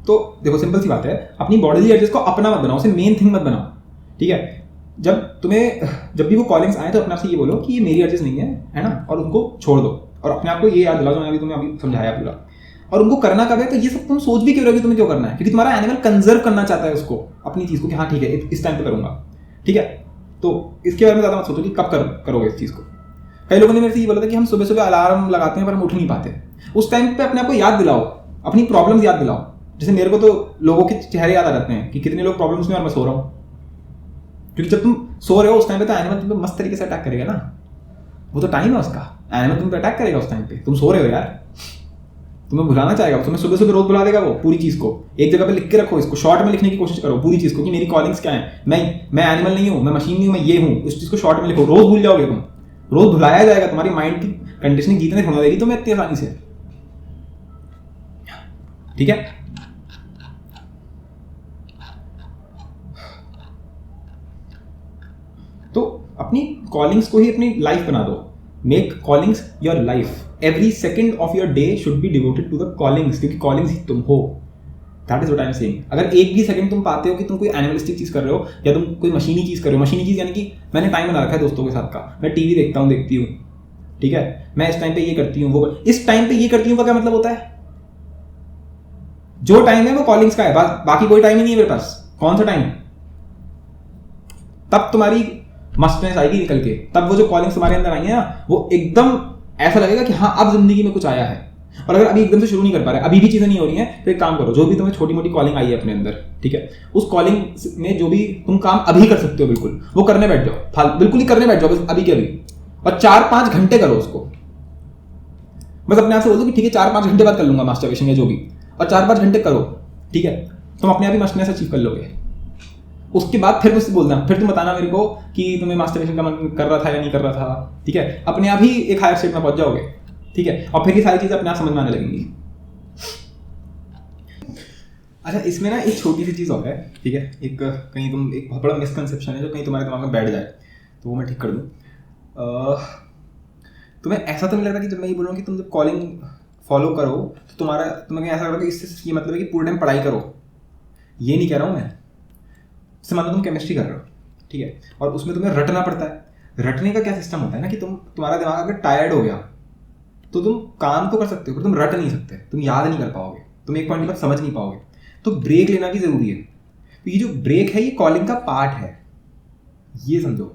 तो देखो सिंपल सी बात है, अपनी बॉडीली एडजस्ट को अपना मत बनाओ, उसे मेन थिंग मत बनाओ, ठीक है। जब भी वो कॉलिंग्स आए तो अपने आप से ये बोलो कि ये मेरी एडजस्ट नहीं है ना, और उनको छोड़ दो। और अपने आप को ये याद दिलाओ जो मैंने तुम्हें अभी समझाया पूरा। और उनको करना कब है? तो ये सब तुम सोच भी क्यों रहे हो कि तुम्हें क्यों करना है? क्योंकि तुम्हारा एनिमल कंजर्व करना चाहता है उसको, अपनी चीज को, कि हाँ ठीक है इस टाइम पे करूंगा, ठीक है। तो इसके बारे में ज्यादा मत सोचो कि कब करोगे इस चीज को। कई लोगों ने मेरे से ये बोला था कि हम सुबह सुबह अलार्म लगाते हैं पर हम उठ नहीं पाते। उस टाइम पे अपने आप को याद दिलाओ, अपनी प्रॉब्लम्स याद दिलाओ। जैसे मेरे को तो लोगों के चेहरे याद आ जाते हैं कि कितने लोग प्रॉब्लम्स में और मैं सो रहा हूँ, क्योंकि जब तुम सो रहे हो उस टाइम पे तो एनिमल तुम पे मस्त तरीके से अटैक करेगा ना, वो तो टाइम है उसका, एनिमल तुम पे अटैक करेगा उस टाइम पे। तुम सो रहे हो यार, तुम्हें भुलाना चाहेगा, तुम्हें सुबह सुबह रोज भुला देगा वो पूरी चीज को। एक जगह पे लिख के रखो, इसको शॉर्ट में लिखने की कोशिश करो पूरी चीज को कि मेरी कॉलिंग्स क्या है, मैं एनिमल नहीं हूँ, मैं मशीन नहीं हूँ, मैं ये हूँ। उस चीज को शॉर्ट में लिखो, रोज भूल जाओगे तुम, रोज भुलाया जाएगा। तुम्हारी माइंड की कंडीशनिंग जीतने थोड़ा देगी तुम्हें इतनी आसानी से, ठीक है। तो अपनी कॉलिंग्स को ही अपनी लाइफ बना दो, make callings your life. Every second of your day should be devoted to the callings, क्योंकि कॉलिंग्स ही तुम हो। That is what I am saying. अगर एक भी सेकंड तुम पाते हो कि तुम कोई एनिमलिस्टिक चीज कर रहे हो या तुम कोई मशीनी चीज कर रहे हो, मशीनी चीज यानी कि मैंने टाइम बना रखा है दोस्तों के साथ का, मैं टीवी देखती हूँ, ठीक है, मैं इस टाइम पे ये करती हूँ, वो इस टाइम पे ये करती हूँ का क्या मतलब होता है? जो टाइम है वो कॉलिंग्स का है, बाकी कोई टाइम ही नहीं है मेरे पास। कौन सा टाइम? तब तुम्हारी मस्टनेस आएगी निकल के, तब वो जो कॉलिंग्स तुम्हारे अंदर आई है ना, वो एकदम ऐसा लगेगा कि हाँ अब जिंदगी में कुछ आया है। और अगर अभी एकदम से शुरू नहीं कर पा रहे, अभी भी चीजें नहीं हो रही हैं, तो एक काम करो, जो भी तुम्हें छोटी मोटी कॉलिंग आई है अपने अंदर, ठीक है, उस कॉलिंग में जो भी तुम काम अभी कर सकते हो बिल्कुल वो करने बैठ जाओ, बिल्कुल ही करने बैठ जाओ बस अभी के अभी, और 4-5 घंटे करो उसको। बस अपने आप से बोल दो कि ठीक है 4-5 घंटे बाद कर लूंगा मास्टरबेशन या जो भी, और 4-5 घंटे करो, ठीक है, तुम अपने आप ही मस्टनेस अचीव कर लोगे। उसके बाद फिर मुझसे बोलना, फिर तुम बताना मेरे को कि तुम्हें मास्टरबेशन का मन कर रहा था या नहीं कर रहा था, ठीक है, अपने आप ही एक हायर स्टेट में पहुंच जाओगे, ठीक है, और फिर ये सारी चीजें अपने आप समझ में आने लगेंगी। अच्छा, इसमें ना एक छोटी सी चीज और है, ठीक है, एक कहीं तुम एक बहुत बड़ा मिसकंसेप्शन है जो कहीं तुम्हारे दिमाग में बैठ जाए, तो वो मैं ठीक कर दूं। तुम्हें ऐसा तो नहीं लगता कि जब मैं ये बोल रहा हूँ कि तुम जब कॉलिंग फॉलो करो तो तुम्हें ऐसा लगता है कि इससे ये मतलब है कि पूरे टाइम पढ़ाई करो? ये नहीं कह रहा हूँ मैं। जैसे मान लो तुम केमिस्ट्री कर रहे हो, ठीक है, और उसमें तुम्हें रटना पड़ता है। रटने का क्या सिस्टम होता है ना कि तुम्हारा दिमाग अगर टायर्ड हो गया तो तुम काम तो कर सकते हो पर तुम रट नहीं सकते, तुम याद नहीं कर पाओगे, तुम एक पॉइंट के बाद समझ नहीं पाओगे, तो ब्रेक लेना भी जरूरी है। तो ये जो ब्रेक है ये कॉलिंग का पार्ट है, ये समझो।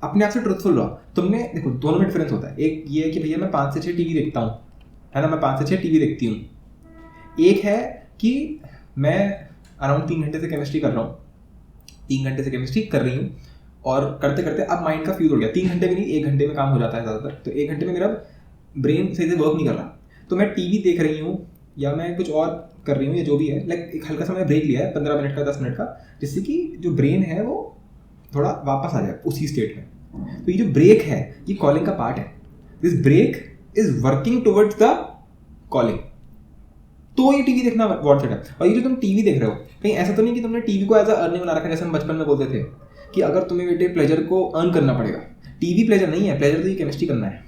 अपने आप से ट्रुथफुल रहो। तुमने देखो दोनों में डिफरेंस होता है। एक ये है कि भैया मैं 5 से 6 टीवी देखता हूँ, है ना, मैं 5 से 6 टीवी देखती हूँ। एक है कि मैं अराउंड 3 घंटे से केमिस्ट्री कर रहा हूँ, 3 घंटे से केमिस्ट्री कर रही हूँ, और करते करते अब माइंड का फ्यूज उड़ गया। 3 घंटे में नहीं, 1 घंटे में काम हो जाता है ज़्यादातर। तो 1 घंटे में मेरा ब्रेन सही से वर्क नहीं कर रहा, तो मैं टीवी देख रही हूँ या मैं कुछ और कर रही हूँ या जो भी है, लाइक एक हल्का सा मैंने ब्रेक लिया है 15 मिनट का, 10 मिनट का, जिससे कि जो ब्रेन है वो थोड़ा वापस आ जाए उसी स्टेट में। तो ये जो ब्रेक है ये कॉलिंग का पार्ट है। This break is working towards the calling. तो ये टीवी देखना वर्थ इट है। और ये जो तुम टीवी देख रहे हो, कहीं ऐसा तो नहीं कि तुमने टीवी को एज अ अर्निंग बना रखा है, जैसे हम बचपन में बोलते थे कि अगर तुम्हें बेटे प्लेजर को अर्न करना पड़ेगा। टीवी प्लेजर नहीं है, प्लेजर तो ये केमिस्ट्री करना है,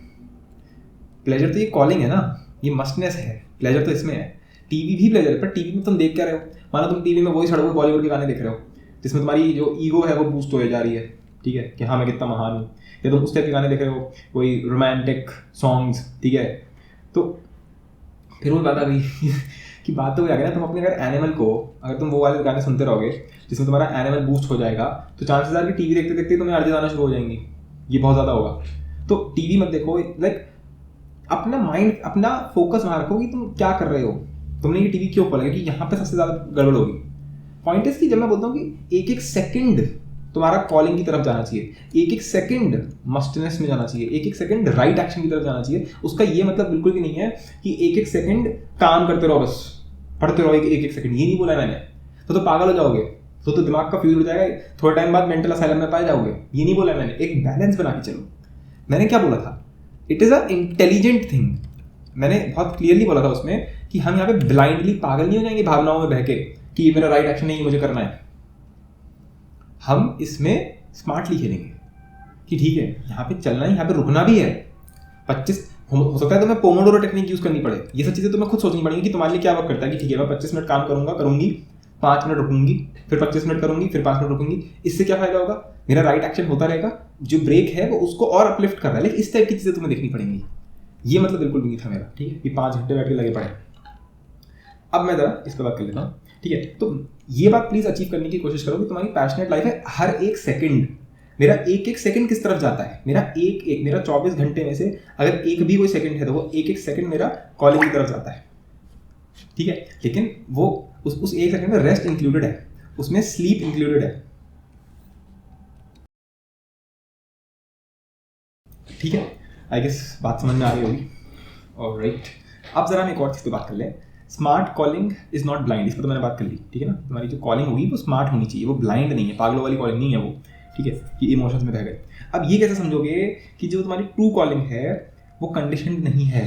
प्लेजर तो ये कॉलिंग है ना, ये मस्टनेस है, प्लेजर तो इसमें है। टीवी भी प्लेजर है, पर टीवी में तुम देख क्या रहे हो? मानो तुम टीवी में वही सड़क पर बॉलीवुड के गाने देख रहे हो जिसमें तुम्हारी जो ईगो है वो बूस्ट हो जा रही है, ठीक है, कि हाँ मैं कितना महान हूँ, या तुम उस टाइप के गाने देख रहे हो, कोई रोमांटिक सॉन्ग्स, ठीक है। तो फिर वो बात आ गई कि बात तो आ गई ना, तुम अपने अगर एनिमल को, अगर तुम वो वाले गाने सुनते रहोगे जिसमें तुम्हारा एनिमल बूस्ट हो जाएगा, तो चांसेस आर कि टीवी देखते देखते तुम्हें अर्जें आना शुरू हो जाएंगी, ये बहुत ज़्यादा होगा। तो टीवी मत देखो, लाइक अपना माइंड, अपना फोकस वहाँ रखो कि तुम क्या कर रहे हो, तुमने ये टीवी क्यों खोला, कि यहाँ पे सबसे ज़्यादा गड़बड़ होगी। पॉइंट इज कि जब मैं बोलता हूँ कि एक एक सेकंड तुम्हारा कॉलिंग की तरफ जाना चाहिए, एक एक सेकंड मस्टनेस में जाना चाहिए, एक एक सेकंड राइट एक्शन की तरफ जाना चाहिए, उसका ये मतलब बिल्कुल भी नहीं है कि एक एक सेकंड काम करते रहो, बस पढ़ते रहो एक एक सेकंड। ये नहीं बोला मैंने, तो पागल हो जाओगे, तो दिमाग का फ्यूज हो जाएगा, थोड़े टाइम बाद मेंटल असाइलम में पाए जाओगे। ये नहीं बोला मैंने, एक बैलेंस बना के चलो। मैंने क्या बोला था, it is a intelligent thing. मैंने बहुत क्लियरली बोला था उसमें कि हम यहाँ पे ब्लाइंडली पागल नहीं हो जाएंगे भावनाओं में बह के कि ये मेरा राइट एक्शन नहीं है, मुझे करना है। हम इसमें स्मार्टली खेलेंगे कि ठीक है यहाँ पे चलना है, यहाँ पे रुकना भी है। 25 हो सकता है तुम्हें पोमोडोरो टेक्निक यूज करनी पड़े, ये सब चीज़ें तुम्हें खुद सोचनी पड़ेगी कि तुम्हारे लिए क्या वर्क करता है। कि ठीक है मैं 25 मिनट काम करूंगी, 5 मिनट रुकूंगी, फिर 25 मिनट करूंगी, फिर 5 मिनट रुकूंगी। इससे क्या फायदा होगा, मेरा राइट एक्शन होता रहेगा, जो ब्रेक है वो उसको और अपलिफ्ट कर रहा है। लेकिन इस टाइप की चीज़ें तुम्हें देखनी पड़ेंगी। ये मतलब बिल्कुल भी नहीं था मेरा, ठीक है, ये 5 घंटे बैठ के लगे पड़े। अब मैं जरा इस पर बात कर लेता हूँ, ठीक है। तो ये बात प्लीज अचीव करने की कोशिश करो कि तुम्हारी पैशनेट लाइफ है हर एक सेकंड मेरा एक एक सेकंड किस तरफ जाता है, मेरा 24 घंटे में से अगर एक भी कोई सेकंड है तो वो एक एक सेकंड मेरा कॉलिंग की तरफ जाता है, ठीक है। लेकिन वो उस एक सेकंड में रेस्ट इंक्लूडेड है, उसमें स्लीप इंक्लूडेड है, ठीक है। आई गेस बात समझ में आ रही होगी। ऑलराइट, अब जरा हम एक और चीज़ पे बात कर लें। Smart calling is not blind, इस पर तो मैंने बात कर ली, ठीक है ना। तुम्हारी जो कॉलिंग होगी वो स्मार्ट होनी चाहिए, वो ब्लाइंड नहीं है, पागलों वाली कॉलिंग नहीं है वो, ठीक है, कि इमोशंस में बह गए। अब ये कैसे समझोगे कि जो तुम्हारी ट्रू कॉलिंग है वो कंडीशनड नहीं है।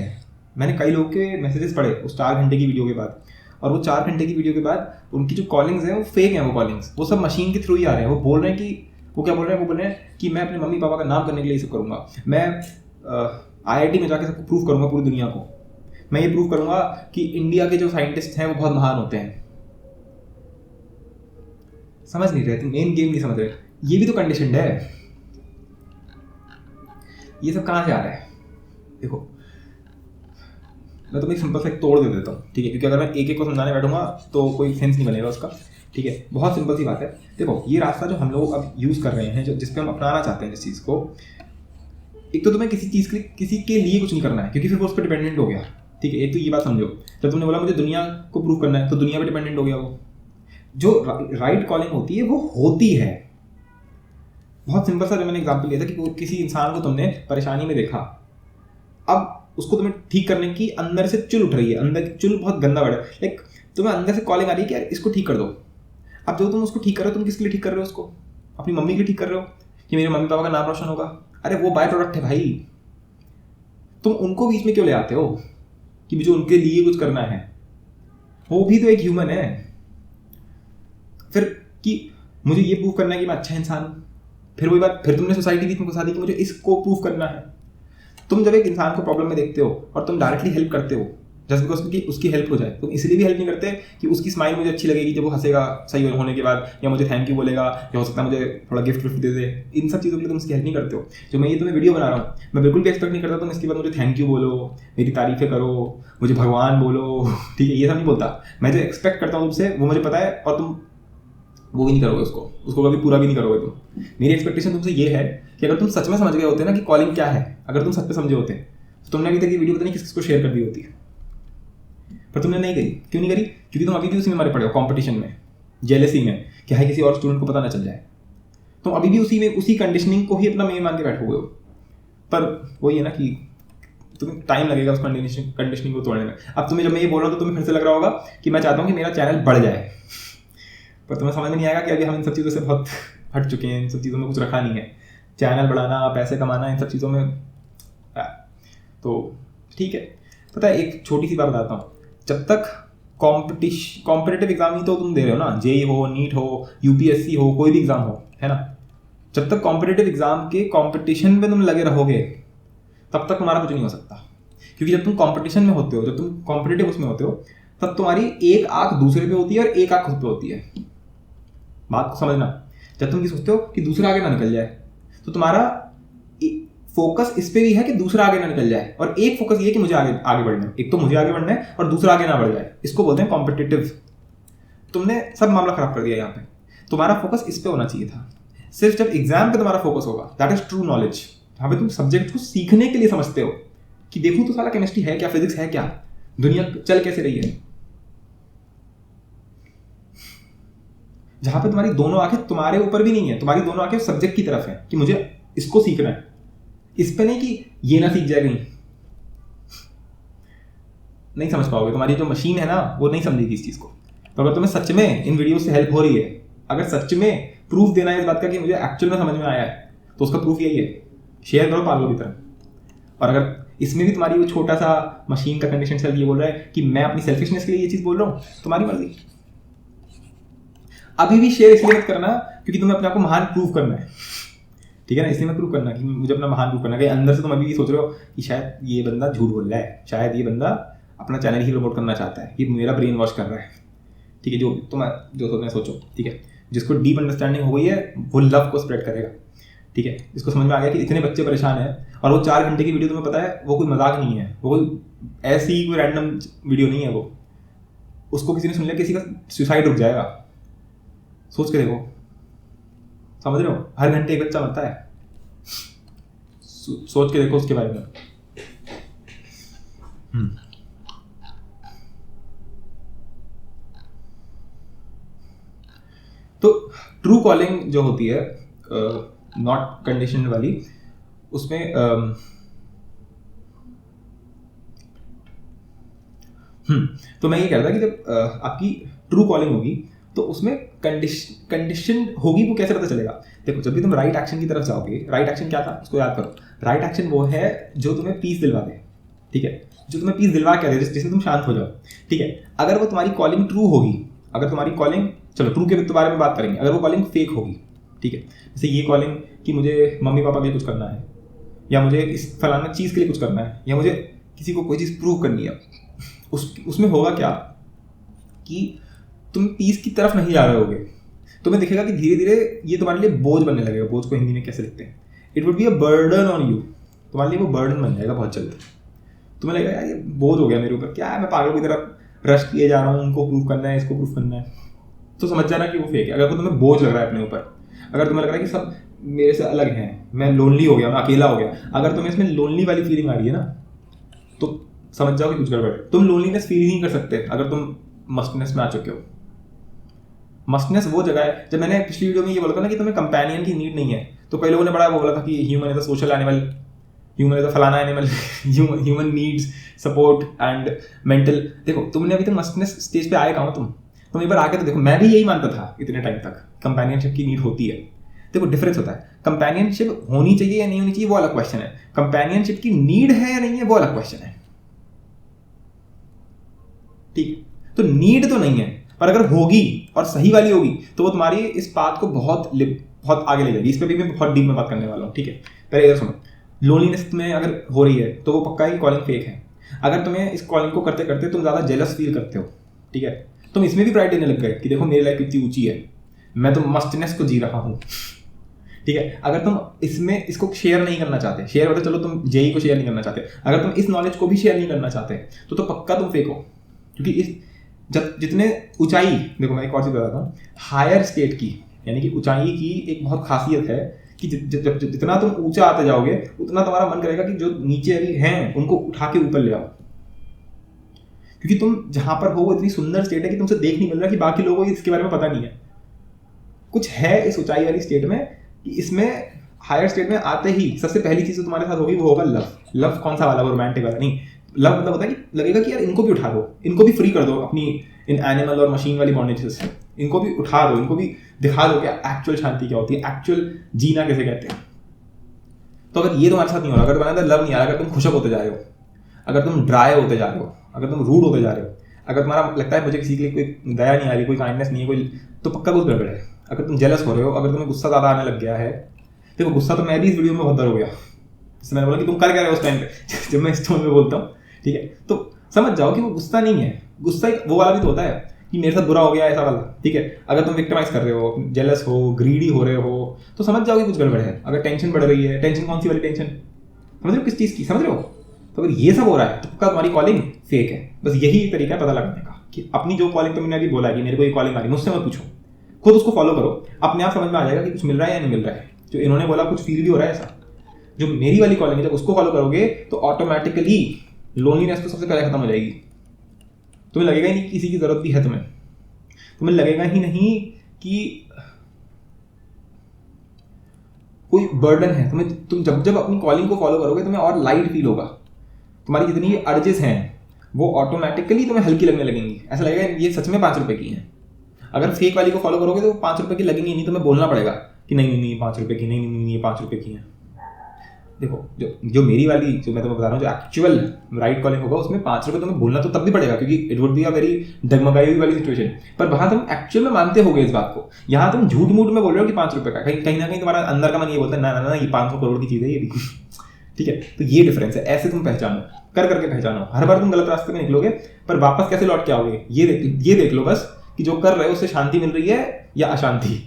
मैंने कई लोगों के मैसेजेस पढ़े उस 4 घंटे की वीडियो के बाद, और वो 4 घंटे की वीडियो के बाद उनकी जो कॉलिंग्स हैं वो फेक हैं, वो कॉलिंग्स वो सब मशीन के थ्रू ही आ रहे हैं। वो बोल रहे हैं कि वो क्या बोल रहे हैं, वो बोल रहे हैं कि मैं अपने मम्मी पापा का नाम करने के लिए ये सब करूँगा, मैं IIT में जाके सबको प्रूव करूँगा पूरी दुनिया को, मैं ये प्रूव करूँगा कि इंडिया के जो साइंटिस्ट हैं वो बहुत महान होते हैं। समझ नहीं रहे तुम, मेन गेम नहीं समझ रहे। ये भी तो कंडीशनड है। ये सब कहाँ से आ रहा है? देखो मैं तुम्हें सिंपल सा एक तोड़ दे देता हूँ, ठीक है, क्योंकि अगर मैं एक एक को समझाने बैठूंगा तो कोई सेंस नहीं बनेगा उसका, ठीक है। बहुत सिंपल सी बात है। देखो ये रास्ता जो हम लोग अब यूज़ कर रहे हैं, जो जिस पे हम अपनाना चाहते हैं जिस चीज़ को, एक तो तुम्हें किसी चीज़ के किसी के लिए कुछ नहीं करना है, क्योंकि फिर वो उस पर डिपेंडेंट हो गया, ठीक है। एक तो ये बात समझो, जब तुमने बोला मुझे दुनिया को प्रूव करना है तो दुनिया पे डिपेंडेंट हो गया। वो जो राइट कॉलिंग होती है वो होती है। बहुत सिंपल सा जो मैंने एग्जाम्पल लिया था कि किसी इंसान को तुमने परेशानी में देखा, अब उसको तुम्हें ठीक करने की अंदर से चुल उठ रही है, अंदर की चुल बहुत गंदा वर्ड है, लाइक तुम्हें अंदर से कॉलिंग आ रही है कि यार इसको ठीक कर दो। अब जो तुम उसको ठीक कर रहे हो, तुम किसके लिए ठीक कर रहे हो उसको? अपनी मम्मी के लिए ठीक कर रहे हो कि मेरे मम्मी पापा का नाम रोशन होगा? अरे वो बाय प्रोडक्ट है भाई, तुम उनको बीच में क्यों ले आते हो कि मुझे उनके लिए कुछ करना है? वो भी तो एक ह्यूमन है। फिर कि मुझे ये प्रूव करना है कि मैं अच्छा इंसान हूँ, फिर वही बात, फिर तुमने सोसाइटी बीच में घुसा दी कि मुझे इसको प्रूव करना है। तुम जब एक इंसान को प्रॉब्लम में देखते हो और तुम डायरेक्टली हेल्प करते हो जस्ट बिकॉज उसकी हेल्प हो जाए, तुम इसलिए भी हेल्प नहीं करते कि उसकी स्माइल मुझे अच्छी लगेगी जब वो हंसेगा सही होने के बाद, या मुझे थैंक यू बोलेगा, या हो सकता है मुझे थोड़ा गिफ्ट दे दे। इन सब चीज़ों के लिए तुम उसकी हेल्प नहीं करते हो। जो मैं ये तुम्हें वीडियो बना रहा हूँ, मैं बिल्कुल भी एक्सपेक्ट नहीं करता तुम इसके बाद मुझे थैंक यू बोलो, मेरी तारीफें करो, मुझे भगवान बोलो, ठीक है, ये सब नहीं बोलता। मैं जो एक्सपेक्ट करता हूँ तुमसे वो मुझे पता है, और तुम वो भी नहीं करोगे, उसको कभी पूरा भी नहीं करोगे तुम। मेरी एक्सपेक्टेशन तुमसे ये है कि अगर तुम सच में समझ गए होते ना कि कॉलिंग क्या है, अगर तुम सच में समझे होते तो तुमने अभी तक ये वीडियो पता नहीं किसको शेयर कर दी होती है, पर तुमने नहीं करी। क्यों नहीं करी? क्योंकि तुम अभी भी उसी में मरे पड़े हो, कॉम्पिटिशन में, जेलसी में, कि हाई किसी और स्टूडेंट को पता ना चल जाए। तुम अभी भी उसी कंडीशनिंग को ही अपना मेन मान के बैठे हुए हो। पर वही है ना कि तुम्हें टाइम लगेगा उस कंडीशनिंग को तोड़ने में। अब तुम्हें जब मैं ये बोल रहा हूँ तो तुम्हें फिर से लग रहा होगा कि मैं चाहता हूँ कि मेरा चैनल बढ़ जाए, पर तुम्हें समझ में नहीं आएगा कि अभी हम इन सब चीज़ों से बहुत हट चुके हैं, इन सब चीज़ों में कुछ रखा नहीं है। चैनल बढ़ाना, पैसे कमाना, इन सब चीज़ों में तो ठीक है। पता है एक छोटी सी बात बताता हूँ, जब तक कॉम्पिटिटिव एग्जाम ही तो तुम दे रहे हो ना, जेई हो, नीट हो, UPSC हो, कोई भी एग्जाम हो, है ना, जब तक कॉम्पिटिटिव एग्जाम के कॉम्पिटिशन में तुम लगे रहोगे तब तक तुम्हारा कुछ नहीं हो सकता। क्योंकि जब तुम कॉम्पिटिशन में होते हो, जब तुम कॉम्पिटिटिव उसमें होते हो, तब तुम्हारी एक आंख दूसरे पे होती है और एक आंख खुद पे होती है। बात को समझना, जब तुम ये सोचते हो कि दूसरा आगे ना निकल जाए तो तुम्हारा फोकस इस पे भी है कि दूसरा आगे ना निकल जाए, और एक फोकस ये कि मुझे आगे बढ़ना है। एक तो मुझे आगे बढ़ना है और दूसरा आगे ना बढ़ जाए, इसको बोलते हैं कॉम्पिटिटिव। तुमने सब मामला खराब कर दिया यहाँ पे। तुम्हारा फोकस इस पे होना चाहिए था। सिर्फ जब एग्जाम पे तुम्हारा फोकस होगा, दैट इज ट्रू नॉलेज, जहाँ पे तुम सब्जेक्ट को सीखने के लिए समझते हो कि देखूं तो साला केमिस्ट्री है क्या, फिजिक्स है क्या, दुनिया चल कैसे रही है, जहां पे तुम्हारी दोनों आंखें तुम्हारे ऊपर भी नहीं है, तुम्हारी दोनों आंखें सब्जेक्ट की तरफ है कि मुझे इसको सीखना है, इस पे नहीं कि ये ना सीख जाए कहीं। नहीं समझ पाओगे, तुम्हारी जो मशीन है ना वो नहीं समझेगी इस चीज को। तो अगर तुम्हें सच में इन वीडियो से हेल्प हो रही है, अगर सच में प्रूफ देना है इस बात का कि मुझे एक्चुअल में समझ में आया है, तो उसका प्रूफ यही है, शेयर करो पागलों की तरह। और अगर इसमें भी तुम्हारी वो छोटा सा मशीन का कंडीशन सेल ये बोल रहा है कि मैं अपनी सेल्फिशनेस के लिए ये चीज बोल रहा हूँ, तुम्हारी मर्जी। अभी भी शेयर इसलिए मत करना क्योंकि तुम्हें अपने आप को महान प्रूव करना है, ठीक है ना, इसलिए मत प्रूव करना कि मुझे अपना महान प्रूव करना है। अंदर से तुम अभी भी सोच रहे हो कि शायद ये बंदा झूठ बोल रहा है, शायद ये बंदा अपना चैनल ही प्रमोट करना चाहता है, ये मेरा ब्रेन वॉश कर रहा है, ठीक है। जो सोचना सोचो, ठीक है। जिसको डीप अंडरस्टैंडिंग हो गई है वो लव को स्प्रेड करेगा, ठीक है। जिसको समझ में आ गया कि इतने बच्चे परेशान हैं और वो 4 घंटे की वीडियो तुम्हें पता है वो कोई मजाक नहीं है, वो कोई ऐसी कोई रैंडम वीडियो नहीं है, वो उसको किसी ने सुन लिया किसी का सुसाइड रुक जाएगा। सोच के देखो, समझ रहे हो? हर घंटे एक बच्चा मरता है, सोच के देखो उसके बारे में। तो ट्रू कॉलिंग जो होती है, नॉट कंडीशन वाली, उसमें तो मैं ये कह रहा था कि जब आपकी ट्रू कॉलिंग होगी तो उसमें कंडीशन होगी, वो कैसे पता चलेगा? देखो, जब भी तुम राइट एक्शन की तरफ जाओगे, राइट एक्शन क्या था उसको याद करो। राइट एक्शन वो है जो तुम्हें पीस दिलवा दे, ठीक है, जो तुम्हें पीस दिलवा क्या दे, जिससे तुम शांत हो जाओ, ठीक है। अगर वो तुम्हारी कॉलिंग ट्रू होगी, अगर तुम्हारी कॉलिंग, चलो ट्रू के बारे में बात करेंगे, अगर वो कॉलिंग फेक होगी, ठीक है, जैसे ये कॉलिंग कि मुझे मम्मी पापा के लिए कुछ करना है, या मुझे इस फलाना चीज़ के लिए कुछ करना है, या मुझे किसी को कोई चीज़ प्रूव करनी है, उसमें होगा क्या कि तुम पीस की तरफ नहीं जा रहे होगे। तुम्हें दिखेगा कि धीरे धीरे ये तुम्हारे लिए बोझ बनने लगेगा। बोझ को हिंदी में कैसे लिखते हैं? It would be a burden on you. तुम्हारे लिए वो बर्डन बन जाएगा बहुत जल्दी। तुम्हें लगेगा यार ये बोझ हो गया मेरे ऊपर, क्या है, मैं पागल की तरफ रश किए जा रहा हूँ, उनको प्रूव करना है, इसको प्रूव करना है। तो समझ जाना कि वो फेक है। अगर वो तुम्हें बोझ लग रहा है अपने ऊपर, अगर तुम्हें लग रहा है कि सब मेरे से अलग हैं, मैं लोनली हो गया, मैं अकेला हो गया, अगर तुम्हें इसमें लोनली वाली फीलिंग आ रही है ना, तो समझ जाओ कि कुछ गड़बड़ है। तुम लोनलीनेस फील नहीं कर सकते अगर तुम मस्टनेस में आ चुके हो। मस्टनेस वो जगह है, जब मैंने पिछली वीडियो में ये बोला था ना कि तुम्हें कंपेनियन की नीड नहीं है, तो कई लोगों ने बड़ा वो बोला था कि human is a social animal, human is a फलाना animal, human needs support and mental. देखो, तुमने अभी तक मस्टनेस स्टेज पे आए कहाँ हो? तुम एक बार आके तो देखो। मैं भी यही मानता था इतने टाइम तक, कंपेनियनशिप की नीड होती है। देखो, डिफरेंस होता है। कंपेनियनशिप होनी चाहिए या नहीं होनी चाहिए वो अलग क्वेश्चन है, कंपेनियनशिप की नीड है या नहीं है वो अलग क्वेश्चन है, ठीक। तो नीड तो नहीं है, पर अगर होगी और सही वाली होगी तो वो तुम्हारी इस बात को बहुत आगे ले जाएगी। इस पर भी मैं बहुत डीप में बात करने वाला हूँ, ठीक है। पहले इधर सुनो, लोनलीनेस में अगर हो रही है तो वो पक्का ही कॉलिंग फेक है। अगर तुम्हें इस कॉलिंग को करते करते तुम ज़्यादा जेलस फील करते हो, ठीक है, तुम इसमें भी प्राइड देने लग गए कि देखो मेरी लाइफ कितनी ऊंची है, मैं तो मस्टनेस को जी रहा हूँ, ठीक है। अगर तुम इसमें इसको शेयर नहीं करना चाहते, शेयर मतलब चलो तुम जेई को शेयर नहीं करना चाहते, अगर तुम इस नॉलेज को भी शेयर नहीं करना चाहते तो पक्का तुम फेक हो। क्योंकि इस जितने ऊंचाई, देखो मैं एक और चीज बताता हूँ, हायर स्टेट की, यानी कि ऊंचाई की एक बहुत खासियत है कि जितना तुम ऊंचा आते जाओगे उतना तुम्हारा मन करेगा कि जो नीचे अभी हैं उनको उठा के ऊपर ले आओ। क्योंकि तुम जहां पर हो वो इतनी सुंदर स्टेट है कि तुमसे देख नहीं मिल रहा कि बाकी लोगों को इसके बारे में पता नहीं है। कुछ है इस ऊंचाई वाली स्टेट में कि इसमें हायर स्टेट में आते ही सबसे पहली चीज तुम्हारे साथ होगी वो होगा लव। लव कौन सा वाला? वो रोमांटिक वाला नहीं। लव मतलब होता है कि लगेगा कि यार इनको भी उठा दो, इनको भी फ्री कर दो अपनी इन एनिमल और मशीन वाली बॉन्डेजेस से, इनको भी उठा दो, इनको भी दिखा दो कि एक्चुअल शांति क्या होती है, एक्चुअल जीना कैसे कहते हैं। तो अगर ये तुम्हारे साथ नहीं हो रहा, अगर तुम्हारे अंदर लव नहीं आ रहा, अगर तुम खुशक होते जा रहे हो, अगर तुम ड्राई होते जा रहे हो, अगर तुम रूड होते जा रहे हो, अगर तुम्हारा लगता है मुझे किसी के लिए कोई दया नहीं आ रही, कोई काइंडनेस नहीं है, कोई, तो पक्का कुछ गड़बड़ है। अगर तुम जेलस हो रहे हो, अगर तुम्हें गुस्सा ज़्यादा आने लग गया है, देखो गुस्सा तो मैं भी इस वीडियो में बहुत डर हो गया, जैसे मैंने बोला कि तुम कर क्या रहे हो उस टाइम पे जब मैं इस टोन में बोलता हूँ, ठीक है, तो समझ जाओ कि वो गुस्सा नहीं है। गुस्सा एक वो वाला भी तो होता है कि मेरे साथ बुरा हो गया ऐसा वाला, ठीक है। अगर तुम विक्टिमाइज कर रहे हो, जेलस हो, ग्रीडी हो रहे हो, तो समझ जाओ कि कुछ गड़बड़ है। अगर टेंशन बढ़ रही है, टेंशन कौन सी वाली टेंशन, समझ रहे हो किस चीज़ की, समझ रहे हो? तो अगर ये सब हो रहा है तो पक्का तुम्हारी कॉलिंग फेक है। बस यही तरीका है पता लगाने का कि अपनी जो कॉलिंग तुमने अभी बोला कि मेरे को ये कॉलिंग आ रही, मुझसे मत पूछो, खुद उसको फॉलो करो, अपने आप समझ में आ जाएगा कि कुछ मिल रहा है या नहीं मिल रहा है। जो इन्होंने बोला कुछ फील भी हो रहा है ऐसा, जो मेरी वाली कॉलिंग है, जब उसको फॉलो करोगे तो ऑटोमेटिकली लोनलीनेस तो सबसे पहले खत्म हो जाएगी। तुम्हें लगेगा ही नहीं किसी की जरूरत भी है, तुम्हें लगेगा ही नहीं कि कोई बर्डन है तुम्हें। तुम जब जब अपनी कॉलिंग को फॉलो करोगे तुम्हें और लाइट फील होगा, तुम्हारी जितनी अर्जेस हैं वो ऑटोमेटिकली तुम्हें हल्की लगने लगेंगी। ऐसा लगेगा ये सच में 5 रुपए की है। अगर फेक वाली को फॉलो करोगे तो 5 रुपए की लगेंगी नहीं, तुम्हें बोलना पड़ेगा कि नहीं नहीं नहीं 5 रुपए की, नहीं नहीं नहीं ये 5 रुपए की है। देखो जो मेरी वाली, जो मैं तुम्हें बता रहा हूँ, जो एक्चुअल राइट कॉलिंग होगा उसमें 5 रुपए तुम्हें बोलना तो तब भी पड़ेगा, क्योंकि it would be a very डगमगाई हुई वाली सिचुएशन। पर वहां तुम एक्चुअल में मानते होगे इस बात को, यहाँ तुम झूठ मूठ में बोल रहे हो कि 5 रुपए का, कहीं ना कहीं तुम्हारा अंदर का मन ये बोलता है ना ना ना ये 500 करोड़ की चीज है ये भी ठीक है। तो ये डिफरेंस है, ऐसे तुम पहचानो, कर करके पहचानो। हर बार तुम गलत रास्ते में निकलोगे पर वापस कैसे लौट के आओगे ये देख लो बस कि जो कर रहे हो उससे शांति मिल रही है या अशांति,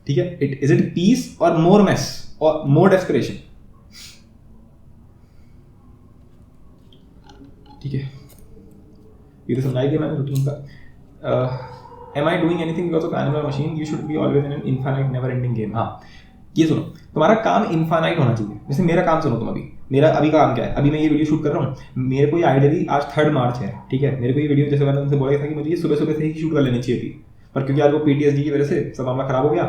ठीक है। इज इट पीस और मोर मेस और मोर डेस्परेशन, ठीक है। ये तो समझाई दिया मैंने रूटीन का। Am I doing anything because of animal machine, you should be always in an infinite never ending game. हाँ ये सुनो, तुम्हारा काम इनफाइनाइट होना चाहिए। जैसे मेरा काम सुनो तुम, अभी मेरा अभी काम क्या है, अभी मैं ये वीडियो शूट कर रहा हूँ, मेरे को ये आइडियली आज 3 मार्च है, ठीक है, मेरे को ये वीडियो जैसे मैंने तुमसे बोला था कि मुझे ये सुबह सुबह से ही शूट कर लेनी चाहिए थी, पर क्योंकि आज वो PTSD की वजह से सब मामला खराब हो गया,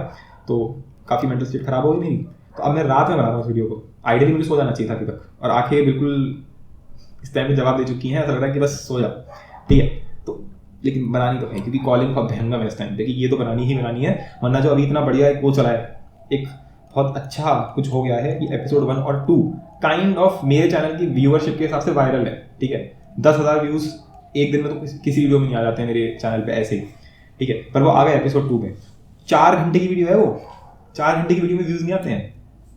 तो काफ़ी मेंटल स्टेट खराब हो गई मेरी, तो अब मैं रात में बना रहा हूँ उस वीडियो को। आइडियली मुझे सो जाना चाहिए था अभी तक, और आंखें बिल्कुल इस टाइम पे जवाब दे चुकी हैं, ऐसा लग रहा है कि बस सो जाओ, ठीक है। तो लेकिन बनानी तो है, क्योंकि कॉलिंग बहुत महंगा है इस टाइम पे, कि ये तो बनानी ही बनानी है, वरना जो अभी इतना बढ़िया एक वो चला है, एक बहुत अच्छा कुछ हो गया है कि एपिसोड 1 और 2 काइंड ऑफ मेरे चैनल की व्यूअरशिप के हिसाब से वायरल है, ठीक है। 10,000 व्यूज एक दिन में तो किसी वीडियो में नहीं आ जाते हैं मेरे चैनल पे ऐसे ही, ठीक है, पर वो आ गए एपिसोड 2 में। 4 घंटे की वीडियो है वो, 4 घंटे की वीडियो में व्यूज नहीं आते हैं,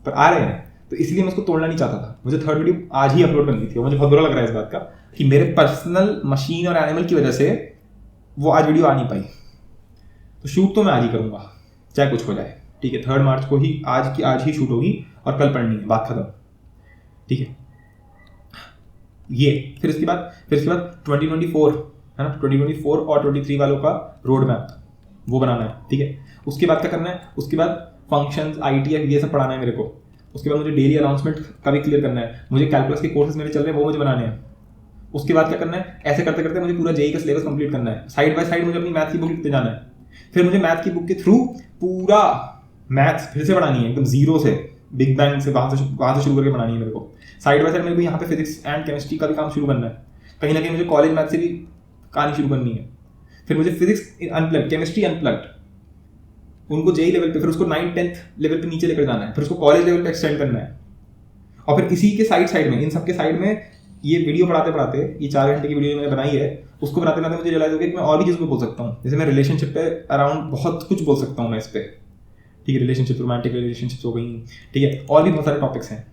पर आ रहे हैं, तो इसलिए मैं उसको तोड़ना नहीं चाहता था। मुझे 3rd वीडियो आज ही अपलोड करनी थी, और मुझे बहुत बुरा लग रहा है इस बात का कि मेरे पर्सनल मशीन और एनिमल की वजह से वो आज वीडियो आ नहीं पाई। तो शूट तो मैं आज ही करूँगा चाहे कुछ हो जाए, ठीक है। 3 मार्च को ही आज ही शूट होगी और कल पढ़नी है, बात खत्म, ठीक है। ये फिर इसके बाद 2024 है ना, 2024 और 23 वालों का रोड मैप वो बनाना है, ठीक है। उसके बाद क्या करना है, उसके बाद फंक्शंस, ITF ये सब पढ़ाना है मेरे को। उसके बाद मुझे डेली अनाउंसमेंट का भी क्लियर करना है, मुझे कैलकुलस के कोर्सेज मेरे चल रहे हैं वो मुझे बनाने हैं। उसके बाद क्या करना है, ऐसे करते करते मुझे पूरा JEE का सिलेबस कंप्लीट करना है, साइड बाय साइड मुझे अपनी मैथ की बुक लिखते जाना है। फिर मुझे मैथ की बुक के थ्रू पूरा मैथ्स फिर से पढ़ानी है एकदम जीरो से, बिग बैंग से वहाँ से शुरू करके बनानी है मेरे को। साइड बाय साइड मेरे को यहाँ पे फिजिक्स एंड केमिस्ट्री का भी काम शुरू करना है, कहीं ना कहीं मुझे कॉलेज मैथ से भी कहानी शुरू करनी है। फिर मुझे फिजिक्स अनप्लग्ड, केमिस्ट्री अनप्लग्ड, उनको JEE लेवल पे, फिर उसको 9th-10th लेवल पे नीचे लेकर जाना है, फिर उसको कॉलेज लेवल पे एक्सटेंड करना है। और फिर इसी के साइड में, इन सबके साइड में ये वीडियो पढ़ाते पढ़ाते, ये 4 घंटे की वीडियो मैंने बनाई है, उसको बनाते बनाते मुझे रियलाइज हो गया कि मैं और भी चीज़ों को बोल सकता हूँ। जैसे मैं रिलेशनशिप पे अराउंड बहुत कुछ बोल सकता हूँ मैं इस पर, ठीक है। रिलेशनशिप, रोमांटिक रिलेशनशिप्स हो गई, ठीक है, और भी बहुत सारे टॉपिक्स हैं,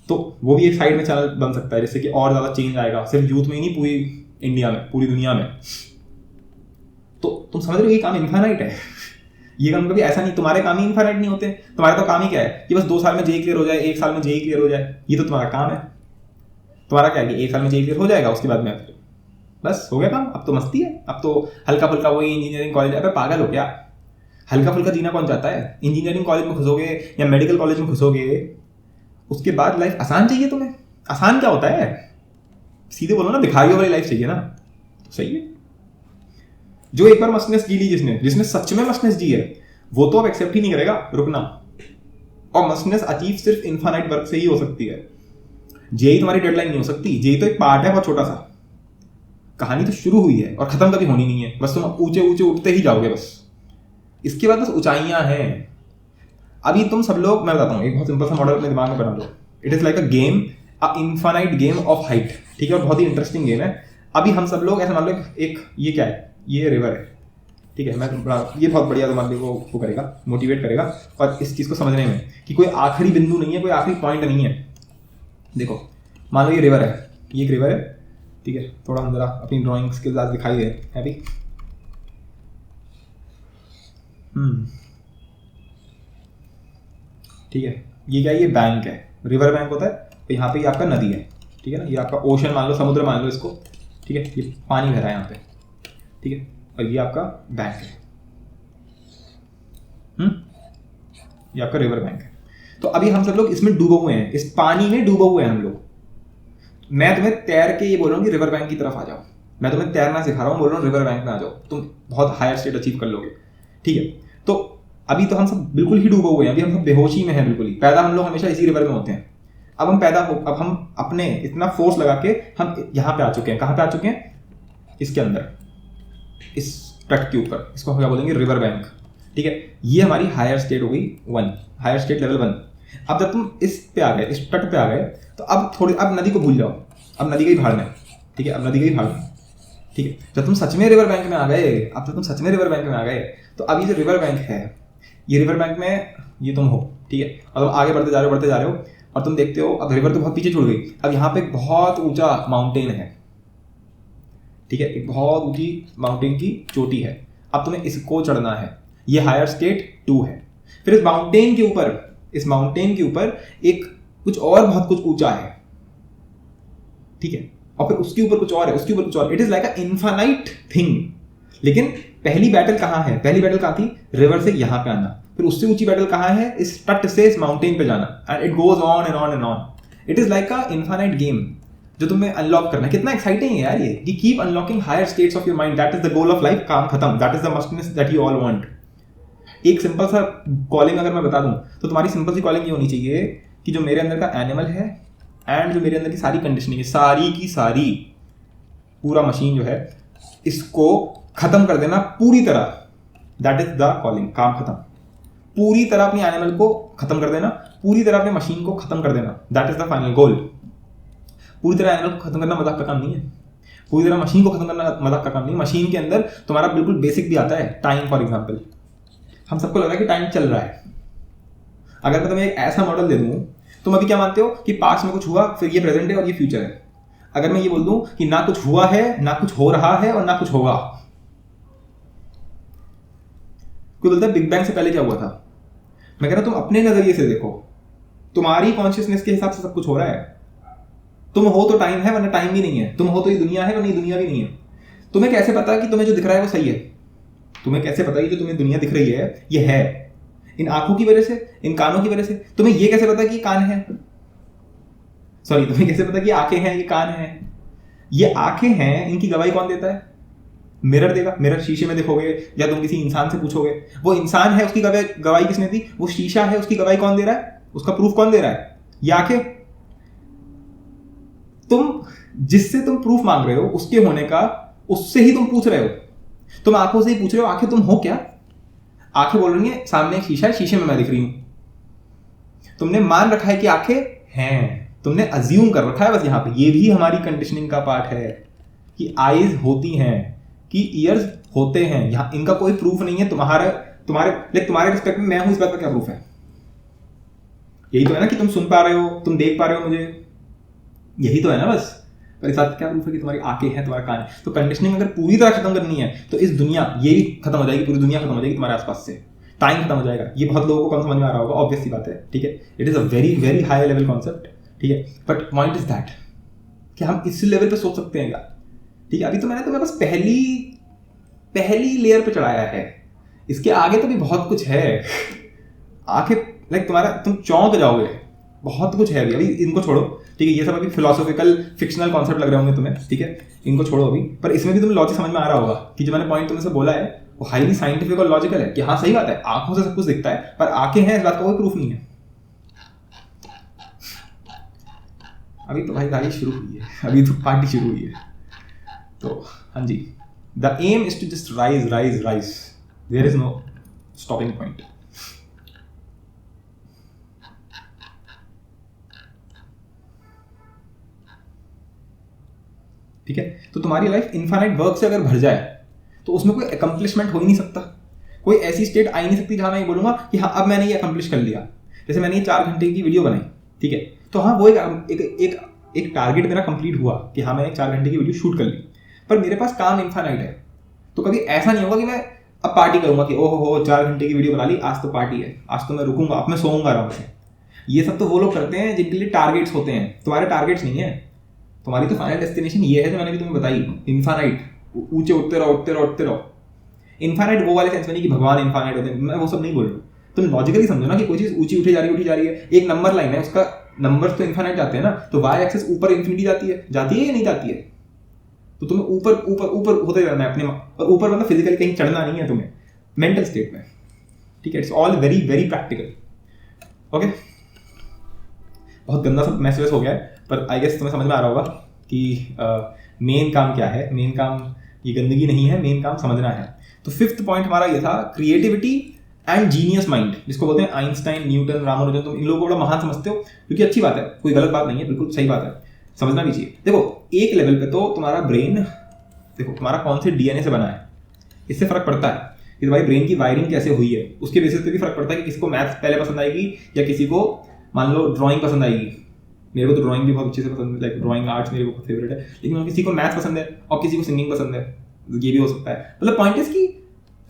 तो वो भी एक साइड में चैनल बन सकता है, जिससे कि और ज़्यादा चेंज आएगा, सिर्फ यूथ में ही नहीं, पूरी इंडिया में, पूरी दुनिया में। तो तुम समझ रहे हो ये काम इनफाइनाइट है। ये काम कभी ऐसा नहीं, तुम्हारे काम ही इनफाइनाइट नहीं होते। तुम्हारा तो काम ही क्या है कि बस 2 साल में JEE क्लियर हो जाए, 1 साल में JEE क्लियर हो जाए, ये तो तुम्हारा काम है। तुम्हारा क्या है कि 1 साल में JEE क्लियर हो जाएगा, उसके बाद में बस हो गया काम, अब तो मस्ती है, अब तो हल्का फुल्का वही इंजीनियरिंग कॉलेज। अबे पागल हो क्या, हल्का फुल्का जीना कौन चाहता है? इंजीनियरिंग कॉलेज में घुसोगे या मेडिकल कॉलेज में घुसोगे, उसके बाद लाइफ आसान चाहिए तुम्हें। आसान क्या होता है, सीधे बोलो ना, भिखारियों वाली लाइफ चाहिए ना, तो सही है। जो एक बार मस्टनेस जी ली, जिसने सच में मस्टनेस जी है, वो तो अब एक्सेप्ट ही नहीं करेगा रुकना। और मस्टनेस अचीव सिर्फ इनफाइनाइट वर्क से ही हो सकती है। JEE तुम्हारी डेडलाइन नहीं हो सकती, JEE तो एक पार्ट है बहुत छोटा सा, कहानी तो शुरू हुई है और खत्म कभी होनी नहीं है, बस तुम ऊंचे ऊंचे उठते ही जाओगे बस। इसके बाद बस ऊंचाइयां हैं। अभी तुम सब लोग, मैं बताता हूँ एक बहुत सिंपल सा मॉडल अपने दिमाग में बना लो। It is like a game, a infinite game of height, ठीक है, और बहुत ही इंटरेस्टिंग गेम है। अभी हम सब लोग ऐसे मान लो, एक ये क्या है, ये रिवर है, ठीक है। मैं ये बहुत बढ़िया तुम्हारे को वो करेगा, मोटिवेट करेगा, और इस चीज़ को समझने में कि कोई आखिरी बिंदु नहीं है, कोई आखिरी पॉइंट नहीं है। देखो मान लो ये रिवर है, ये एक रिवर है, ठीक है। थोड़ा हम जरा अपनी ड्राइंग स्किल्स आज दिखाई दे है भी। ठीक है, ये क्या है, ये बैंक है, रिवर बैंक होता है। तो यहाँ पे ये आपका नदी है, ठीक है ना, ये आपका ओशन मान लो, समुद्र मान लो इसको, ठीक है। ये पानी भरा है यहाँ पे, ठीक है, और ये आपका बैंक है, ये आपका रिवर बैंक है। तो अभी हम सब लोग इसमें डूबे हुए हैं, इस पानी में डूबे हुए हैं हम लोग। मैं तुम्हें तैर के ये बोल रहा हूँ कि रिवर बैंक की तरफ आ जाओ, मैं तुम्हें तैरना सिखा रहा हूँ, बोल रहा हूँ रिवर बैंक में आ जाओ, तुम बहुत हायर स्टेट अचीव कर लोगे, ठीक है। तो अभी तो हम सब बिल्कुल ही डूबे हुए हैं, अभी हम सब बेहोशी में हैं बिल्कुल ही। पैदा हम लोग हमेशा इसी रिवर में होते हैं। अब हम अपने इतना फोर्स लगा के हम यहाँ पे आ चुके हैं। कहाँ पे आ चुके हैं? इसके अंदर, इस तट के ऊपर, इसको हम क्या बोलेंगे, रिवर बैंक, ठीक है। ये हमारी हायर स्टेट हो गई 1, हायर स्टेट लेवल 1। अब जब तुम इस पे आ गए, इस तट पे आ गए, तो अब नदी को भूल जाओ, अब नदी गई भाड़ में, ठीक है, अब नदी गई भाड़ में, ठीक है। जब तुम सच में रिवर बैंक में आ गए, अब जब तुम सच में रिवर बैंक में आ गए, तो अब ये जो रिवर बैंक है, ये रिवर बैंक में ये तुम हो, ठीक है। और तुम आगे बढ़ते जा रहे हो और तुम देखते हो अब रिवर तो बहुत पीछे छूट गई। अब यहाँ पे एक बहुत ऊंचा माउंटेन है, ठीक है, एक बहुत ऊंची माउंटेन की चोटी है। अब तुम्हें इसको चढ़ना है, ये हायर स्टेट 2 है। फिर इस माउंटेन के ऊपर एक कुछ और बहुत कुछ ऊंचा है, ठीक है, और फिर उसके ऊपर कुछ और है, उसके ऊपर कुछ और। It is like a infinite thing, लेकिन पहली बैटल कहाँ है, पहली बैटल कहाँ थी, रिवर से यहाँ पे आना, फिर उससे ऊंची बैटल कहाँ है, इस तट से इस माउंटेन पे जाना, and it goes on and on and on. It is like a infinite game जो तुम्हें अनलॉक करना है. कितना एक्साइटिंग है यार ये, keep unlocking higher states of your mind. That is the goal of life. काम खत्म. That is the mustness that you all want. एक सिंपल सा कॉलिंग अगर मैं बता दूं तो तुम्हारी सिंपल सी कॉलिंग ये होनी चाहिए कि जो मेरे अंदर का एनिमल है एंड जो मेरे अंदर की सारी कंडीशनिंग है, सारी की सारी, पूरा मशीन जो है, इसको खत्म कर देना पूरी तरह. That is the calling. काम खत्म. पूरी तरह अपनी एनिमल को खत्म कर देना, पूरी तरह अपनी मशीन को खत्म कर देना. That is the final goal. पूरी तरह एनिमल को खत्म करना मजाक का काम नहीं है. पूरी तरह मशीन को खत्म करना मजाक का काम नहीं है. मशीन के अंदर तुम्हारा बिल्कुल बेसिक भी आता है. Time for example. हम सबको लग रहा है कि टाइम चल रहा है. अगर मैं तुम्हें एक ऐसा मॉडल दे दूं, तुम अभी क्या मानते हो कि पास्ट में कुछ हुआ, फिर ये प्रेजेंट है और ये फ्यूचर है. अगर मैं ये बोल दूं कि ना कुछ हुआ है, ना कुछ हो रहा है और ना कुछ होगा. कोई बोलता है बिग बैंग से पहले क्या हुआ था. मैं कह रहा हूं तुम अपने नजरिए से देखो. तुम्हारी कॉन्शियसनेस के हिसाब से सब कुछ हो रहा है. तुम हो तो टाइम है, वरना टाइम भी नहीं है. तुम हो तो ये दुनिया है, वरना ये दुनिया भी नहीं है. तुम्हें कैसे पता कि तुम्हें जो दिख रहा है वो सही है? तुम्हें कैसे पता कि जो तुम्हें दुनिया दिख रही है ये है? इन आंखों की वजह से, इन कानों की वजह से. तुम्हें ये कैसे पता कि कान है, सॉरी, तुम्हें कैसे पता कि आंखें हैं, ये कान है? ये आंखें हैं, इनकी गवाही कौन देता है? मिरर देगा. मिरर शीशे में देखोगे या तुम किसी इंसान से पूछोगे, वो इंसान है, उसकी गवाही किसने दी? वो शीशा है, उसकी गवाही कौन दे रहा है? उसका प्रूफ कौन दे रहा है? ये आंखें. तुम जिससे तुम प्रूफ मांग रहे हो उसके होने का, उससे ही तुम पूछ रहे हो. तुम आंखों से ही पूछ रहे हो आंखें तुम हो क्या? आंखें बोल रही है सामने एक शीशा है, शीशे में मैं दिख रही हूं. तुमने मान रखा है कि आंखें हैं, तुमने अज्यूम कर रखा है बस. यहां पे ये भी हमारी कंडीशनिंग का पार्ट है कि आईज होती हैं, कि ईयर्स होते हैं. यहां इनका कोई प्रूफ नहीं है. तुम्हारे रिस्पेक्ट में मैं हूं, इस बात का क्या प्रूफ है? यही तो है ना कि तुम सुन पा रहे हो, तुम देख पा रहे हो मुझे. यही तो है ना बस. पर इस बात का क्या प्रूफ है कि तुम्हारी आंखें हैं, तुम्हारा कान है? तो कंडीशनिंग अगर पूरी तरह खत्म करनी है तो इस दुनिया, ये भी खत्म हो जाएगी, पूरी दुनिया खत्म हो जाएगी तुम्हारे आसपास से. टाइम खत्म हो जाएगा. ये बहुत लोगों को कम समझ में आ रहा होगा, ऑब्वियस सी बात है. ठीक है, it is a very very high level concept. ठीक है, बट पॉइंट इज दैट कि हम इस लेवल पे सोच सकते हैं क्या? ठीक है, अभी तो मैंने तुम्हें बस पहली लेयर पे चढ़ाया है. इसके आगे तो भी बहुत कुछ है. आंखें लाइक तुम चौंक जाओगे. बहुत कुछ है अभी. इनको छोड़ो. ठीक है, ये सब अभी फिलोसॉफिकल फिक्शनल कॉन्सेप्ट लग रहे होंगे तुम्हें. ठीक है, इनको छोड़ो अभी. पर इसमें भी तुम्हें लॉजिक समझ में आ रहा होगा कि जो मैंने पॉइंट तुमसे से बोला है वो हाईली साइंटिफिक और लॉजिकल है. कि हाँ सही बात है, आंखों से सब कुछ दिखता है, पर आंखें हैं इस बात का कोई प्रूफ नहीं है. अभी तो भाई गाड़ी शुरू हुई है, अभी तो पार्टी शुरू हुई है. तो हाँ जी, the aim is to just rise rise rise. There is no stopping point. ठीक है, तो तुम्हारी लाइफ इनफाइनाइट वर्क से अगर भर जाए तो उसमें कोई अकम्पलिशमेंट हो ही नहीं सकता. कोई ऐसी स्टेट आ ही नहीं सकती जहां मैं ये बोलूंगा कि हाँ अब मैंने ये अकम्पलिश कर लिया. जैसे मैंने ये 4 घंटे की वीडियो बनाई. ठीक है, तो हाँ वो एक टारगेट मेरा कंप्लीट हुआ कि हाँ मैंने 4 घंटे की वीडियो शूट कर ली. पर मेरे पास काम इनफाइनाइट है. तो कभी ऐसा नहीं होगा कि मैं अब पार्टी करूंगा कि ओहो हो 4 घंटे की वीडियो बना ली, आज तो पार्टी है, आज तो मैं रुकूंगा, अब मैं सोऊंगा आराम से. ये सब तो वो लोग करते हैं जिनके लिए टारगेट्स होते हैं. तुम्हारे टारगेट्स नहीं है. तुम्हारी तो फाइनल डेस्टिनेशन ये है जो मैंने भी तुम्हें बताई, इनफाइनाइट. ऊंचे उठते रहो, उठते रहो, उठते रहो. इनफाइनाइट वो वाले सेंस में नहीं कि भगवान इनफाइनाइट होते हैं, मैं वो सब नहीं बोल रहा हूँ. तुम लॉजिकली समझो ना कि कोई चीज ऊंची उठी जा रही है. एक नंबर लाइन है, उसका नंबर्स तो इनफाइनाइट जाते हैं ना. तो वाई एक्सेस ऊपर इन्फिनिटी जाती है या नहीं जाती है? तो तुम्हें ऊपर ऊपर ऊपर होते जाना है अपने. और ऊपर मतलब फिजिकली कहीं चढ़ना नहीं है तुम्हें, मेंटल स्टेट में. ठीक है, it's all very very practical. Okay, बहुत गंदा सा मैसेज हो गया है, पर आई गेस तुम्हें समझ में आ रहा होगा कि मेन काम क्या है. मेन काम ये गंदगी नहीं है, मेन काम समझना है. तो 5th पॉइंट हमारा ये था, क्रिएटिविटी एंड जीनियस माइंड, जिसको बोलते हैं आइंस्टाइन, न्यूटन, रामानुजन. तुम इन लोगों को बड़ा महान समझते हो, क्योंकि अच्छी बात है, कोई गलत बात नहीं है, बिल्कुल सही बात है, समझना भी चाहिए. देखो एक लेवल पे तो तुम्हारा ब्रेन, देखो तुम्हारा कौन से डीएनए से बना है, इससे फर्क पड़ता है कि तुम्हारी ब्रेन की वायरिंग कैसे हुई है. उसके बेसिस पे भी फर्क पड़ता है कि किसी को मैथ्स पहले पसंद आएगी या किसी को मान लो ड्राइंग पसंद आएगी. मेरे को तो ड्राइंग भी बहुत अच्छे से पसंद है, लाइक ड्राइंग आर्ट्स मेरे को फेवरेट है. लेकिन किसी को मैथ्स पसंद है और किसी को सिंगिंग पसंद है, ये भी हो सकता है. मतलब पॉइंट इज कि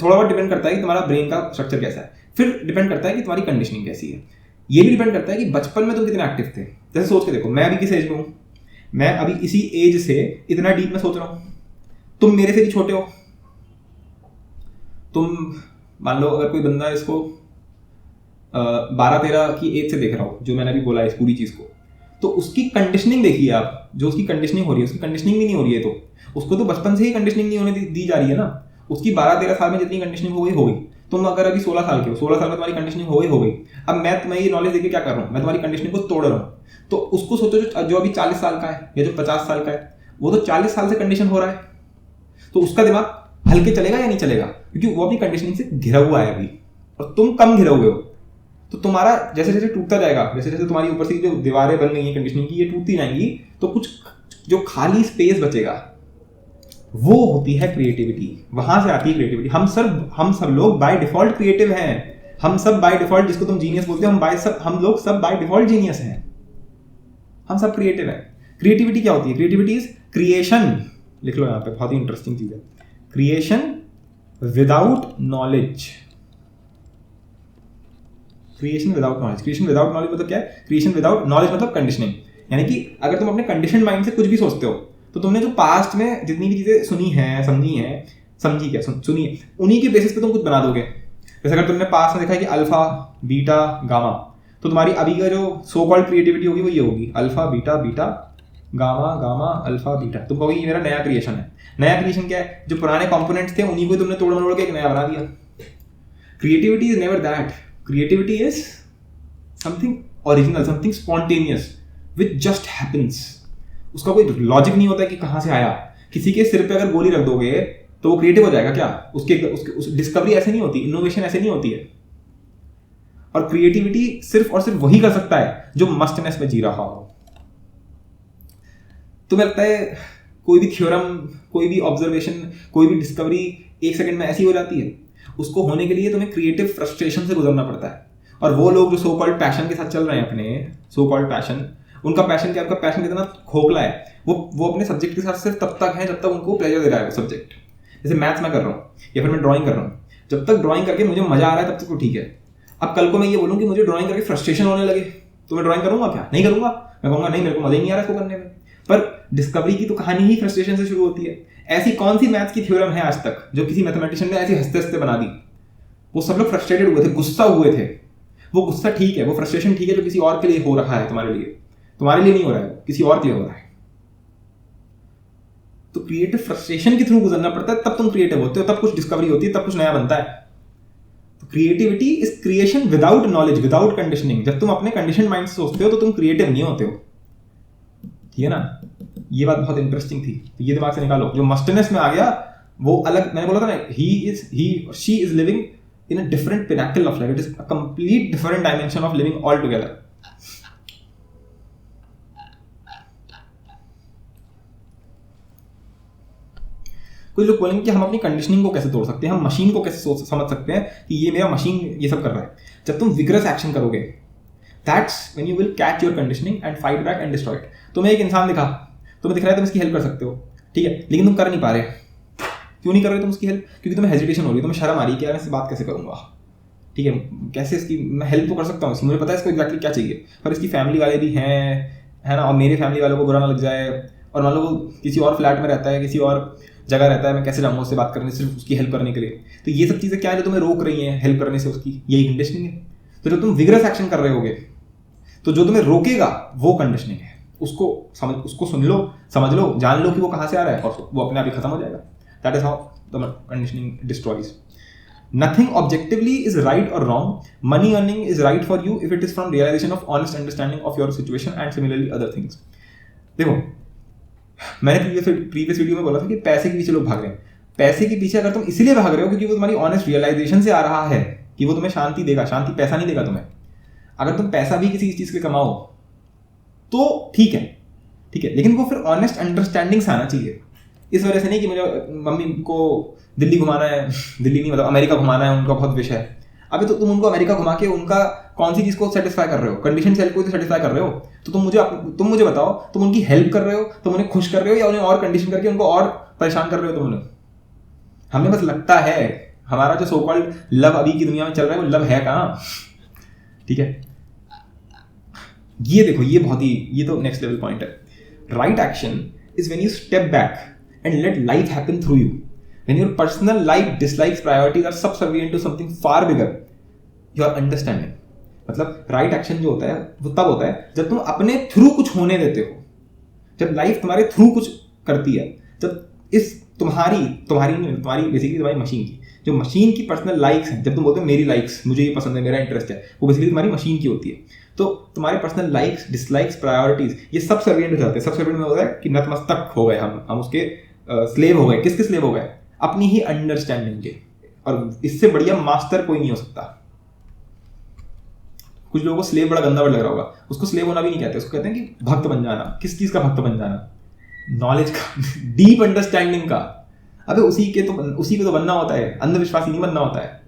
थोड़ा बहुत डिपेंड करता है कि तुम्हारा ब्रेन का स्ट्रक्चर कैसा है. फिर डिपेंड करता है कि तुम्हारी कंडीशनिंग कैसी है. ये भी डिपेंड करता है कि बचपन में तुम कितने एक्टिव थे. जैसे सोच के देखो, मैं अभी किस एज में हूँ. मैं अभी इसी एज से इतना डीप में सोच रहा हूँ. तुम मेरे से भी छोटे हो, तुम मान लो अगर कोई बंदा इसको 12-13 की एज से देख रहा हो, जो मैंने अभी बोला है इस पूरी चीज़ को, तो उसकी कंडीशनिंग देखिए आप, जो उसकी कंडीशनिंग हो रही है, उसकी कंडीशनिंग भी नहीं हो रही है, तो उसको तो बचपन से ही कंडीशनिंग नहीं होने दी जा रही है ना। उसकी 12-13 साल में जितनी कंडीशनिंग हो गई। तुम अगर अभी 16 साल के हो, 16 साल में तुम्हारी कंडीशनिंग हो गई। अब मैं तुम्हें ये नॉलेज देके क्या कर रहा हूँ, मैं तुम्हारी कंडीशनिंग को तोड़ रहा हूँ। तो उसको सोचो जो अभी 40 साल का है या जो 50 साल का है, वो तो 40 साल से कंडीशन हो रहा है, तो उसका दिमाग हल्के चलेगा या नहीं चलेगा, क्योंकि वो अपनी कंडीशनिंग से घिरा हुआ है अभी, और तुम कम घिरे हुए हो। तो तुम्हारा जैसे जैसे टूटता जाएगा, जैसे जैसे तुम्हारी ऊपर से जो दीवारें बन गई हैं कंडीशनिंग की, ये टूटती जाएंगी, तो कुछ जो खाली स्पेस बचेगा वो होती है क्रिएटिविटी। वहां से आती है क्रिएटिविटी। हम सब लोग बाय डिफॉल्ट क्रिएटिव हैं। हम सब बाय डिफॉल्ट, जिसको तुम जीनियस बोलते हो, हम लोग सब बाय डिफॉल्ट जीनियस हैं। हम सब क्रिएटिव हैं। क्रिएटिविटी क्या होती है? Creativity is creation. लिख लो यहाँ पे, बहुत ही इंटरेस्टिंग चीज है। Creation without knowledge. Creation without knowledge. Creation without knowledge मतलब क्या है? क्रिएशन विदाउट नॉलेज मतलब कंडीशनिंग। यानी कि अगर तुम अपने कंडीशन माइंड से कुछ भी सोचते हो, तो तुमने जो पास्ट में जितनी भी चीजें सुनी है, सुनी है, उन्हीं के बेसिस पे तुम कुछ बना दोगे। जैसे अगर तुमने पास्ट में देखा है कि अल्फा, बीटा, गामा, तो तुम्हारी अभी का जो सो कॉल्ड क्रिएटिविटी होगी वो ये होगी, alpha, beta, gamma, gamma, alpha, beta. तुम कहोगे ये मेरा नया क्रिएशन है। नया क्रिएशन क्या है? जो पुराने कंपोनेंट्स थे उन्हीं को तुमने तोड़ मरोड़ के एक नया बना दिया। Creativity is never that. Creativity is something original, something spontaneous which just happens. उसका कोई लॉजिक नहीं होता है कि कहां से आया। किसी के सिर पे अगर गोली रख दोगे तो वो क्रिएटिव हो जाएगा क्या? उसके डिस्कवरी ऐसे नहीं होती, इनोवेशन ऐसे नहीं होती है। और क्रिएटिविटी सिर्फ और सिर्फ वही कर सकता है जो मस्टनेस में जी रहा हो। तुम्हें लगता है कोई भी थ्योरम, कोई भी ऑब्जर्वेशन, कोई भी डिस्कवरी 1 सेकंड में ऐसी हो जाती है? उसको होने के लिए तुम्हें क्रिएटिव फ्रस्ट्रेशन से गुजरना पड़ता है। और वो लोग जो सो कॉल्ड पैशन के साथ चल रहे हैं, अपने सो कॉल्ड पैशन, उनका पैशन क्या? उनका पैशन कितना खोखला है। वो अपने सब्जेक्ट के साथ सिर्फ तब तक है जब तक उनको प्लेजर दे रहा है वो सब्जेक्ट। जैसे मैथ्स में कर रहा हूँ या फिर मैं ड्राइंग कर रहा हूँ, जब तक ड्राइंग करके मुझे मजा आ रहा है तब तक तो ठीक है। अब कल को मैं ये बोलूँ कि मुझे ड्राइंग करके फ्रस्ट्रेशन होने लगे, तो मैं ड्राइंग करूंगा क्या? नहीं करूंगा। मैं कहूँगा नहीं, मेरे को मजा ही नहीं आ रहा इसको करने में। पर डिस्कवरी की तो कहानी ही फ्रस्ट्रेशन से शुरू होती है। ऐसी कौन सी मैथ्स की थ्योरम है आज तक जो किसी मैथमेटिशियन ने ऐसी हंसते हंसते बना दी? वो सब लोग फ्रस्ट्रेटेड हुए थे, गुस्सा हुए थे। वो गुस्सा ठीक है, वो फ्रस्ट्रेशन ठीक है जो किसी और के लिए हो रहा है, तुम्हारे लिए नहीं हो रहा है, किसी और के लिए हो रहा है। तो क्रिएटिव फ्रस्ट्रेशन के थ्रू गुजरना पड़ता है, तब तुम क्रिएटिव होते हो, तब कुछ डिस्कवरी होती है, तब कुछ नया बनता है। तो creativity is creation without knowledge, without conditioning. जब तुम अपने कंडीशन माइंड से सोचते हो तो तुम क्रिएटिव नहीं होते हो। ठीक है ना? ये बात बहुत इंटरेस्टिंग थी, तो ये दिमाग से निकालो। जो मस्टनेस में आ गया वो अलग, मैंने बोला था ना, he she is living in a different pinnacle of life. It is a complete different dimension of living altogether. कुछ लोग बोलेंगे कि हम अपनी कंडीशनिंग को कैसे तोड़ सकते हैं, हम मशीन को कैसे समझ सकते हैं कि ये मेरा मशीन ये सब कर रहा है। जब तुम विग्रस एक्शन करोगे, that's when you will catch your conditioning and fight back and destroy it. तुम्हें एक इंसान दिखा, तुम्हें दिख रहा है तुम इसकी हेल्प कर सकते हो, ठीक है, लेकिन तुम कर नहीं पा रहे। क्यों नहीं कर रहे तुम उसकी हेल्प? क्योंकि तुम्हें हेजिटेशन हो रही है, तुम्हें शर्म आ रही है कि यार इससे बात कैसे करूंगा, ठीक है, कैसे इसकी मैं हेल्प तो कर सकता हूँ इसकी, मुझे पता है इसको एग्जैक्टली क्या चाहिए, पर इसकी फैमिली वाले भी हैं, है ना, और मेरे फैमिली वालों को बुरा ना लग जाए, और मान लो वो किसी और फ्लैट में रहता है, किसी और जगह रहता है, मैं कैसे जाऊँगा उससे बात करने, सिर्फ उसकी हेल्प करने के लिए। तो ये सब चीज़ें क्या है जो तुम्हें रोक रही हैं हेल्प करने से उसकी? यही कंडीशनिंग है। तो जब तुम विग्रस एक्शन कर रहे होगे तो जो तुम्हें रोकेगा वो कंडीशनिंग है। उसको सुन लो, समझ लो, जान लो कि वो कहाँ से आ रहा है, और वो अपने आप ही खत्म हो जाएगा। That is how the conditioning destroys. Nothing objectively is right or wrong. Money earning is right for you if it is from realization of honest understanding of your situation and similarly other things. देखो, मैंने previous video में बोला था कि पैसे के पीछे लोग भाग रहे हैं। पैसे के पीछे अगर तुम इसीलिए भाग रहे हो क्योंकि वो तुम्हारी ऑनेस्ट रियलाइजेशन से आ रहा है कि वो तुम्हें शांति देगा, शांति पैसा नहीं देगा तुम्हें। अगर तुम पैसा भी किसी चीज के कमाओ तो ठीक है, लेकिन वो फिर ऑनेस्ट अंडरस्टैंडिंग से आना चाहिए। इस वजह से नहीं कि मुझे मम्मी को दिल्ली घुमाना है, दिल्ली नहीं मतलब अमेरिका घुमाना है, उनका बहुत विषय है। अबे तो तुम उनको अमेरिका घुमा के उनका कौन सी चीज को सेटिस्फाई कर रहे हो? कंडीशन सेल को सेटिस्फाई कर रहे हो? तो तुम मुझे बताओ, तुम उनकी हेल्प कर रहे हो, तुम उन्हें खुश कर रहे हो, या उन्हें और कंडीशन करके उनको और परेशान कर रहे हो तुम उन्हें? हमें बस लगता है हमारा जो सो कॉल्ड लव अभी की दुनिया में चल रहा है वो लव है कहाँ? ठीक है, ये देखो, ये तो नेक्स्ट लेवल पॉइंट है। Right action is when you step back and let life happen through you. When your personal like, dislikes, priorities are subservient to something far bigger, your understanding. मतलब राइट एक्शन जो होता है वो तब होता है जब तुम अपने थ्रू कुछ होने देते हो, जब लाइफ तुम्हारे थ्रू कुछ करती है, जब इस तुम्हारी बेसिकली तुम्हारी मशीन की, जो मशीन की पर्सनल लाइक्स हैं, जब तुम बोलते हो मेरी लाइक्स, मुझे ये पसंद है, मेरा इंटरेस्ट है, वो बेसिकली तुम्हारी मशीन की होती है। तो तुम्हारे पर्सनल लाइक्स, डिसलाइक्स, प्रायोरिटीज ये सब सर्विएंट हो जाते हैं। सब सर्विएंट में होता है कि नतमस्तक हो गए हम उसके स्लेव हो गए। किसके स्लेव हो गए? अपनी ही अंडरस्टैंडिंग के। और इससे बढ़िया मास्टर कोई नहीं हो सकता। कुछ लोगों को स्लेव बड़ा गंदा वर्ड लग रहा होगा, उसको स्लेव होना भी नहीं कहते, उसको कहते हैं कि भक्त बन जाना। किस चीज का भक्त बन जाना? नॉलेज का, डीप अंडरस्टैंडिंग का। अबे उसी को तो बनना होता है, अंधविश्वासी नहीं बनना होता है।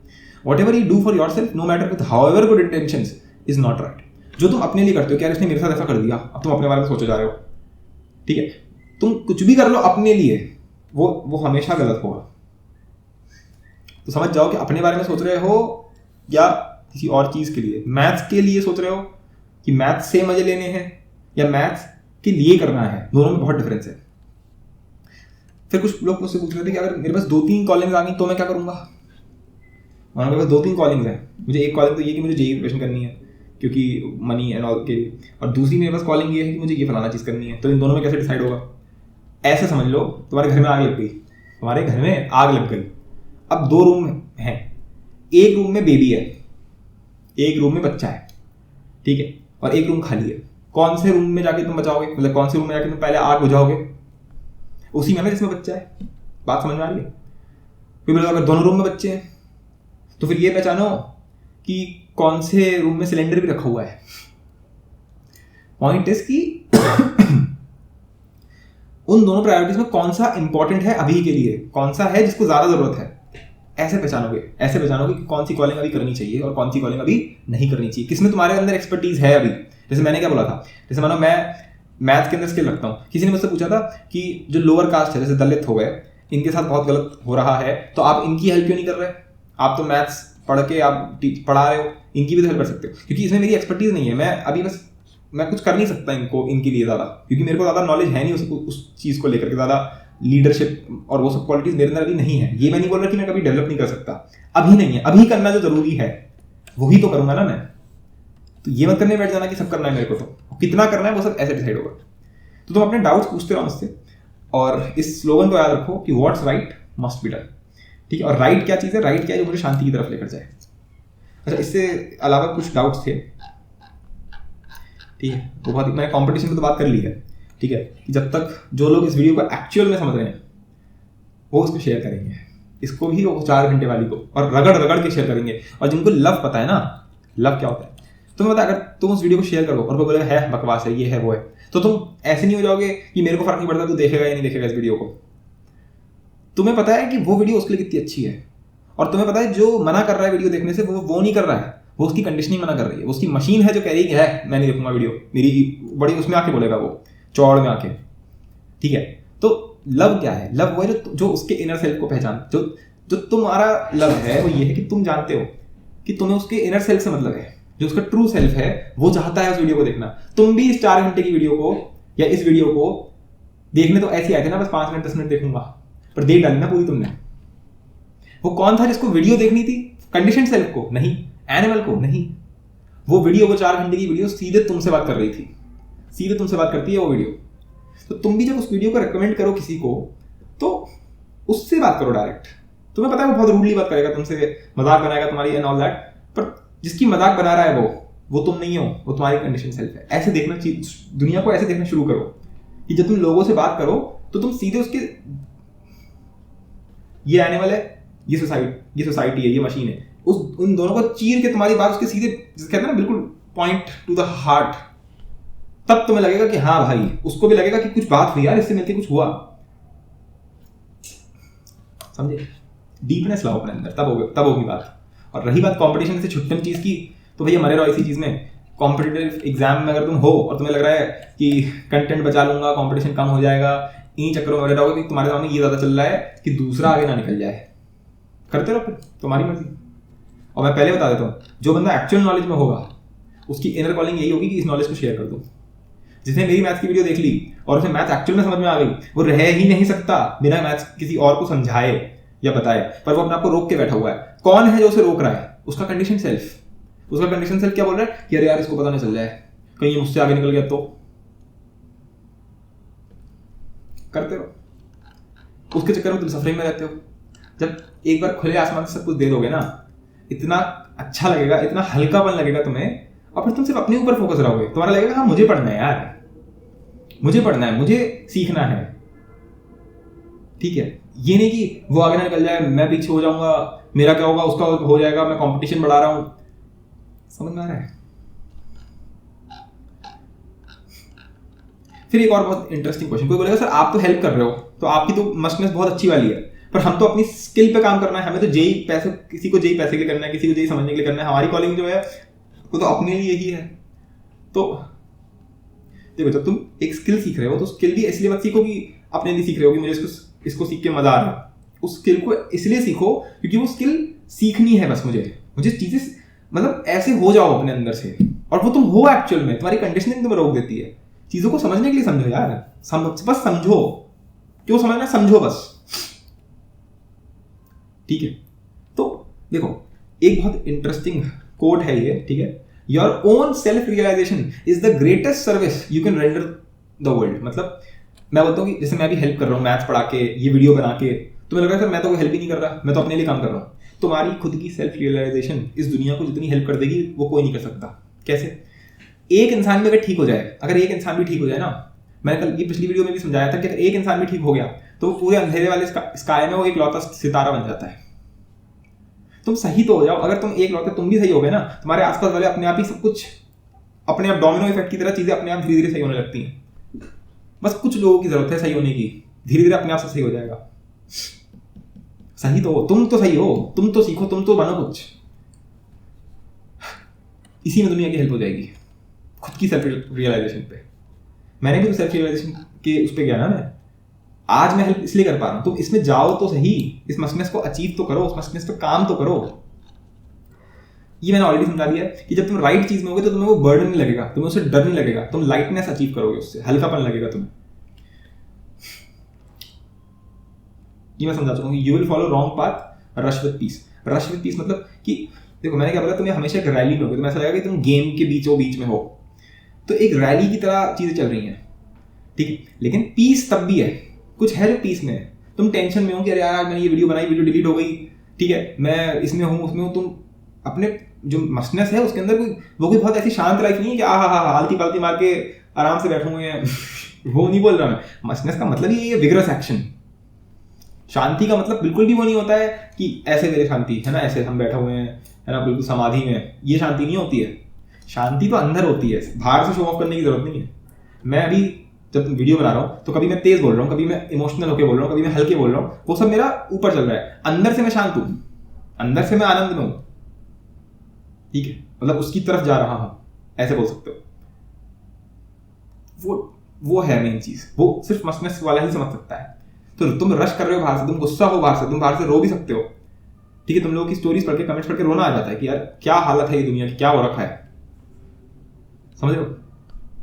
Whatever you do for yourself, no matter with however good intentions, is not right. जो तुम अपने लिए करते हो, क्या इसने मेरे साथ ऐसा कर दिया, अब तुम अपने बारे में सोचे जा रहे हो, ठीक है? तुम कुछ भी कर लो अपने लिए, वो हमेशा गलत होगा। तो समझ जाओ कि अपने बारे में सोच रहे हो या किसी और चीज के लिए। मैथ्स के लिए सोच रहे हो कि मैथ्स से मजे लेने हैं, या मैथ्स के लिए करना है, दोनों में बहुत डिफरेंस है। फिर कुछ लोग मुझसे पूछ रहे थे कि अगर मेरे पास 2-3 कॉलिंग्स आ गई तो मैं क्या करूंगा? मेरे पास 2-3 कॉलिंग्स हैं। मुझे एक कॉलिंग तो ये कि मुझे जेईई प्रिपरेशन करनी है क्योंकि मनी एंड ऑल के लिए, और दूसरी मेरे पास कॉलिंग ये है कि मुझे ये फलाना चीज़ करनी है। तो इन दोनों में कैसे डिसाइड होगा? ऐसे समझ लो, तुम्हारे घर में आग लग गई, तुम्हारे घर में आग लग गई। अब 2 रूम हैं, एक रूम में बेबी है, एक रूम में बच्चा है, ठीक है, और एक रूम खाली है। कौन से रूम में जाके तुम बचाओगे? मतलब कौन से रूम में जाके तुम पहले आग बुझाओगे? उसी में जिसमें बच्चा है। बात समझ में आ रही है? फिर अगर दोनों रूम में बच्चे हैं तो फिर ये पहचानो कि कौन से रूम में सिलेंडर भी रखा हुआ है। पॉइंट इज कि उन दोनों प्रायोरिटीज में कौन सा इंपॉर्टेंट है अभी के लिए, कौन सा है जिसको ज्यादा जरूरत है। ऐसे पहचानोगे कि कौन सी कॉलिंग अभी करनी चाहिए और कौन सी कॉलिंग अभी नहीं करनी चाहिए, किसमें तुम्हारे अंदर एक्सपर्टीज है अभी। जैसे मैंने क्या बोला था, जैसे मानो मैं मैथ्स के अंदर स्किल रखता हूँ, किसी ने मुझसे पूछा था कि जो लोअर कास्ट है, जैसे दलित हो गए, इनके साथ बहुत गलत हो रहा है, तो आप इनकी हेल्प क्यों नहीं कर रहे? आप तो मैथ्स पढ़ के आप पढ़ा रहे हो, इनकी भी तो हेल्प कर सकते हो। क्योंकि इसमें मेरी एक्सपर्टीज नहीं है, मैं कुछ कर नहीं सकता इनके लिए ज़्यादा, क्योंकि मेरे को ज़्यादा नॉलेज है नहीं उस चीज़ को लेकर के, ज़्यादा लीडरशिप और वो सब क्वालिटीज़ मेरे अंदर अभी नहीं है। ये मैं नहीं बोल रहा कि मैं कभी डेवलप नहीं कर सकता, अभी नहीं है। अभी करना जो जरूरी है वही तो करूँगा ना मैं। तो ये मत करने बैठ जाना कि सब करना है मेरे को, तो कितना करना है वो सब ऐसे डिसाइड होगा। तो तुम अपने डाउट्स पूछते रहो मुझसे, और इस स्लोगन को याद रखो कि what's right must be done, ठीक है? और राइट क्या चीज़ है? राइट क्या है? जो मुझे शांति की तरफ लेकर जाए। अच्छा, इससे अलावा कुछ डाउट्स थे, ठीक है? तो बहुत, मैंने कंपटीशन की तो बात कर ली है, ठीक है, कि जब तक जो लोग इस वीडियो को एक्चुअल में समझ रहे हैं वो उसको शेयर करेंगे, इसको भी, वो 4 घंटे वाली को, और रगड़ के शेयर करेंगे। और जिनको लव पता है ना, लव क्या होता है, तुम्हें पता है, अगर तुम उस वीडियो को शेयर करो और कोई बोलेगा है बकवास है, ये है वो है, तो तुम ऐसे नहीं हो जाओगे कि मेरे को फर्क नहीं पड़ता तू देखेगा या नहीं देखेगा इस वीडियो को। तुम्हें पता है कि वो वीडियो उसके लिए कितनी अच्छी है, और तुम्हें पता है जो मना कर रहा है वीडियो देखने से वो नहीं कर रहा है, वो उसकी कंडीशनिंग मना कर रही है, वो उसकी मशीन है जो कह रही है मैं नहीं देखूंगा वीडियो, मेरी बड़ी उसमें आके बोलेगा, वो चौड़ में आके, ठीक है? तो लव क्या है? लव वो है जो उसके इनर सेल्फ को पहचान, जो तुम्हारा लव है वो ये है कि तुम जानते हो कि तुम्हें उसके इनर सेल्फ से मतलब है, जो उसका ट्रू सेल्फ है वो चाहता है उस वीडियो को देखना। तुम भी इस 4 घंटे की वीडियो को या इस वीडियो को देखने तो ऐसे आए थे ना, बस 5 मिनट 10 मिनट देखूंगा, पर देख डाली ना पूरी तुमने। वो कौन था जिसको वीडियो देखनी थी? कंडीशन सेल्फ को नहीं, एनिमल को नहीं। वो वीडियो, वो 4 घंटे की वीडियो सीधे तुमसे बात कर रही थी, सीधे तुमसे बात करती है वो वीडियो। तो तुम भी जब उस वीडियो को रेकमेंड करो किसी को, तो उससे बात करो डायरेक्ट। तुम्हें पता है वो बहुत रूडली बात करेगा तुमसे, मजाक बनाएगा तुम्हारी एंड ऑल दैट, पर जिसकी मजाक बना रहा है वो तुम नहीं हो, वो तुम्हारी कंडीशन सेल्फ है। ऐसे देखना चाहिए दुनिया को, ऐसे देखना शुरू करो कि जब तुम लोगों से बात करो तो तुम सीधे उसके, ये एनिमल है, ये सोसाइटी है, ये मशीन है, उन दोनों को चीर के तुम्हारी बात उसके सीधे, जिसे कहते हैं ना, बिल्कुल पॉइंट टू द हार्ट। तब तुम्हें लगेगा कि हाँ भाई, उसको भी लगेगा कि कुछ बात हुई यार, इससे मिलके कुछ हुआ, समझे? डीपनेस लाओ अपने अंदर, तब होगी बात। और रही बात कंपटीशन से छुट्टन चीज की, तो भैया मरे रहो इसी चीज में। कॉम्पिटिटिव एग्जाम में अगर तुम हो और तुम्हें लग रहा है कि कंटेंट बचा लूंगा, कंपटीशन कम हो जाएगा, इन्हीं चक्करों में मरे रहोगे कि तुम्हारे सामने ये ज्यादा चल रहा है कि दूसरा आगे ना निकल जाए, करते रहो, फिर तुम्हारी मर्जी। और मैं पहले बता देता हूँ, जो बंदा एक्चुअल नॉलेज में होगा उसकी इनर कॉलिंग यही होगी कि इस नॉलेज को शेयर कर दूँ। जिसने मेरी मैथ्स की वीडियो देख ली और उसे मैथ्स एक्चुअल में समझ में आ गई, वो रह ही नहीं सकता बिना मैथ्स किसी और को समझाए। या बताए, पर वो अपने आप को रोक के बैठा हुआ है। कौन है जो उसे रोक रहा है? उसका कंडीशन सेल्फ। उसका कंडीशन सेल्फ क्या बोल रहा है कि अरे यार इसको पता नहीं चल जाए, कहीं ये मुझसे आगे निकल गया तो। करते रहो, उसके चक्कर में तुम सफरिंग में रहते हो। जब एक बार खुले आसमान से सब कुछ दे दोगे ना, इतना अच्छा लगेगा, इतना हल्कापन लगेगा तुम्हें, और फिर तुम सिर्फ अपने ऊपर फोकस रहोगे। तुम्हारा लगेगा हाँ मुझे पढ़ना है यार, मुझे पढ़ना है, मुझे सीखना है, ठीक है। ये नहीं कि वो आगे ना निकल जाए, मैं पीछे हो जाऊंगा, मेरा क्या होगा, उसका हो जाएगा, मैं कंपटीशन बढ़ा रहा हूं। समझ में आ रहा है? फिर एक और बहुत इंटरेस्टिंग क्वेश्चन, कोई बोलेगा सर आप तो हेल्प कर रहे हो, तो आपकी तो मस्टनेस बहुत अच्छी वाली है, पर हम तो अपनी स्किल पे काम करना है, हमें तो जेई पैसे, किसी को जेई पैसे के लिए करना है, किसी को जेई समझने के लिए करना है, हमारी कॉलिंग जो है वो तो अपने लिए ही है। तो देखो, जब तुम एक स्किल सीख रहे हो तो स्किल भी इसलिए मत सीखो कि अपने लिए सीख रहे हो कि मुझे इसको सीख के मजा आ रहा है। उस स्किल को इसलिए सीखो क्योंकि वो स्किल सीखनी है, बस मुझे चीजें मतलब ऐसे हो जाओ अपने अंदर से, और वो तुम हो एक्चुअल में। तुम्हारी कंडीशनिंग तुम्हें रोक देती है। चीजों को समझने के लिए समझो यार, बस समझो, क्यों समझना, समझो बस, ठीक है। तो देखो, एक बहुत इंटरेस्टिंग कोट है ये, ठीक है। Your own self realization is the greatest service you can render the world. मतलब मैं बोलता हूँ कि जैसे मैं भी हेल्प कर रहा हूँ मैथ्स पढ़ा के, ये वीडियो बना के, तुम्हें लग रहा है सर मैं तो कोई हेल्प ही नहीं कर रहा, मैं तो अपने लिए काम कर रहा हूँ। तुम्हारी खुद की सेल्फ रियलाइजेशन इस दुनिया को जितनी हेल्प कर देगी वो कोई नहीं कर सकता। कैसे? एक इंसान भी अगर ठीक हो जाए, अगर एक इंसान भी ठीक हो जाए ना, मैंने कल ये पिछली वीडियो में भी समझाया था कि अगर एक इंसान भी ठीक हो गया तो पूरे अंधेरे वाले स्काई में वो एक लौता सितारा बन जाता है। तुम सही तो हो जाओ, अगर तुम एक लौते तुम भी सही हो गए ना, तुम्हारे आसपास वाले अपने आप ही सब कुछ अपने आप डोमिनो इफेक्ट की तरह चीजें अपने आप धीरे धीरे सही होने लगती हैं। बस कुछ लोगों की जरूरत है सही होने की, धीरे धीरे अपने आप से सही हो जाएगा। सही तो हो, तुम तो सही हो, तुम तो सीखो, तुम तो बनो कुछ, इसी में दुनिया की हेल्प हो जाएगी। खुद की सेल्फ रियलाइजेशन पे मैंने भी तो सेल्फ रियलाइजेशन के उस पर गया ना, मैं आज मैं हेल्प इसलिए कर पा रहा हूं। तुम इसमें जाओ तो सही, इस मस्टनेस को अचीव तो करो, उस मस्टनेस पे काम तो करो। ये मैंने ऑलरेडी समझा दिया कि जब तुम राइट चीज में होगे तो तुम्हें वो बर्डन नहीं लगेगा, तुम्हें उससे डर नहीं लगेगा, तुम लाइटनेस अचीव करोगे, उससे हल्कापन लगेगा तुम्हें। ये मैं समझा चुका हूँ। You will follow wrong path, rush with piece. Rush with piece मतलब कि देखो, मैंने क्या बोला, तुम्हें हमेशा एक रैली में होगे, तुम्हें ऐसा लगेगा कि तुम गेम के बीच में हो, तो एक रैली की तरह चीजें चल रही हैं, ठीक है। लेकिन पीस तब भी है, कुछ है जो पीस में है। तुम टेंशन में हो कि अरे यार मैंने ये वीडियो बनाई, वीडियो डिलीट हो गई, ठीक है, मैं इसमें हूँ उसमें हूँ। तुम अपने जो मस्टनेस है उसके अंदर कोई बहुत ऐसी शांत लाइफ नहीं है कि आलती पालती मार के आराम से बैठे हुए हैं वो नहीं बोल रहा मैं। मस्टनेस का मतलब ये विगरस एक्शन। शांति का मतलब बिल्कुल भी वो नहीं होता है कि ऐसे मेरे शांति है ना, ऐसे हम बैठे हुए हैं है ना बिल्कुल समाधि में, ये शांति नहीं होती है। शांति तो अंदर होती है, बाहर से शो ऑफ करने की जरूरत नहीं है। मैं अभी जब वीडियो बना रहा हूँ तो कभी मैं तेज बोल रहा हूँ, कभी मैं इमोशनल होकर बोल रहा हूँ, कभी मैं हल्के बोल रहा हूँ, वो सब मेरा ऊपर चल रहा है। अंदर से मैं शांत हूँ, अंदर से मैं आनंद में हूँ, ठीक है, मतलब उसकी तरफ जा रहा हूँ, ऐसे बोल सकते हो। वो है मेन चीज, वो सिर्फ मस्टनेस वाला ही समझ सकता है। तो तुम रश कर रहे हो बाहर से, तुम गुस्सा हो बाहर से, तुम बाहर से रो भी सकते हो, ठीक है। तुम लोगों की स्टोरीज पढ़ के, कमेंट्स पढ़ के रोना आ जाता है कि यार क्या हालत है ये दुनिया की, क्या हो रखा है, समझ रहे हो।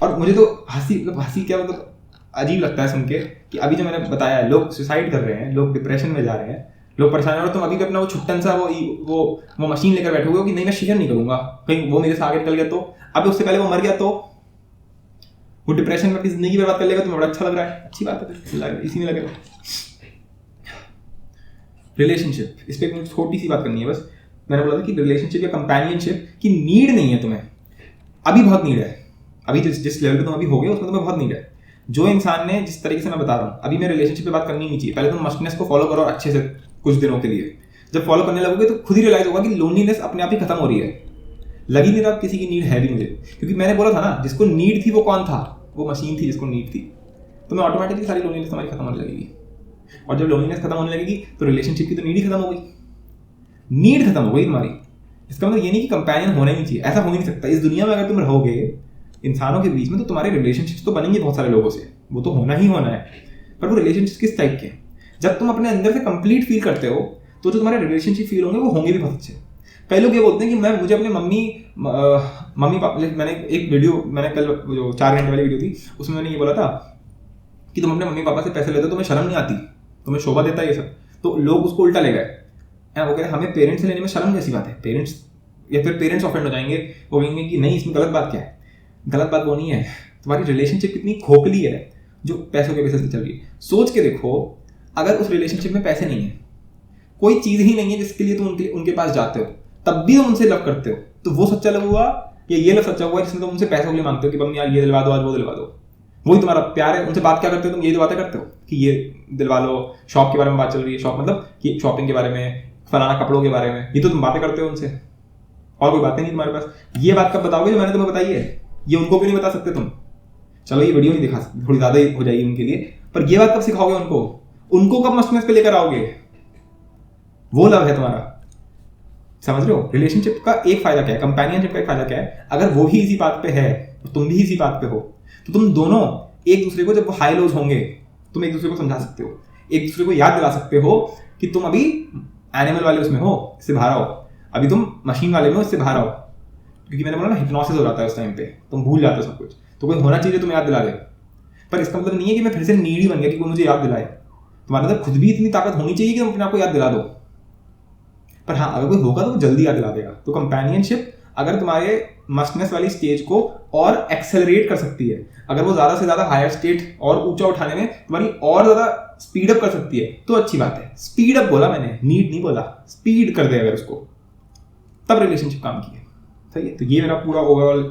और मुझे तो हंसी क्या मतलब अजीब लगता है सुन के कि अभी जो मैंने बताया है, लोग सुसाइड कर रहे हैं, लोग डिप्रेशन में जा रहे हैं, लोग परेशान हो रहे हैं। तुम अभी भी अपना वो छुट्टन सा वो मशीन लेकर बैठे हुए हो कि नहीं मैं शेयर नहीं करूंगा, कहीं वो मेरे से आगे निकल गया तो, अभी उससे पहले वो मर गया तो, वो डिप्रेशन में अपनी जिंदगी बर्बाद कर लेगा। तुम्हें बड़ा अच्छा लग रहा है, अच्छी बात है, इसी में लगे रहो। रिलेशनशिप, इस पर एक छोटी सी बात करनी है बस। मैंने बोला था कि रिलेशनशिप या कंपेनियनशिप की नीड नहीं है तुम्हें, अभी बहुत नीड है। अभी जिस लेवल पे तुम अभी हो गए उसमें तुम्हें बहुत नीड है। जो इंसान ने, जिस तरीके से मैं बता रहा हूँ, अभी मैं रिलेशनशिप पे बात करनी नहीं चाहिए। पहले तुम मस्टनेस को फॉलो करो अच्छे से कुछ दिनों के लिए। जब फॉलो करने लगोगे तो खुद ही रियलाइज होगा कि लोनलीनेस अपने आप ही खत्म हो रही है। लगी नहीं रहा किसी की नीड है भी मुझे, क्योंकि मैंने बोला था ना, जिसको नीड थी वो कौन था, वो मशीन थी जिसको नीड थी। तो मैं ऑटोमेटिकली सारी लोनलीनेस हमारी खत्म होने लगेगी। और जब लोनलीनेस खत्म होने लगेगी तो रिलेशनशिप की तो नीड ही खत्म हो गई, नीड खत्म हो गई तुम्हारी। इसका मतलब ये नहीं कि कंपेनियन होना ही नहीं चाहिए, ऐसा हो ही नहीं सकता। इस दुनिया में अगर तुम रहोगे इंसानों के बीच में तो तुम्हारे रिलेशनशिप्स तो बनेंगे बहुत सारे लोगों से, वो तो होना ही होना है। पर वो रिलेशनशिप्स किस टाइप के? जब तुम अपने अंदर से कंप्लीट फील करते हो तो जो तुम्हारे रिलेशनशिप फील होंगे वो होंगे भी बहुत अच्छे। कई लोग ये बोलते हैं कि मुझे अपने मम्मी पापा, मैंने एक वीडियो, मैंने कल जो 4 घंटे वाली वीडियो थी उसमें मैंने ये बोला था कि तुम अपने मम्मी पापा से पैसे लेते हो, तुम्हें शर्म नहीं आती, तुम्हें शोभा देता है ये सब। तो लोग उसको उल्टा ले गए, वो कह रहे हमें पेरेंट्स से लेने में शर्म जैसी बात है, पेरेंट्स या फिर पेरेंट्स ऑफेंड हो जाएंगे, वो कहेंगे कि नहीं इसमें गलत बात क्या है। गलत बात वो नहीं है, तुम्हारी रिलेशनशिप कितनी खोखली है जो पैसों के बेसिस पे चल रही है। सोच के देखो, अगर उस रिलेशनशिप में पैसे नहीं है, कोई चीज़ ही नहीं है जिसके लिए तुम उनके पास जाते हो, तब भी तुम उनसे लव करते हो, तो वो सच्चा लव हुआ या ये लव सच्चा हुआ जिसमें तुम उनसे पैसों के लिए मांगते हो कि मम्मी यार ये दिलवा दो, आज वो दिलवा दो। वही तुम्हारा प्यार है। उनसे बात क्या करते हो तुम, यही बातें करते हो कि ये दिलवा लो, शॉप के बारे में बात चल रही है, शॉप मतलब कि शॉपिंग के बारे में, फलाना कपड़ों के बारे में, ये तो तुम बातें करते हो उनसे, और कोई बातें नहीं तुम्हारे पास। ये बात कब बताओगे जो मैंने तुम्हें बताई है, ये उनको भी नहीं बता सकते तुम। चलो ये वीडियो नहीं दिखा सकते, थोड़ी ज़्यादा ही हो जाएगी उनके लिए, पर ये बात कब सिखाओगे उनको, उनको कब मस्टनेस पे लेकर आओगे? वो लव है तुम्हारा, समझ रहे हो? रिलेशनशिप का एक फायदा क्या है, कंपेनियनशिप का एक फायदा क्या है, अगर वो भी इसी बात पे है और तुम भी इसी बात पे हो, तो तुम दोनों एक दूसरे को, जब वो हाई लोज होंगे, तुम एक दूसरे को समझा सकते हो, एक दूसरे को याद दिला सकते हो कि तुम अभी एनिमल वाले उसमें हो, इससे बाहर आओ, अभी तुम मशीन वाले में हो, इससे बाहर आओ। क्योंकि मैंने बोला ना हिप्नोसिस हो जाता है उस टाइम पे, तुम भूल जाते हो सब कुछ, तो कोई होना चाहिए तुम्हें याद दिला दे। पर इसका मतलब नहीं है कि मैं फिर से नीडी बन गया कि कोई मुझे याद दिलाए। तुम्हारे अंदर खुद भी इतनी ताकत होनी चाहिए कि तुम अपने आप को याद दिला दो। पर हाँ, अगर कोई होगा तो वो जल्दी याद दिला देगा। तो कंपेनियनशिप अगर तुम्हारे मस्टनेस वाली स्टेज को और एक्सेलरेट कर सकती है, अगर वो ज़्यादा से ज़्यादा हायर स्टेट और ऊंचा उठाने में तुम्हारी और ज़्यादा स्पीड अप कर सकती है, तो अच्छी बात है। स्पीड अप बोला मैंने, नीड नहीं बोला, स्पीड कर दे अगर उसको, तब रिलेशनशिप काम की है। सही है, तो ये मेरा पूरा ओवरऑल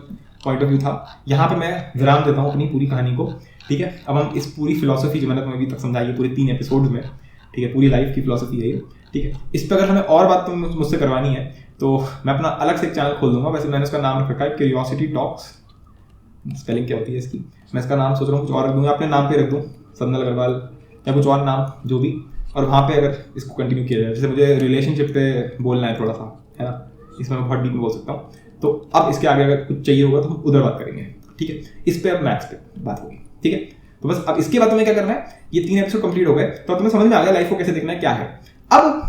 पॉइंट ऑफ व्यू था। यहाँ पे मैं विराम देता हूँ अपनी पूरी कहानी को, ठीक है। अब हम इस पूरी फिलॉसफी जो मैंने तुम्हें अभी तक समझाई है पूरे 3 एपिसोड में, ठीक है, पूरी लाइफ की फिलॉसफी है ये, ठीक है। इस पर अगर हमें और बात मुझसे करवानी है तो मैं अपना अलग से एक चैनल खोल दूंगा। वैसे मैंने उसका नाम रख रखा है क्यूरियोसिटी टॉक्स, स्पेलिंग क्या होती है इसकी, मैं इसका नाम सोच रहा हूँ कुछ और रख दूंगा, अपने नाम पे रख दूँ, सदनल अग्रवाल या कुछ और नाम जो भी, और वहाँ पे अगर इसको कंटिन्यू किया जाए। जैसे मुझे रिलेशनशिप पे बोलना है थोड़ा सा, है ना, इसमें मैं बहुत डीप में बोल सकता हूँ। तो अब इसके आगे अगर कुछ चाहिए होगा तो हम उधर बात करेंगे, ठीक है। इस पे अब मैथ्स पे बात होगी, ठीक है। तो बस अब इसके बाद तुम्हें क्या करना है, ये 3 एपिसोड कंप्लीट हो गए तो तुम्हें समझ में आ गया लाइफ को कैसे देखना है, क्या है। अब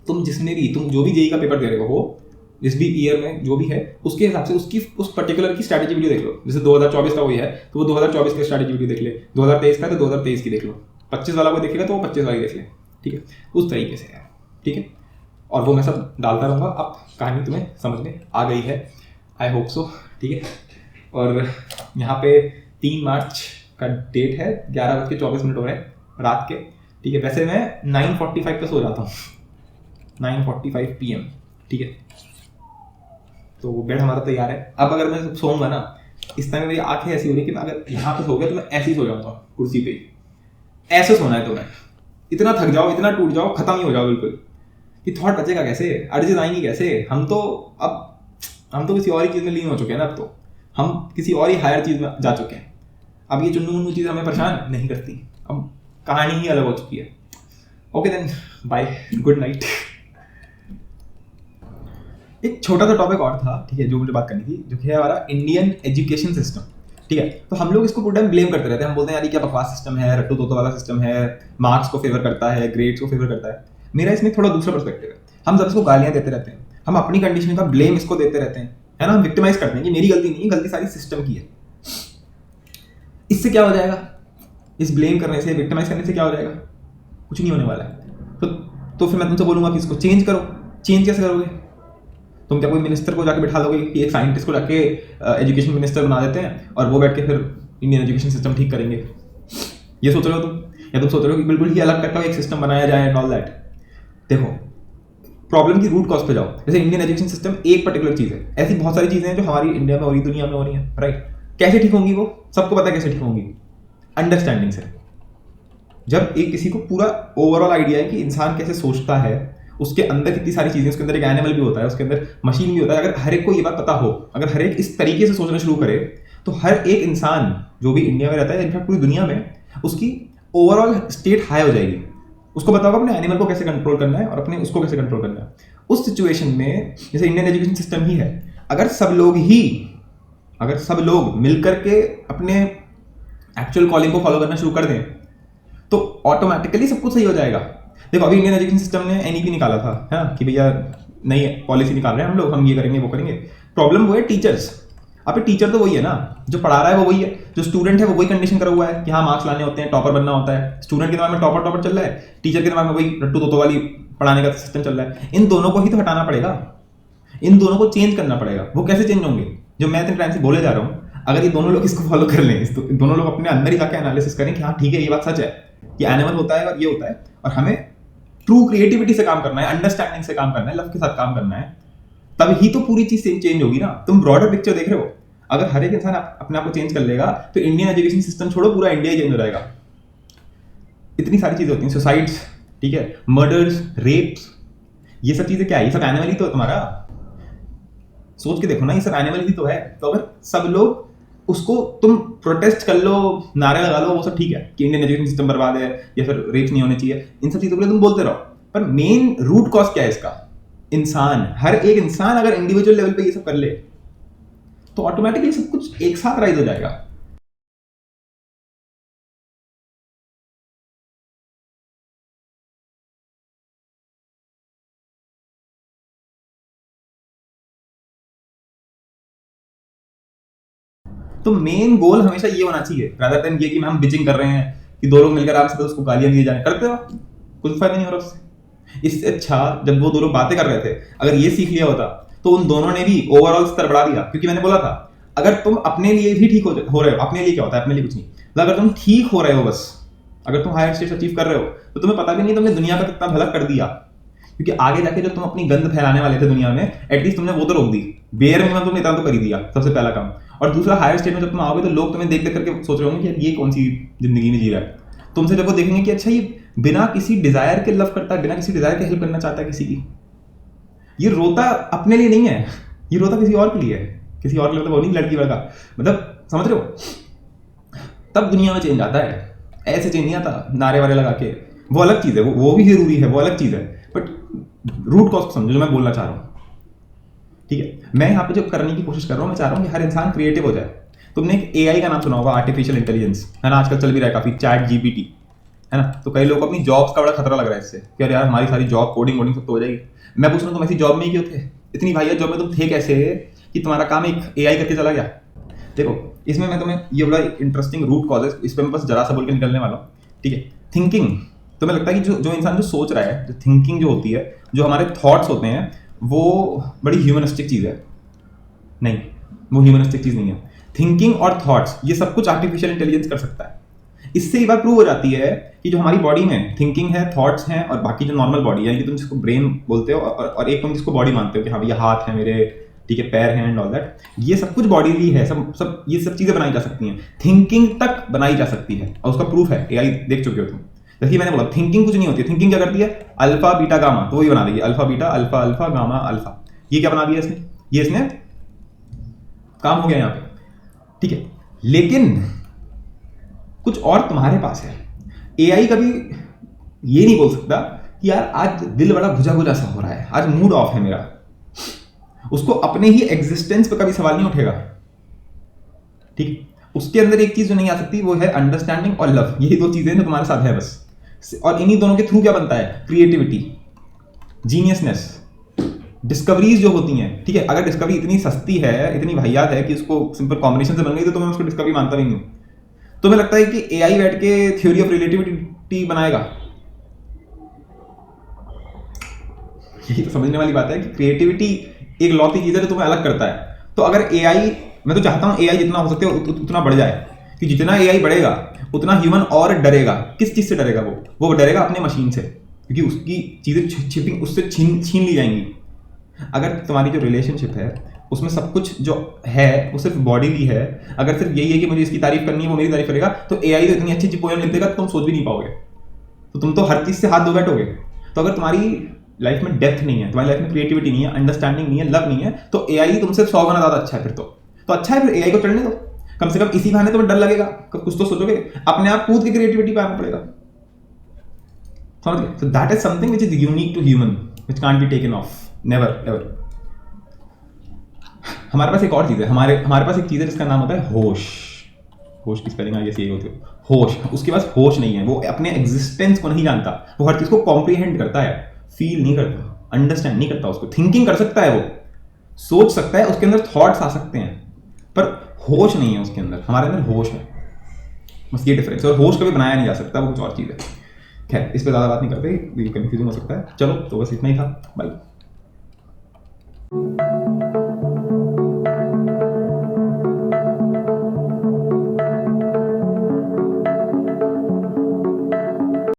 तुम जो भी जेईई का पेपर दे रहे हो, जिस भी ईयर में जो भी है, उसके हिसाब से उसकी उस पर्टिकुलर की स्ट्रैटेजी वीडियो देख लो। जैसे 2024 का वही है तो वो 2024 की स्ट्रैटेजी वीडियो देख ले, 2023 का तो 2023 की देख लो, 25 वाला को देखेगा तो वो 25 वाली देख ले, ठीक है। उस तरीके से है, ठीक है। और वो मैं सब डालता रहूँगा। अब कहानी तुम्हें समझ में आ गई है, आई होप सो, ठीक है। और यहाँ पे 3 मार्च का डेट है, 11:24 हो रहे हैं रात के, ठीक है। वैसे मैं 9:45 पे सो जाता हूँ, 9:45 PM, ठीक है। तो बेड हमारा तैयार है। अब अगर मैं सोऊंगा ना, इस टाइम मेरी आंखें ऐसी हो रही कि मैं अगर यहाँ पे सो गया तो मैं ऐसे ही सो जाऊंगा कुर्सी पे ही, ऐसे सोना है। तो मैं इतना थक जाओ, इतना टूट जाओ, खत्म ही हो जाओ बिल्कुल, कि थॉट बचेगा कैसे, अर्जेस आएंगी कैसे। हम तो किसी और ही चीज़ में लीन हो चुके हैं ना, अब तो हम किसी और ही हायर चीज़ में जा चुके हैं। अब ये चुन्नू मुन्नू चीज़ हमें परेशान नहीं करती, अब कहानी ही अलग हो चुकी है। Okay then, bye, good night. एक छोटा सा टॉपिक और था, ठीक है, जो मुझे बात करनी थी, जो कि है हमारा इंडियन एजुकेशन सिस्टम, ठीक है। तो हम लोग इसको पूरा टाइम ब्लेम करते रहते हैं, हम बोलते हैं यार ये क्या बकवास सिस्टम है, रट्टू तोतो वाला सिस्टम है, मार्क्स को फेवर करता है, ग्रेड्स को फेवर करता है। मेरा इसमें थोड़ा दूसरा पर्सपेक्टिव है। हम जब इसको गालियां देते रहते हैं, हम अपनी कंडीशन का ब्लेम इसको देते रहते हैं, है ना, हम विक्टिमाइज करते हैं कि मेरी गलती नहीं है, गलती सारी सिस्टम की है। इससे क्या हो जाएगा, इस ब्लेम करने से, विक्टिमाइज करने से क्या हो जाएगा, कुछ नहीं होने वाला है। तो फिर मैं तुमसे बोलूंगा कि इसको चेंज करो। चेंज कैसे करोगे? तुम क्या कोई मिनिस्टर को जाके बिठा लोगे कि एक साइंटिस्ट को जाके एजुकेशन मिनिस्टर बना देते हैं और वो बैठ के फिर इंडियन एजुकेशन सिस्टम ठीक करेंगे? ये सोच रहे हो तुम, या तुम सोच रहे हो कि बिल्कुल ही अलग टाइप का एक सिस्टम बनाया जाए एंड ऑल दैट? देखो, प्रॉब्लम की रूट कॉज पे जाओ। जैसे इंडियन एजुकेशन सिस्टम एक पर्टिकुलर चीज़ है, ऐसी बहुत सारी चीज़ें हैं जो हमारी इंडिया में हो रही, दुनिया में हो रही है, राइट। कैसे ठीक होंगी वो? सबको पता है कैसे ठीक होंगी, अंडरस्टैंडिंग से। जब एक किसी को पूरा ओवरऑल आइडिया है कि इंसान कैसे सोचता है, उसके अंदर कितनी सारी चीज़ें, उसके अंदर एक एनिमल भी होता है, उसके अंदर मशीन भी होता है, अगर हर एक को ये बात पता हो, अगर हर एक इस तरीके से सोचना शुरू करे, तो हर एक इंसान जो भी इंडिया में रहता है, इनफैक्ट पूरी दुनिया में, उसकी ओवरऑल स्टेट हाई हो जाएगी। उसको पता होगा अपने एनिमल को कैसे कंट्रोल करना है और अपने उसको कैसे कंट्रोल करना है। उस सिचुएशन में जैसे इंडियन एजुकेशन सिस्टम ही है, अगर सब लोग मिलकर के अपने एक्चुअल कॉलिंग को फॉलो करना शुरू कर दें तो ऑटोमेटिकली सब कुछ सही हो जाएगा। देखो, अभी इंडियन एजुकेशन सिस्टम ने एनईपी निकाला था, है ना, कि भैया नई पॉलिसी निकाल रहे हैं हम लोग, हम ये करेंगे वो करेंगे। प्रॉब्लम वो है टीचर्स। आप टीचर तो वही है ना, जो पढ़ा रहा है वो वही है, जो स्टूडेंट है वो वही कंडीशन करा हुआ है कि हाँ मार्क्स लाने होते हैं, टॉपर बनना होता है। स्टूडेंट के दिमाग में टॉपर चल रहा है, टीचर के दिमाग में वही रट्टू तोतो वाली पढ़ाने का सिस्टम चल रहा है। इन दोनों को ही तो हटाना पड़ेगा, इन दोनों को चेंज करना पड़ेगा। वो कैसे चेंज होंगे? जो मैं इतने टाइम से बोले जा रहा हूँ, अगर ये दोनों लोग इसको फॉलो कर लें, दोनों लोग अपने अंदर ही जाके एनालिसिस करें कि हाँ ठीक है ये बात सच है, ये एनिमल होता है और ये होता है, और हमें ट्रू क्रिएटिविटी से काम करना है, अंडरस्टैंडिंग से काम करना है, लव के साथ काम करना है, तब ही तो पूरी चीज चेंज होगी ना। तुम ब्रॉडर पिक्चर देख रहे हो, अगर हर एक इंसान अपने आप को चेंज कर लेगा तो इंडियन एजुकेशन सिस्टम छोड़ो, पूरा इंडिया ही चेंज हो जाएगा। इतनी सारी चीजें होती हैं, सुसाइड्स, ठीक है, मर्डर्स, रेप्स, ये सब चीजें क्या है? ये सब एनिमल ही तो है तुम्हारा। सोच के देखो ना, ये सब एनिमल ही तो है। तो अगर सब लोग उसको, तुम प्रोटेस्ट कर लो, नारे लगा लो, वो सब ठीक है कि इंडियन एजुकेशन सिस्टम बर्बाद है या फिर रेप्स नहीं होने चाहिए, इन सब चीजों के लिए तुम बोलते रहो, पर मेन रूट कॉज क्या है इसका? इंसान, हर एक इंसान अगर इंडिविजुअल लेवल पे ये सब कर ले तो ऑटोमेटिकली सब कुछ एक साथ राइज हो जाएगा। तो मेन गोल हमेशा ये होना चाहिए, रादर देन ये कि हम बिचिंग कर रहे हैं कि दो लोग मिलकर आपसे तो उसको गालियां दिए जाए, करते हो कुछ फायदा नहीं हो रहा उससे। इससे अच्छा जब वो दो लोग बातें कर रहे थे, अगर ये सीख लिया होता तो उन दोनों ने भी ओवरऑल स्तर बढ़ा दिया। क्योंकि मैंने बोला था, अगर तुम अपने लिए भी ठीक हो रहे हो, अपने लिए क्या होता है, अपने लिए कुछ नहीं, अगर तुम ठीक हो रहे हो बस, अगर तुम हायर स्टेज अचीव कर रहे हो तो तुम्हें पता भी नहीं तुमने दुनिया का कितना भला कर दिया। क्योंकि आगे जाके जब तुम अपनी गंद फैलाने वाले थे दुनिया में, एटलीस्ट तुमने वो तो रोक दी, बेयर मिनिमम तुमने इतना तो कर ही दिया, सबसे पहला काम। और दूसरा, हायर स्टेज में जब तुम आओगे तो लोग तुम्हें देख देख करके सोच रहे होंगे कि ये कौन सी जिंदगी में जी रहा है। तुमसे जब वो देखेंगे कि अच्छा ये बिना किसी डिजायर के लव करता है, बिना किसी डिजायर के हेल्प करना चाहता है किसी की, ये रोता अपने लिए नहीं है, ये रोता किसी और के लिए है। किसी और के लिए तो वो नहीं, लड़की लड़का, मतलब समझ रहे हो? तब दुनिया में चेंज आता है, ऐसे चेंज नहीं आता नारे वारे लगा के। वो अलग चीज है, वो भी जरूरी है, वो अलग चीज है, बट रूट कॉज समझो जो मैं बोलना चाह रहा हूँ। ठीक है, मैं यहाँ पे जो करने की कोशिश कर रहा हूँ, मैं चाह रहा हूँ कि हर इंसान क्रिएटिव हो जाए। तुमने एक एआई का नाम सुना होगा, आर्टिफिशियल इंटेलिजेंस, है ना, आजकल चल भी रहा है काफी, चैट जीपीटी, है ना। तो कई लोगों को अपनी जॉब्स का बड़ा खतरा लग रहा है इससे कि अरे यार हमारी सारी जॉब कोडिंग वोडिंग सब तो हो जाएगी। मैं पूछ रहा हूँ, तुम ऐसी जॉब में ही क्यों थे? इतनी भाइया जॉब में तुम थे कैसे कि तुम्हारा काम एक एआई करके चला गया? देखो, इसमें मैं तुम्हें ये बड़ा इंटरेस्टिंग रूट कॉज है, इस पर मैं बस जरा सा बोल के निकलने वाला हूँ। ठीक है, थिंकिंग, तुम्हें लगता है कि जो इंसान जो सोच रहा है, जो थिंकिंग जो होती है, जो हमारे थॉट्स होते हैं, वो बड़ी ह्यूमनिस्टिक चीज़ है? नहीं, वो ह्यूमनिस्टिक चीज़ नहीं है। थिंकिंग और थॉट्स, ये सब कुछ आर्टिफिशियल इंटेलिजेंस कर सकता है। इससे ये बात प्रूव हो जाती है कि जो हमारी बॉडी में थिंकिंग है, थॉट्स हैं, और बाकी जो नॉर्मल बॉडी है, कि तुम जिसको ब्रेन बोलते हो और एक तुम जिसको बॉडी मानते हो कि हाँ भैया हाथ है मेरे, ठीक है, पैर हैं एंड ऑल दैट, ये सब कुछ बॉडी ही है, सब ये सब चीज़ें बनाई जा सकती हैं, थिंकिंग तक बनाई जा सकती है, और उसका प्रूफ है, एआई देख चुके हो तुम। जैसे मैंने बोला, थिंकिंग कुछ नहीं होती है। थिंकिंग क्या करती है? अल्फा बीटा गामा, तो वही बना देगी, alpha beta, alpha alpha gamma alpha. ये क्या बना दिया इसने? ये इसने काम हो गया यहाँ पे, ठीक है। लेकिन कुछ और तुम्हारे पास है। एआई कभी ये नहीं बोल सकता कि यार आज दिल बड़ा बुझा बुझा सा हो रहा है, आज मूड ऑफ है मेरा। उसको अपने ही एग्जिस्टेंस पे कभी सवाल नहीं उठेगा, ठीक। उसके अंदर एक चीज जो नहीं आ सकती वो है अंडरस्टैंडिंग और लव। यही दो चीजें जो तुम्हारे साथ है बस। और इन्हीं दोनों के थ्रू क्या बनता है? क्रिएटिविटी, जीनियसनेस, डिस्कवरीज जो होती हैं, ठीक है। अगर डिस्कवरी इतनी सस्ती है, इतनी वाहियात है कि उसको सिंपल कॉम्बिनेशन से बन गई, तो मैं उसको डिस्कवरी मानता भी नहीं हूं। तुम्हें लगता है कि एआई बैठ के थ्योरी ऑफ रिलेटिविटी बनाएगा? यही तो समझने वाली बात है कि क्रिएटिविटी एक लौती चीज है जो तुम्हें अलग करता है। तो अगर एआई, मैं तो चाहता हूं एआई जितना हो सकता है उतना बढ़ जाए, कि जितना एआई बढ़ेगा उतना ह्यूमन और डरेगा। किस चीज से डरेगा? वो डरेगा अपने मशीन से, क्योंकि उसकी चीजें छिपिंग उससे छीन ली जाएंगी। अगर तुम्हारी जो रिलेशनशिप है उसमें सब कुछ जो है वो सिर्फ बॉडीली है, अगर सिर्फ यही है कि मुझे इसकी तारीफ करनी है, वो मेरी तारीफ करेगा, तो एआई तो इतनी अच्छी अच्छी पोएम लिख देगा तुम सोच भी नहीं पाओगे। तो तुम तो हर चीज से हाथ धो बैठोगे। तो अगर तुम्हारी लाइफ में डेप्थ नहीं है, तुम्हारी लाइफ में क्रिएटिविटी नहीं है, अंडरस्टैंडिंग नहीं है, लव नहीं है, तो एआई तुमसे 100 गुना ज्यादा अच्छा है। फिर तो अच्छा है, फिर एआई को चढ़ने दो। कम से कम इसी बहाने तुम्हें डर लगेगा, कुछ तो सोचोगे, अपने आप कूद के क्रिएटिविटी पे आना पड़ेगा। समझ गए? So that is something which is unique to human, which can't be taken off, never ever. हमारे पास एक और चीज है, हमारे पास एक चीज है जिसका नाम होता है होश। होश की स्पेलिंग आई यही होती है, होश। उसके पास होश नहीं है, वो अपने एग्जिस्टेंस को नहीं जानता, वो हर चीज को कॉम्प्रीहेंड करता है, फील नहीं करता, अंडरस्टैंड नहीं करता उसको। थिंकिंग कर सकता है, वो सोच सकता है, उसके अंदर थॉट्स आ सकते हैं, पर होश नहीं है उसके अंदर, हमारे अंदर होश है, बस ये डिफरेंस है। और होश कभी बनाया नहीं जा सकता, वो कुछ और चीज़ है। खैर इस पर ज़्यादा बात नहीं करते, कंफ्यूजिंग हो सकता है। चलो तो बस इतना ही था, बाय।